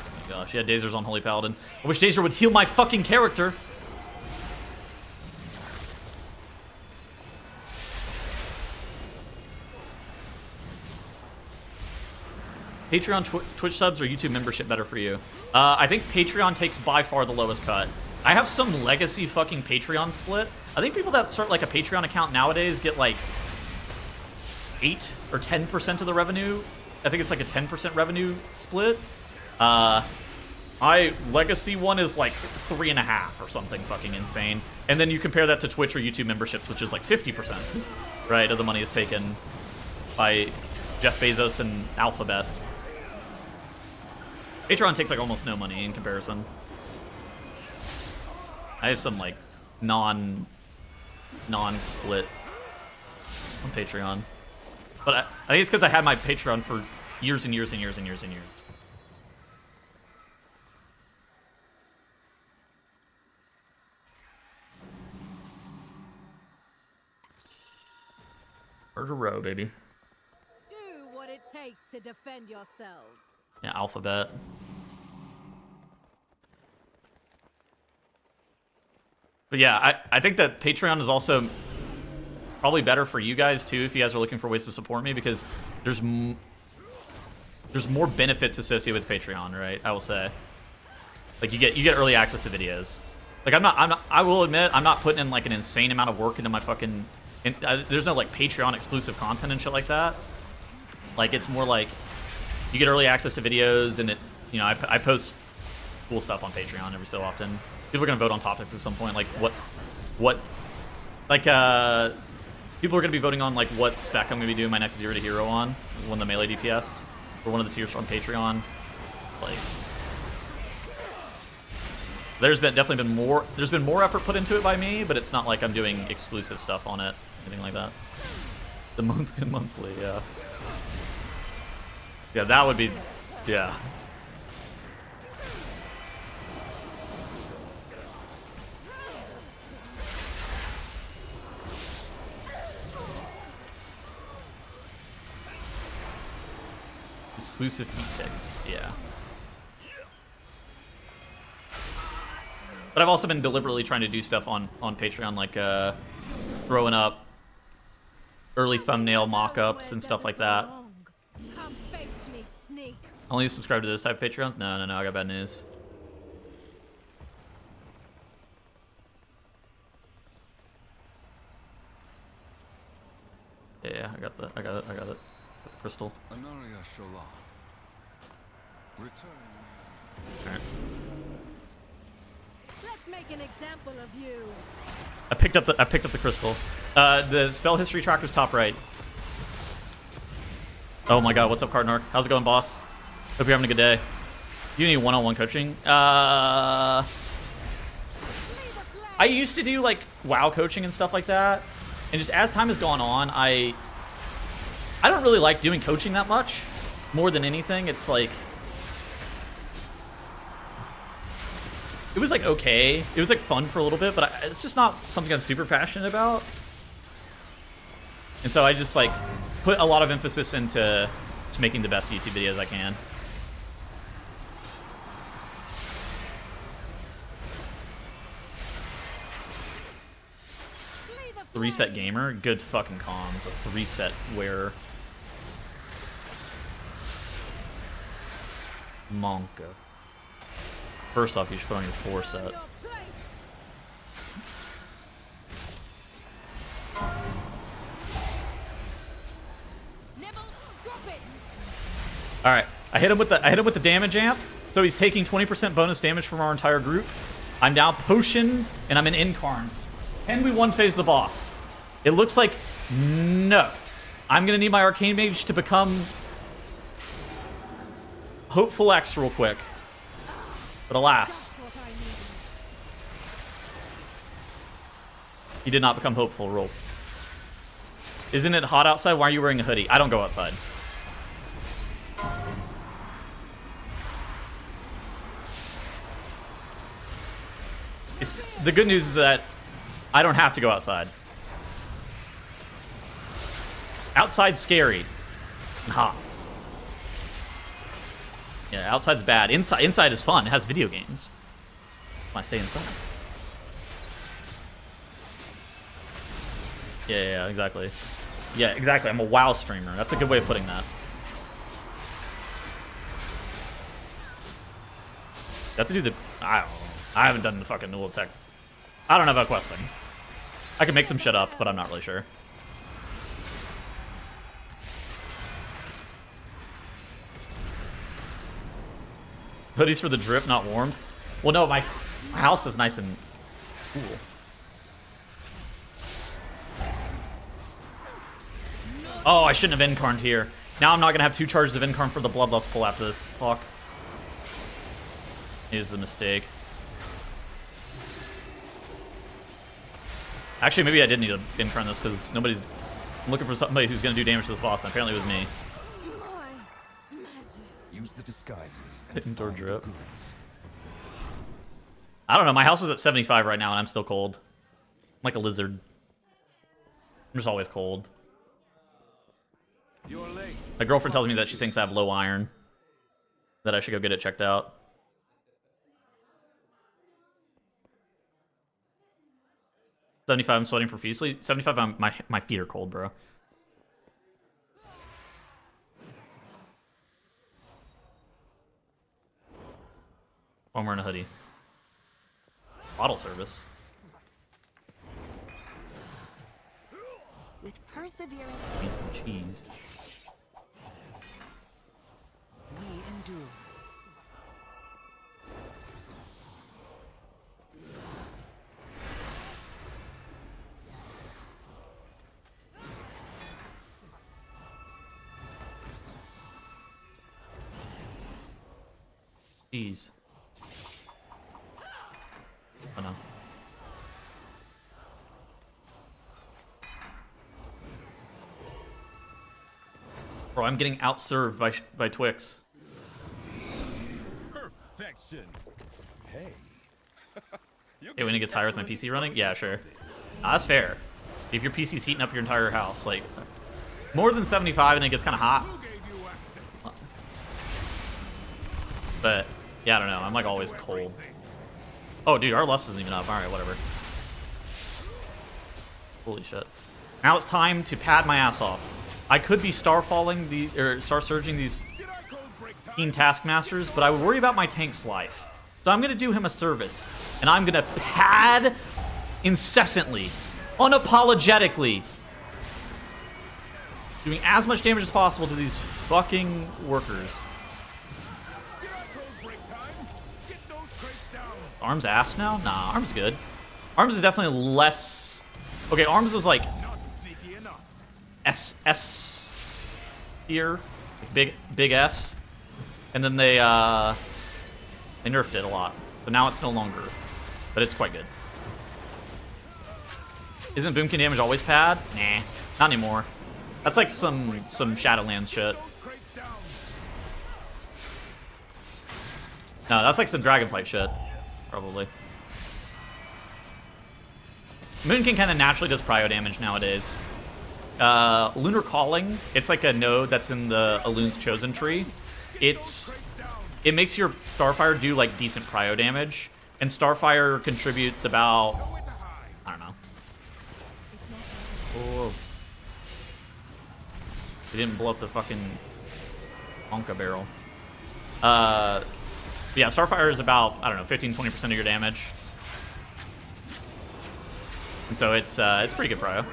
Oh my gosh, yeah, Dazer's on Holy Paladin. I wish Dazer would heal my fucking character. Patreon, Twitch subs, or YouTube membership better for you? I think Patreon takes by far the lowest cut. I have some legacy fucking Patreon split. I think people that start like a Patreon account nowadays get like 8 or 10% of the revenue. I think it's like a 10% revenue split. My legacy one is like 3.5 or something fucking insane. And then you compare that to Twitch or YouTube memberships, which is like 50%, right, of the money is taken by Jeff Bezos and Alphabet. Patreon takes like almost no money in comparison. I have some like non-split on Patreon, but I think it's because I had my Patreon for years and years and years and years and years. Murder Row, baby. Do what it takes to defend yourselves. Yeah, Alphabet. But yeah, I think that Patreon is also probably better for you guys too if you guys are looking for ways to support me, because there's more benefits associated with Patreon, right? I will say, like you get early access to videos. Like I will admit I'm not putting in like an insane amount of work into my fucking. There's no like Patreon exclusive content and shit like that. Like it's more like you get early access to videos, and it, you know, I post cool stuff on Patreon every so often. People are gonna vote on topics at some point, like what, like people are gonna be voting on like what spec I'm gonna be doing my next 0 to hero on, one of the melee DPS, or one of the tiers on Patreon. Like, there's been more effort put into it by me, but it's not like I'm doing exclusive stuff on it, anything like that. The Moonkin monthly, yeah. Yeah, that would be, yeah. Exclusive feat picks, yeah. But I've also been deliberately trying to do stuff on Patreon, like throwing up early thumbnail mock-ups and stuff like that. Only subscribe to this type of Patreons? No, I got bad news. Yeah, I got it. Got the crystal. Alright. Let's make an example of you. I picked up the crystal. The spell history tracker's top right. Oh my god, what's up, Cardinarch? How's it going, boss? Hope you're having a good day. You need one-on-one coaching? I used to do like WoW coaching and stuff like that, and just as time has gone on, I don't really like doing coaching that much. more than anything, it's like... It was like okay. It was like fun for a little bit, but it's just not something I'm super passionate about. And so I just like put a lot of emphasis into just making the best YouTube videos I can. Three-set gamer, good fucking comms. A three-set wearer. Monka. First off, you should put on your 4-set. All right, I hit him with the damage amp, so he's taking 20% bonus damage from our entire group. I'm now potioned and I'm an incarn. Can we one-phase the boss? It looks like no. I'm gonna need my arcane mage to become Hopeful X real quick. But alas, he did not become hopeful. Roll. Isn't it hot outside? Why are you wearing a hoodie? I don't go outside. The good news is that I don't have to go outside. Outside's scary and hot. Yeah, outside's bad. Inside is fun. It has video games. I stay inside. Yeah, exactly. Yeah, exactly. I'm a WoW streamer. That's a good way of putting that. That's to do the... I don't know. I haven't done the fucking Newell Tech. I don't know about questing. I can make some shit up, but I'm not really sure. Hoodies for the drip, not warmth. Well, no, my house is nice and cool. Oh, I shouldn't have incarned here. Now I'm not going to have 2 charges of incarn for the Bloodlust pull after this. Fuck. It is a mistake. Actually, maybe I did need to incarn this because nobody's... I'm looking for somebody who's going to do damage to this boss, and apparently it was me. Use the disguises. Indoor drip. I don't know. My house is at 75 right now, and I'm still cold. I'm like a lizard. I'm just always cold. You're late. My girlfriend tells me that she thinks I have low iron. That I should go get it checked out. $75, I'm sweating profusely. 75, my feet are cold, bro. I'm wearing a hoodie. Bottle service. With perseverance, Need some cheese. We endure. Cheese. Oh no. Bro, I'm getting outserved by Twix. Perfection. Hey. Hey, when it gets higher with my PC running? Yeah, sure. Nah, that's fair. If your PC's heating up your entire house, like more than 75 and it gets kind of hot. But yeah, I don't know. I'm like always cold. Oh, dude, our lust isn't even up. All right, whatever. Holy shit. Now it's time to pad my ass off. I could be star surging these Team Taskmasters, but I would worry about my tank's life. So I'm gonna do him a service, and I'm gonna pad incessantly, unapologetically, doing as much damage as possible to these fucking workers. Arms ass now? Nah, Arms good. Arms is definitely less... Okay, Arms was like... S tier. Like big S. And then they nerfed it a lot. So now it's no longer. But it's quite good. Isn't Boomkin damage always pad? Nah, not anymore. That's like some Shadowlands shit. No, that's like some Dragonflight shit, probably. Moonkin kind of naturally does prio damage nowadays. Lunar Calling, it's like a node that's in the Elun's Chosen tree. It makes your Starfire do like decent prio damage, and Starfire contributes about, I don't know. Oh. He didn't blow up the fucking Honka barrel. Yeah, Starfire is about, I don't know, 15-20% of your damage. And so it's pretty good prio.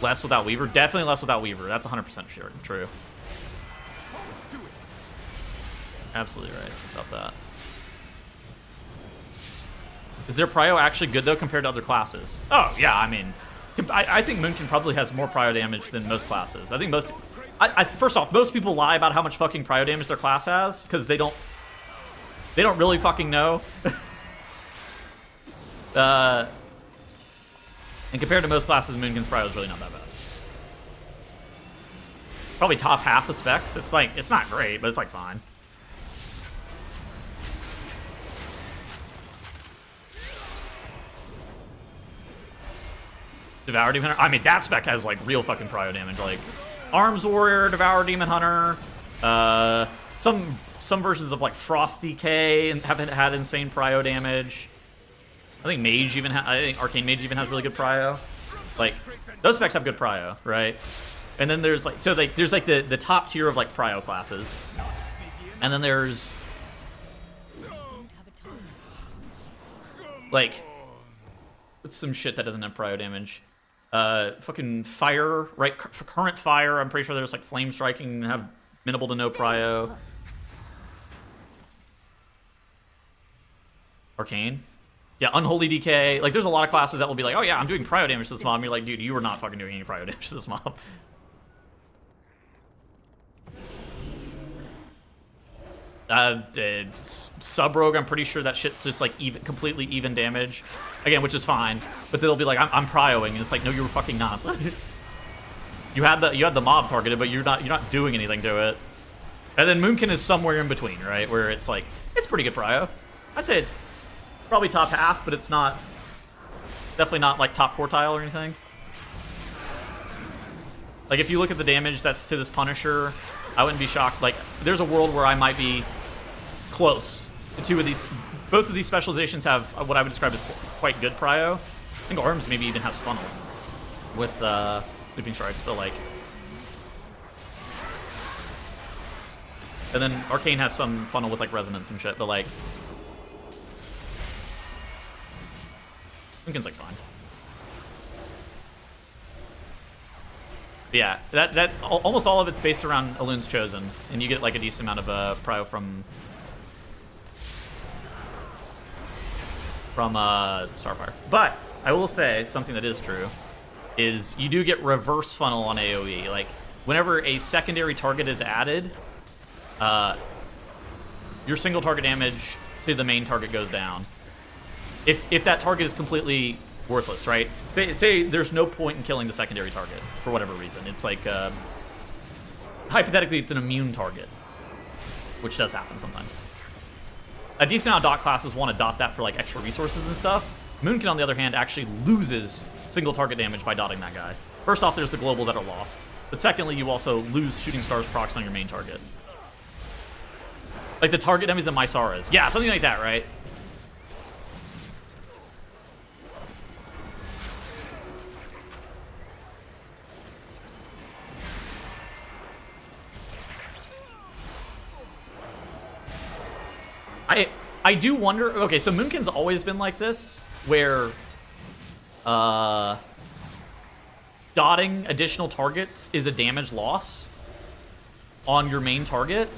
Less without Weaver. Definitely less without Weaver. That's 100% sure. True. Absolutely right about that. Is their prio actually good, though, compared to other classes? Oh, yeah, I mean, I think Moonkin probably has more prio damage than most classes. I think most... first off, most people lie about how much fucking prio damage their class has, because they don't really fucking know. And compared to most classes, Moonkin's prio is really not that bad. Probably top half of specs. It's like, it's not great, but it's like fine. Devour Demon Hunter. I mean, that spec has like real fucking prio damage. Like Arms Warrior, Devour Demon Hunter. Some versions of like Frost Decay and haven't had insane prio damage. I think Mage even I think Arcane Mage even has really good prio. Like those specs have good prio, right? And then there's like there's like the top tier of like prio classes, and then there's like what's some shit that doesn't have prio damage. Fucking fire, right? Current fire. I'm pretty sure there's like flame striking and have minimal to no prio. Arcane. Yeah, Unholy Decay. Like, there's a lot of classes that will be like, oh yeah, I'm doing prio damage to this mob. And you're like, dude, you were not fucking doing any prio damage to this mob. Sub-Rogue, I'm pretty sure that shit's just like completely even damage. Again, which is fine. But they'll be like, I'm prioing, and it's like, no, you were fucking not. you had the mob targeted, but you're not doing anything to it. And then Moonkin is somewhere in between, right? Where it's like, it's pretty good prio. I'd say it's probably top half, but it's not, definitely not like top quartile or anything. Like if you look at the damage that's to this Punisher, I wouldn't be shocked. Like there's a world where I might be close. Both of these specializations have what I would describe as quite good prio. I think Arms maybe even has funnel with Sweeping Strikes, but like, and then Arcane has some funnel with like Resonance and shit, but like, Moonkin's like fine. But yeah, that almost all of it's based around Elun's Chosen, and you get like a decent amount of prio from Starfire. But I will say something that is true is you do get reverse funnel on AoE. Like whenever a secondary target is added, your single target damage to the main target goes down. If that target is completely worthless, right? Say there's no point in killing the secondary target for whatever reason. It's like hypothetically it's an immune target, which does happen sometimes. A decent amount of dot classes want to dot that for like extra resources and stuff. Moonkin, on the other hand, actually loses single target damage by dotting that guy. First off, there's the globals that are lost. But secondly, you also lose Shooting Stars procs on your main target. Like the target enemies of Mysaras. Yeah, something like that, right? I do wonder, okay, so Moonkin's always been like this, where dotting additional targets is a damage loss on your main target.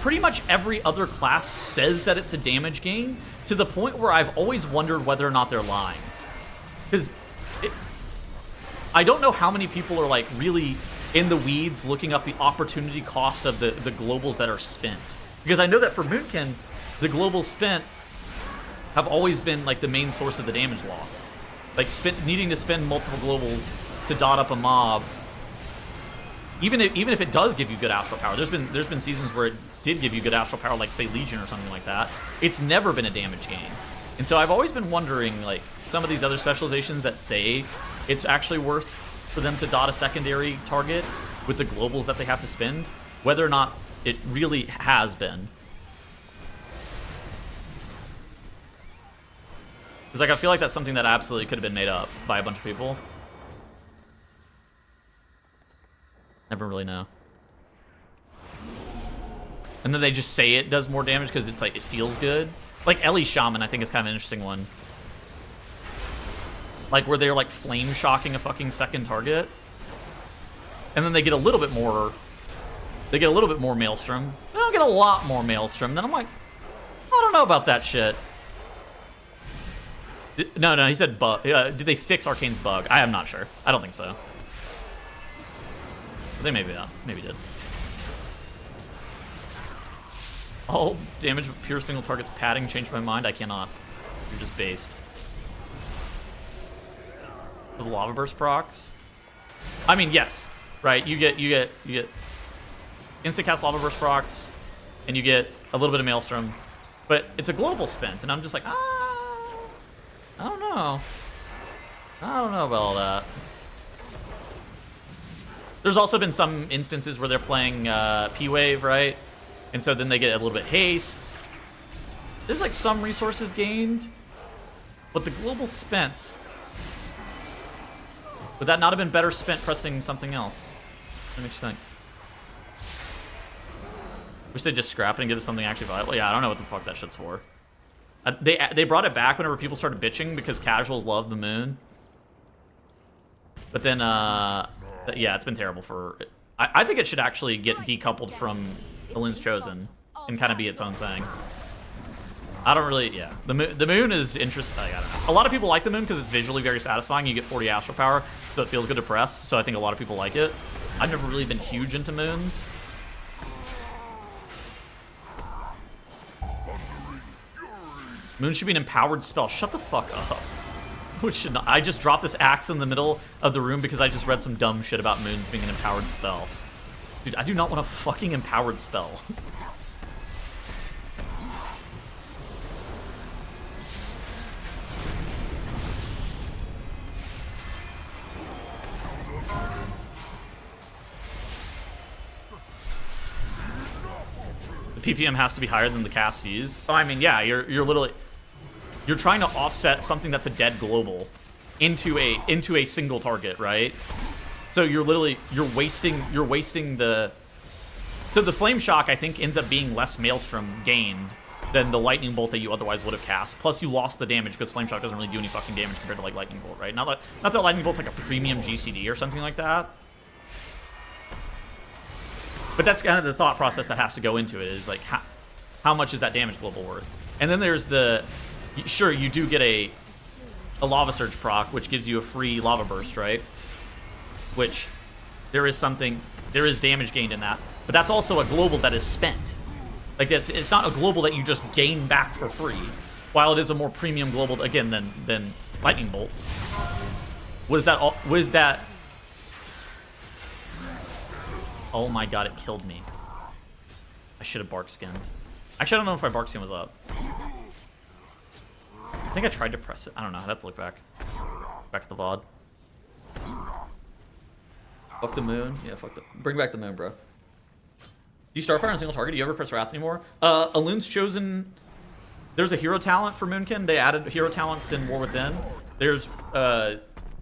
Pretty much every other class says that it's a damage gain, to the point where I've always wondered whether or not they're lying. Because I don't know how many people are like really in the weeds looking up the opportunity cost of the globals that are spent. Because I know that for Moonkin, the globals spent have always been like the main source of the damage loss. Like needing to spend multiple globals to dot up a mob even if it does give you good astral power, there's been seasons where it did give you good astral power, like say Legion or something like that. It's never been a damage gain. And so I've always been wondering, like, some of these other specializations that say it's actually worth for them to dot a secondary target with the globals that they have to spend, whether or not it really has been. Because, like, I feel like that's something that absolutely could have been made up by a bunch of people. Never really know. And then they just say it does more damage because it's like, it feels good. Like Ellie Shaman, I think, is kind of an interesting one. Like, where they're, like, flame shocking a fucking second target. And then they get a little bit more... They get a little bit more Maelstrom. They don't get a lot more Maelstrom. Then I'm like, I don't know about that shit. No, he said bug. Did they fix Arcane's bug? I am not sure. I don't think so. But they maybe did. All damage with pure single target's padding changed my mind. I cannot. You're just based. The lava burst procs. I mean, yes, right? You get instant cast lava burst procs, and you get a little bit of Maelstrom, but it's a global spent, and I'm just like, I don't know. I don't know about all that. There's also been some instances where they're playing P-Wave, right? And so then they get a little bit haste. There's like some resources gained, but the global spent. Would that not have been better spent pressing something else? What makes you think? Wish they'd just scrap it and give it something actually viable. Yeah, I don't know what the fuck that shit's for. They brought it back whenever people started bitching because casuals love the moon. But then, yeah, it's been terrible for... I think it should actually get decoupled from Elune's Chosen and kind of be its own thing. I don't really... Yeah. The moon is interesting. I don't know. A lot of people like the moon because it's visually very satisfying. You get 40 astral power, so it feels good to press. So I think a lot of people like it. I've never really been huge into moons. Moon should be an empowered spell. Shut the fuck up. Which should not. I just dropped this axe in the middle of the room because I just read some dumb shit about moons being an empowered spell. Dude, I do not want a fucking empowered spell. The PPM has to be higher than the cast sees. Oh, I mean, yeah, you're literally... You're trying to offset something that's a dead global into a single target, right? So you're wasting the... So the Flame Shock, I think, ends up being less Maelstrom gained than the Lightning Bolt that you otherwise would have cast. Plus, you lost the damage because Flame Shock doesn't really do any fucking damage compared to, like, Lightning Bolt, right? Not that Lightning Bolt's like a premium GCD or something like that. But that's kind of the thought process that has to go into it, is, like, how much is that damage global worth? And then there's the... Sure, you do get a Lava Surge proc, which gives you a free Lava Burst, right? Which, there is damage gained in that. But that's also a global that is spent. Like, it's not a global that you just gain back for free. While it is a more premium global, again, than Lightning Bolt. Was that... Oh my god, it killed me. I should have bark skinned. Actually, I don't know if my bark skin was up. I think I tried to press it. I don't know. I'd have to look back. Back at the VOD. Fuck the moon. Yeah, fuck the... Bring back the moon, bro. Do you Starfire on a single target? Do you ever press Wrath anymore? Elune's Chosen... There's a hero talent for Moonkin. They added hero talents in War Within. There's... The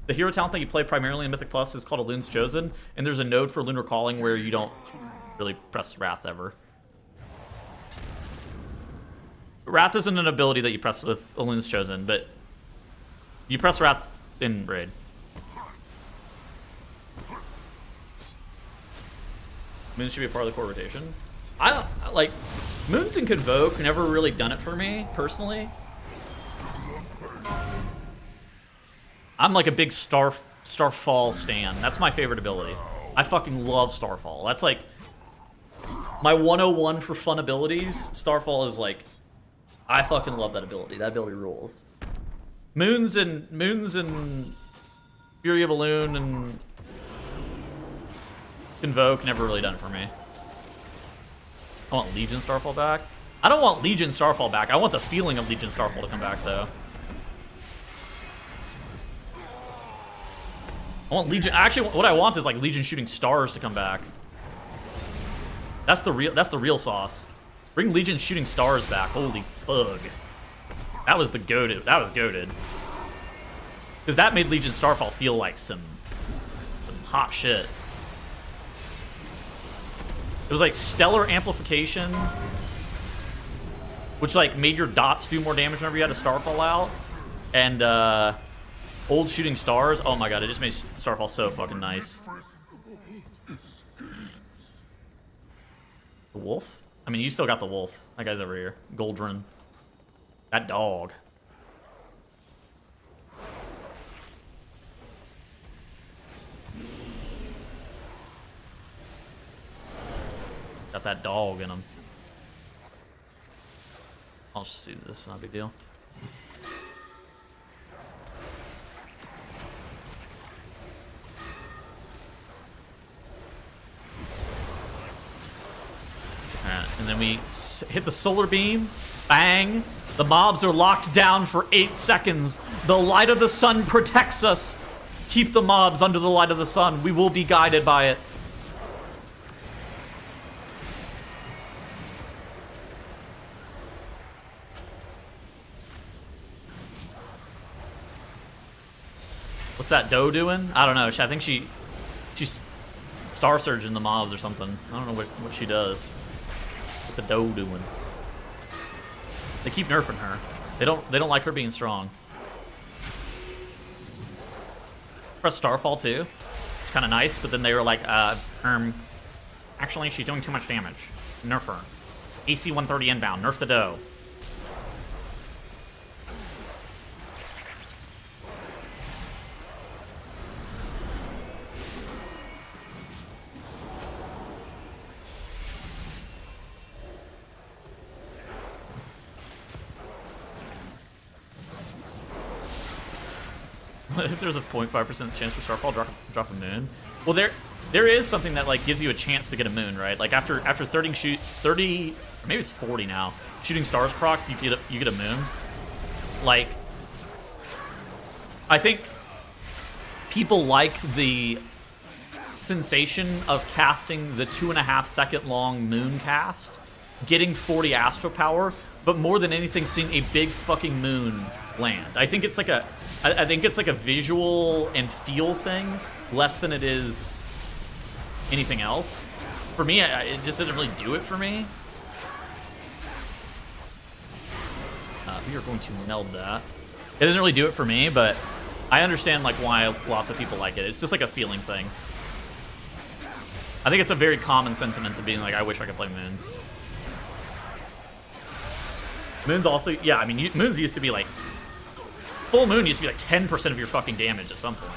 hero talent that you play primarily in Mythic Plus is called Elune's Chosen. And there's a node for Lunar Calling where you don't really press Wrath ever. Wrath isn't an ability that you press with Elune's Chosen, but you press Wrath in Raid. Moon should be a part of the core rotation. I don't, like, Moons and Convoke never really done it for me, personally. I'm like a big Starfall stan. That's my favorite ability. I fucking love Starfall. That's like my 101 for fun abilities. Starfall is like... I fucking love that ability. That ability rules. Moons and Fury of Elune and Convoke, never really done it for me. I want Legion Starfall back. I don't want Legion Starfall back. I want the feeling of Legion Starfall to come back, though. I want Legion... Actually, what I want is, like, Legion Shooting Stars to come back. That's the real sauce. Bring Legion Shooting Stars back. Holy fug. That was the goated. That was goated. Because that made Legion Starfall feel like some hot shit. It was like stellar amplification, which like made your dots do more damage whenever you had a Starfall out. And old Shooting Stars, oh my god, it just made Starfall so fucking nice. The wolf? I mean, you still got the wolf. That guy's over here. Goldrun. That dog. Got that dog in him. I'll just see this. It's not a big deal. Alright, and then we hit the solar beam. Bang. The mobs are locked down for 8 seconds. The light of the sun protects us. Keep the mobs under the light of the sun. We will be guided by it. What's that doe doing? I don't know. I think she's Star Surging the mobs or something. I don't know what she does. What the doe doing? They keep nerfing her. They don't like her being strong. Press Starfall too. It's kind of nice, but then they were like, actually she's doing too much damage. Nerf her. AC 130 inbound. Nerf the doe. If there's a 0.5% chance for Starfall, drop a moon. Well, there is something that like gives you a chance to get a moon, right? Like after 30 or maybe it's 40 now. Shooting stars procs, you get a moon. Like, I think people like the sensation of casting the 2.5 second long moon cast, getting 40 astral power, but more than anything, seeing a big fucking moon land. I think it's like a visual and feel thing, less than it is anything else. For me, it just doesn't really do it for me. We are going to meld that. It doesn't really do it for me, but I understand like why lots of people like it. It's just like a feeling thing. I think it's a very common sentiment to being like, I wish I could play moons. Moons also, yeah, I mean, moons used to be like, full moon used to be like 10% of your fucking damage at some point.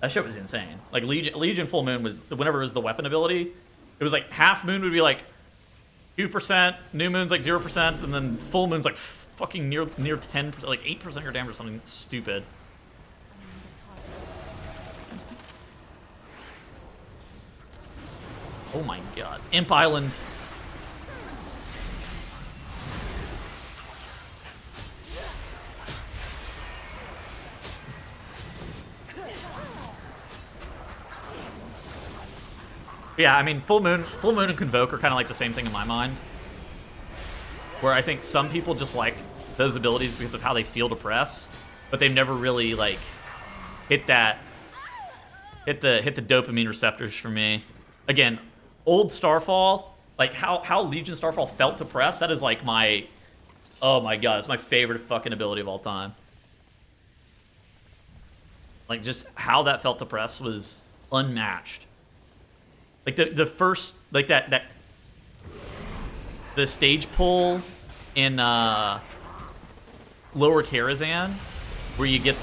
That shit was insane. Like Legion full moon was, whenever it was the weapon ability, it was like half moon would be like 2%, new moon's like 0%, and then full moon's like fucking near 10%, like 8% of your damage or something stupid. Oh my god. Imp Island. Yeah, I mean, full moon and Convoke are kind of like the same thing in my mind. Where I think some people just like those abilities because of how they feel to press, but they've never really like hit the dopamine receptors for me. Again, old Starfall, like how Legion Starfall felt to press, that is like my, oh my god, it's my favorite fucking ability of all time. Like just how that felt to press was unmatched. Like the first, like that the stage pull in Lower Karazhan, where you get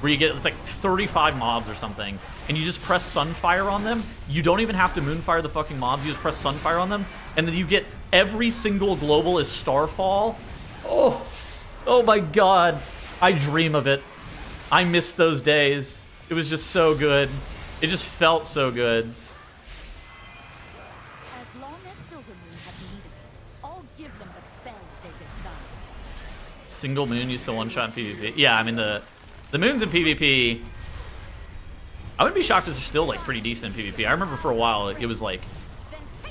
it's like 35 mobs or something, and you just press Sunfire on them. You don't even have to Moonfire the fucking mobs. You just press Sunfire on them, and then you get every single global is Starfall. Oh my god, I dream of it. I miss those days. It was just so good. It just felt so good. As long as Silvermoon has needed it, I'll give them the fell they desire. Single moon used to one-shot PvP. Yeah, I mean the moons in PvP. I wouldn't be shocked if they're still like pretty decent in PvP. I remember for a while it was like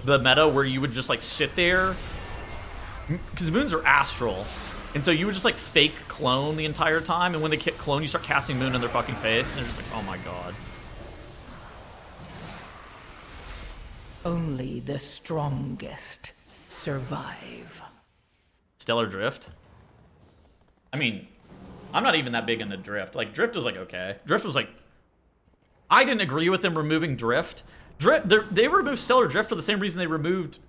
the meta where you would just like sit there because moons are astral, and so you would just like fake clone the entire time. And when they clone, you start casting moon in their fucking face, and they're just like, oh my god. Only the strongest survive. Stellar Drift. I mean, I'm not even that big into Drift. Like Drift was like okay. Drift was like. I didn't agree with them removing Drift. They removed Stellar Drift for the same reason they removed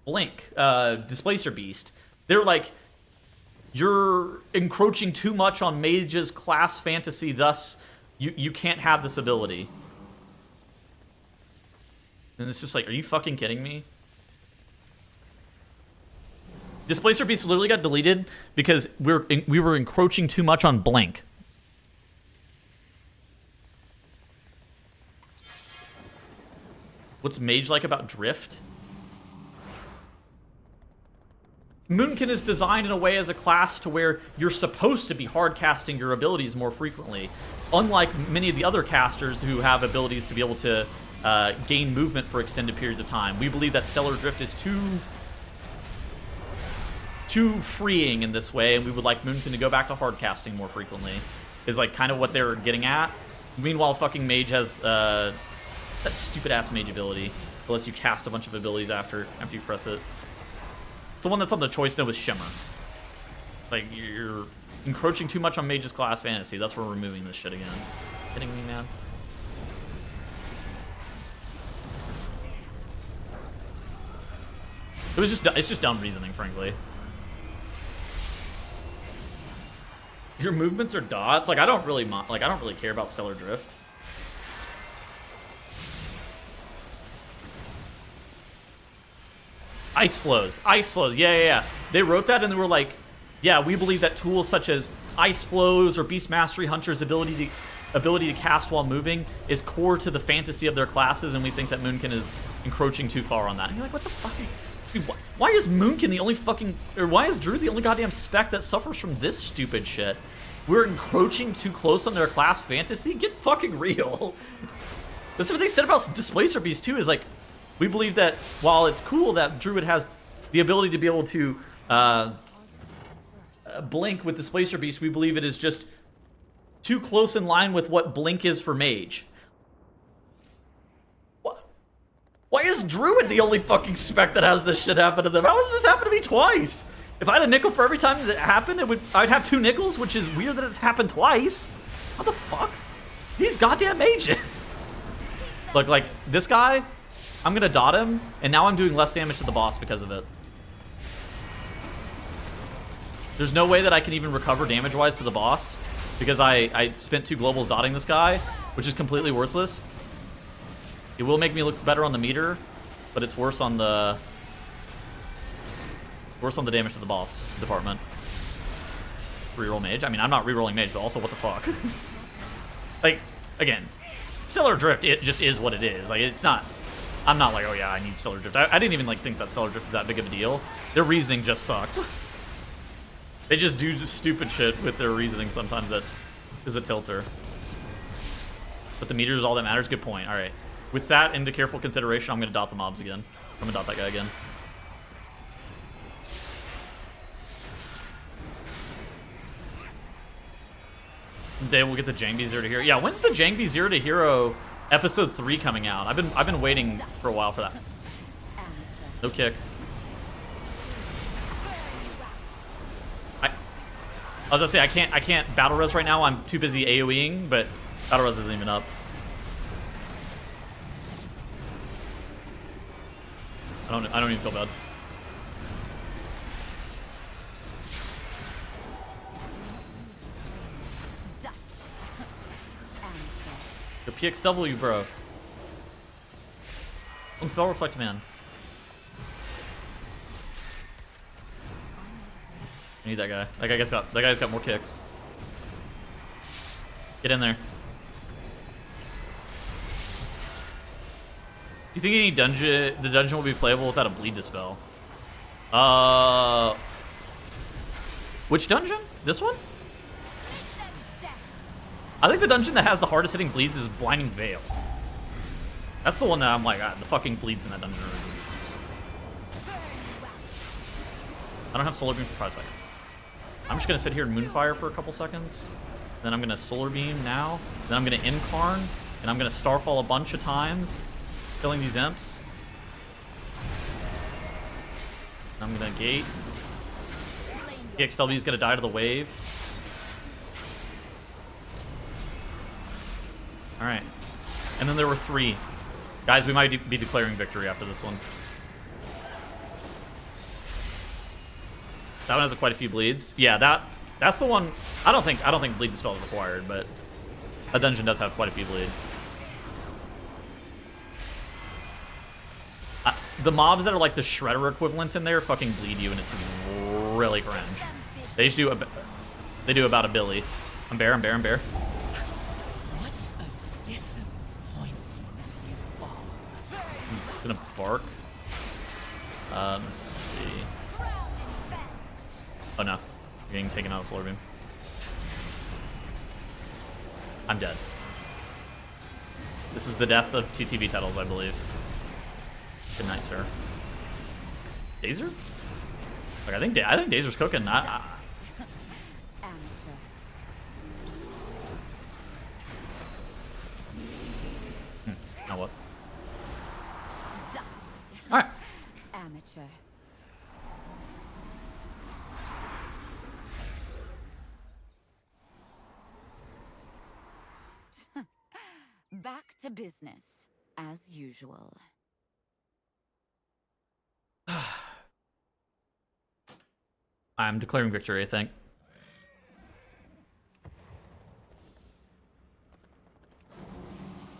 Blink, Displacer Beast. They're like, you're encroaching too much on Mage's class fantasy, thus you can't have this ability. And it's just like, are you fucking kidding me? Displacer Beast literally got deleted because we were encroaching too much on Blink. What's Mage like about Drift? Moonkin is designed in a way as a class to where you're supposed to be hard casting your abilities more frequently. Unlike many of the other casters who have abilities to be able to gain movement for extended periods of time. We believe that Stellar Drift is too freeing in this way, and we would like Moonkin to go back to hard casting more frequently. Is like kind of what they're getting at. Meanwhile, fucking Mage has that stupid ass Mage ability that lets you cast a bunch of abilities after you press it. It's the one that's on the choice node with Shimmer. Like you're encroaching too much on Mage's class fantasy. That's where we're removing this shit again. Kidding me, man? It's just dumb reasoning, frankly. Your movements are dots. Like I don't really care about Stellar Drift. Ice flows, yeah. They wrote that and they were like, yeah, we believe that tools such as Ice Flows or Beast Mastery Hunter's ability to cast while moving is core to the fantasy of their classes, and we think that Moonkin is encroaching too far on that. And you're like, what the fuck? Dude, why is Moonkin the only why is Drew the only goddamn spec that suffers from this stupid shit? We're encroaching too close on their class fantasy? Get fucking real. That's what they said about Displacer Beast too, is like, we believe that while it's cool that Druid has the ability to be able to blink with Displacer Beast, we believe it is just too close in line with what blink is for Mage. Why is Druid the only fucking spec that has this shit happen to them? How has this happened to me twice? If I had a nickel for every time that it happened, I'd have 2 nickels, which is weird that it's happened twice. How the fuck? These goddamn mages. Look, like, this guy, I'm gonna dot him, and now I'm doing less damage to the boss because of it. There's no way that I can even recover damage-wise to the boss, because I spent 2 globals dotting this guy, which is completely worthless. It will make me look better on the meter, but it's worse on the damage to the boss department. Reroll Mage. I mean, I'm not rerolling Mage, but also what the fuck? Like, again, Stellar Drift, it just is what it is. Like, it's not... I'm not like, oh yeah, I need Stellar Drift. I didn't even like think that Stellar Drift is that big of a deal. Their reasoning just sucks. They just do stupid shit with their reasoning sometimes that is a tilter. But the meter is all that matters. Good point. All right. With that into careful consideration, I'm going to dot the mobs again. I'm going to dot that guy again. Then we'll get the Jangby Zero to Hero. Yeah, when's the Jangby Zero to Hero episode 3 coming out? I've been waiting for a while for that. No kick. I was gonna say I can't battle res right now. I'm too busy AoEing, but battle res isn't even up. I don't even feel bad. Your PXW, bro. One spell reflect, man. I need that guy. That guy's got more kicks. Get in there. You think the dungeon will be playable without a bleed dispel? Which dungeon? This one? I think the dungeon that has the hardest hitting bleeds is Blinding Veil. That's the one that I'm like, the fucking bleeds in that dungeon are ridiculous. I don't have Solar Beam for 5 seconds. I'm just gonna sit here and Moonfire for a couple seconds. Then I'm gonna Solar Beam now. Then I'm gonna Incarn, and I'm gonna Starfall a bunch of times, killing these imps. I'm gonna Gate. EXW is gonna die to the wave. Alright. And then there were 3. Guys, we might be declaring victory after this one. That one has quite a few bleeds. Yeah, that's the one. I don't think bleed dispel is required, but that dungeon does have quite a few bleeds. The mobs that are like the Shredder equivalent in there fucking bleed you, and it's really cringe. They just do they do about a Billy. I'm Bear. What a disappointment you are. I'm gonna bark. Let's see. Oh no, you're getting taken out of Solar Beam. I'm dead. This is the death of TTV titles, I believe. Good night, sir. Dazer? Like I think Dazer's cooking. Amateur. Now what? Dusted. All right. Amateur. Back to business, as usual. I'm declaring victory, I think.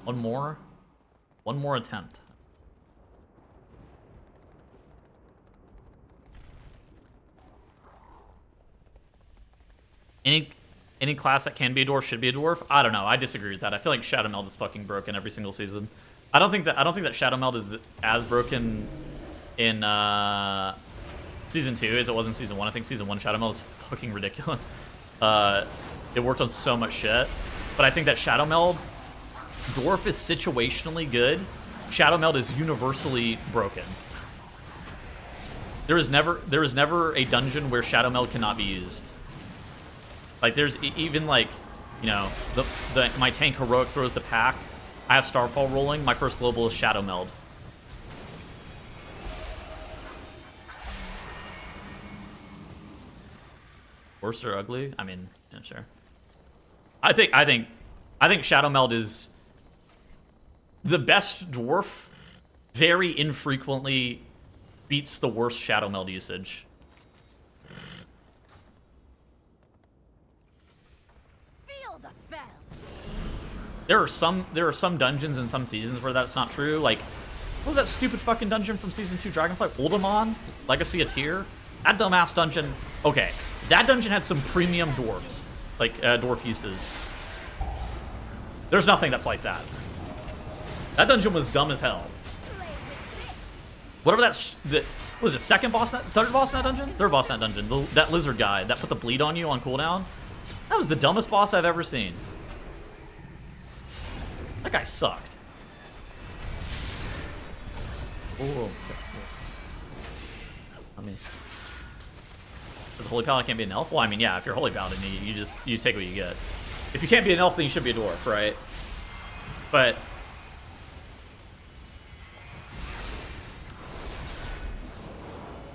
One more attempt. Any class that can be a dwarf should be a dwarf. I don't know. I disagree with that. I feel like Shadow Meld is fucking broken every single season. I don't think that Shadow Meld is as broken in season 2 as it was in season 1. I think season 1 Shadow Meld is fucking ridiculous. It worked on so much shit. But I think that Shadow Meld dwarf is situationally good. Shadow Meld is universally broken. There is never a dungeon where Shadow Meld cannot be used. Like there's even like, you know, my tank heroic throws the pack. I have Starfall rolling. My first global is Shadow Meld. Worst or ugly? I mean, yeah, sure. I think Shadow Meld is the best dwarf. Very infrequently beats the worst Shadow Meld usage. There are some dungeons in some seasons where that's not true. Like, what was that stupid fucking dungeon from season 2 Dragonflight? Oldemon? Legacy of Tyr? That dumbass dungeon. Okay, that dungeon had some premium dwarves, like dwarf uses. There's nothing that's like that. That dungeon was dumb as hell. Whatever that was it, second boss, third boss in that dungeon? Third boss in that dungeon. That lizard guy that put the bleed on you on cooldown. That was the dumbest boss I've ever seen. That guy sucked. Oh. I mean, does a Holy Paladin can't be an elf? Well, I mean, yeah, if you're a Holy Paladin, you take what you get. If you can't be an elf, then you should be a dwarf, right? But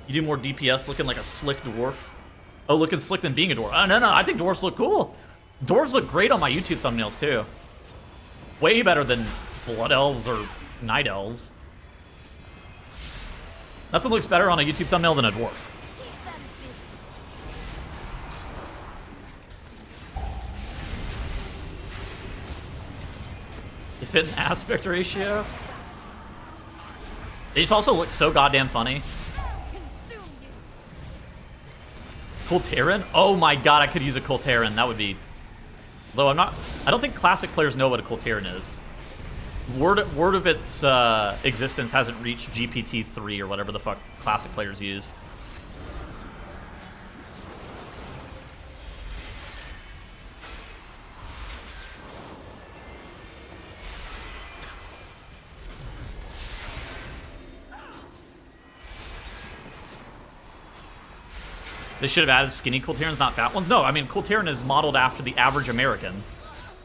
you do more DPS looking like a slick dwarf. Oh, looking slick than being a dwarf. Oh, no, I think dwarves look cool. Dwarves look great on my YouTube thumbnails, too. Way better than blood elves or night elves. Nothing looks better on a YouTube thumbnail than a dwarf. They fit an aspect ratio. They just also look so goddamn funny. Kultarin? Oh my god, I could use a Kultarin. That would be... Though I don't think classic players know what a Kultarin is. word of its existence hasn't reached GPT-3 or whatever the fuck classic players use. They should have added skinny Kultirans, not fat ones. No, I mean, Kultiran is modeled after the average American.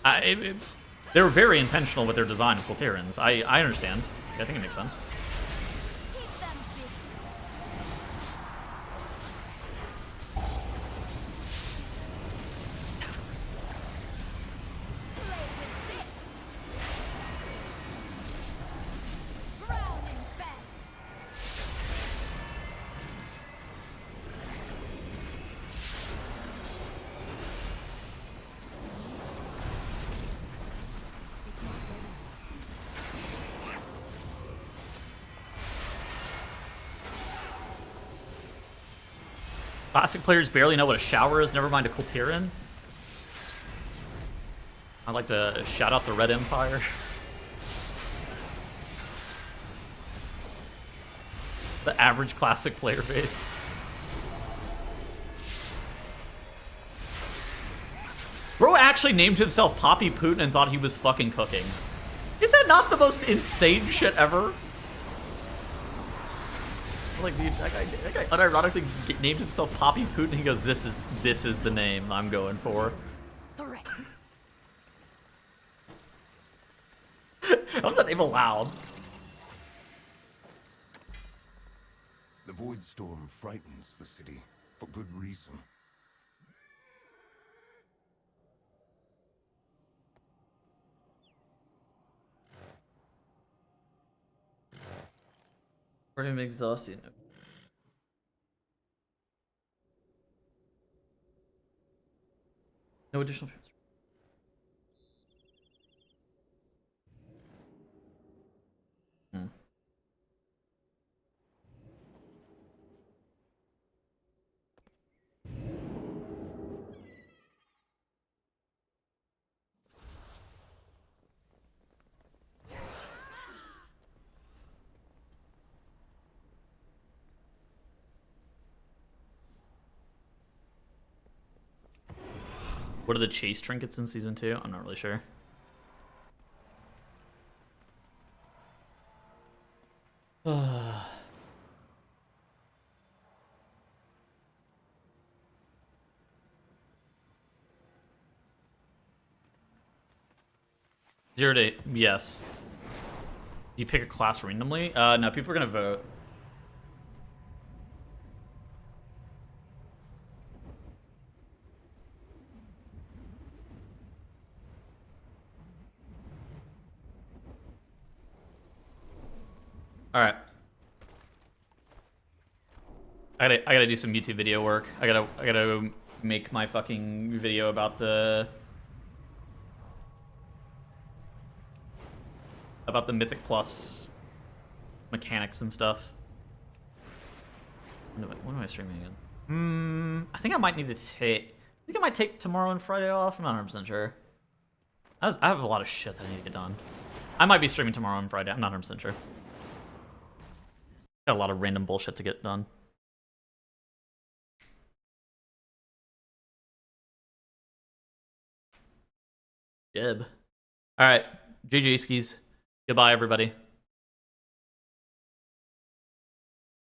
They were very intentional with their design of Kultirans. I understand. I think it makes sense. Classic players barely know what a shower is, never mind a Kultiran. I'd like to shout out the Red Empire. The average classic player base. Bro actually named himself Poppy Putin and thought he was fucking cooking. Is that not the most insane shit ever? Like, dude, that guy unironically named himself Poppy Putin. He goes, "This is the name I'm going for." How was that name allowed? The Void Storm frightens the city for good reason. I'm exhausted. No additional transfer. What are the chase trinkets in season 2? I'm not really sure. Zero to yes. You pick a class randomly? No, people are gonna vote. All right. I gotta do some YouTube video work. I gotta make my fucking video about the Mythic Plus mechanics and stuff. When am I streaming again? I think I might need to take. I think I might take tomorrow and Friday off. I'm not 100% sure. I have a lot of shit that I need to get done. I might be streaming tomorrow and Friday. I'm not 100% sure. Got a lot of random bullshit to get done. Jib. All right, GG skis. Goodbye, everybody.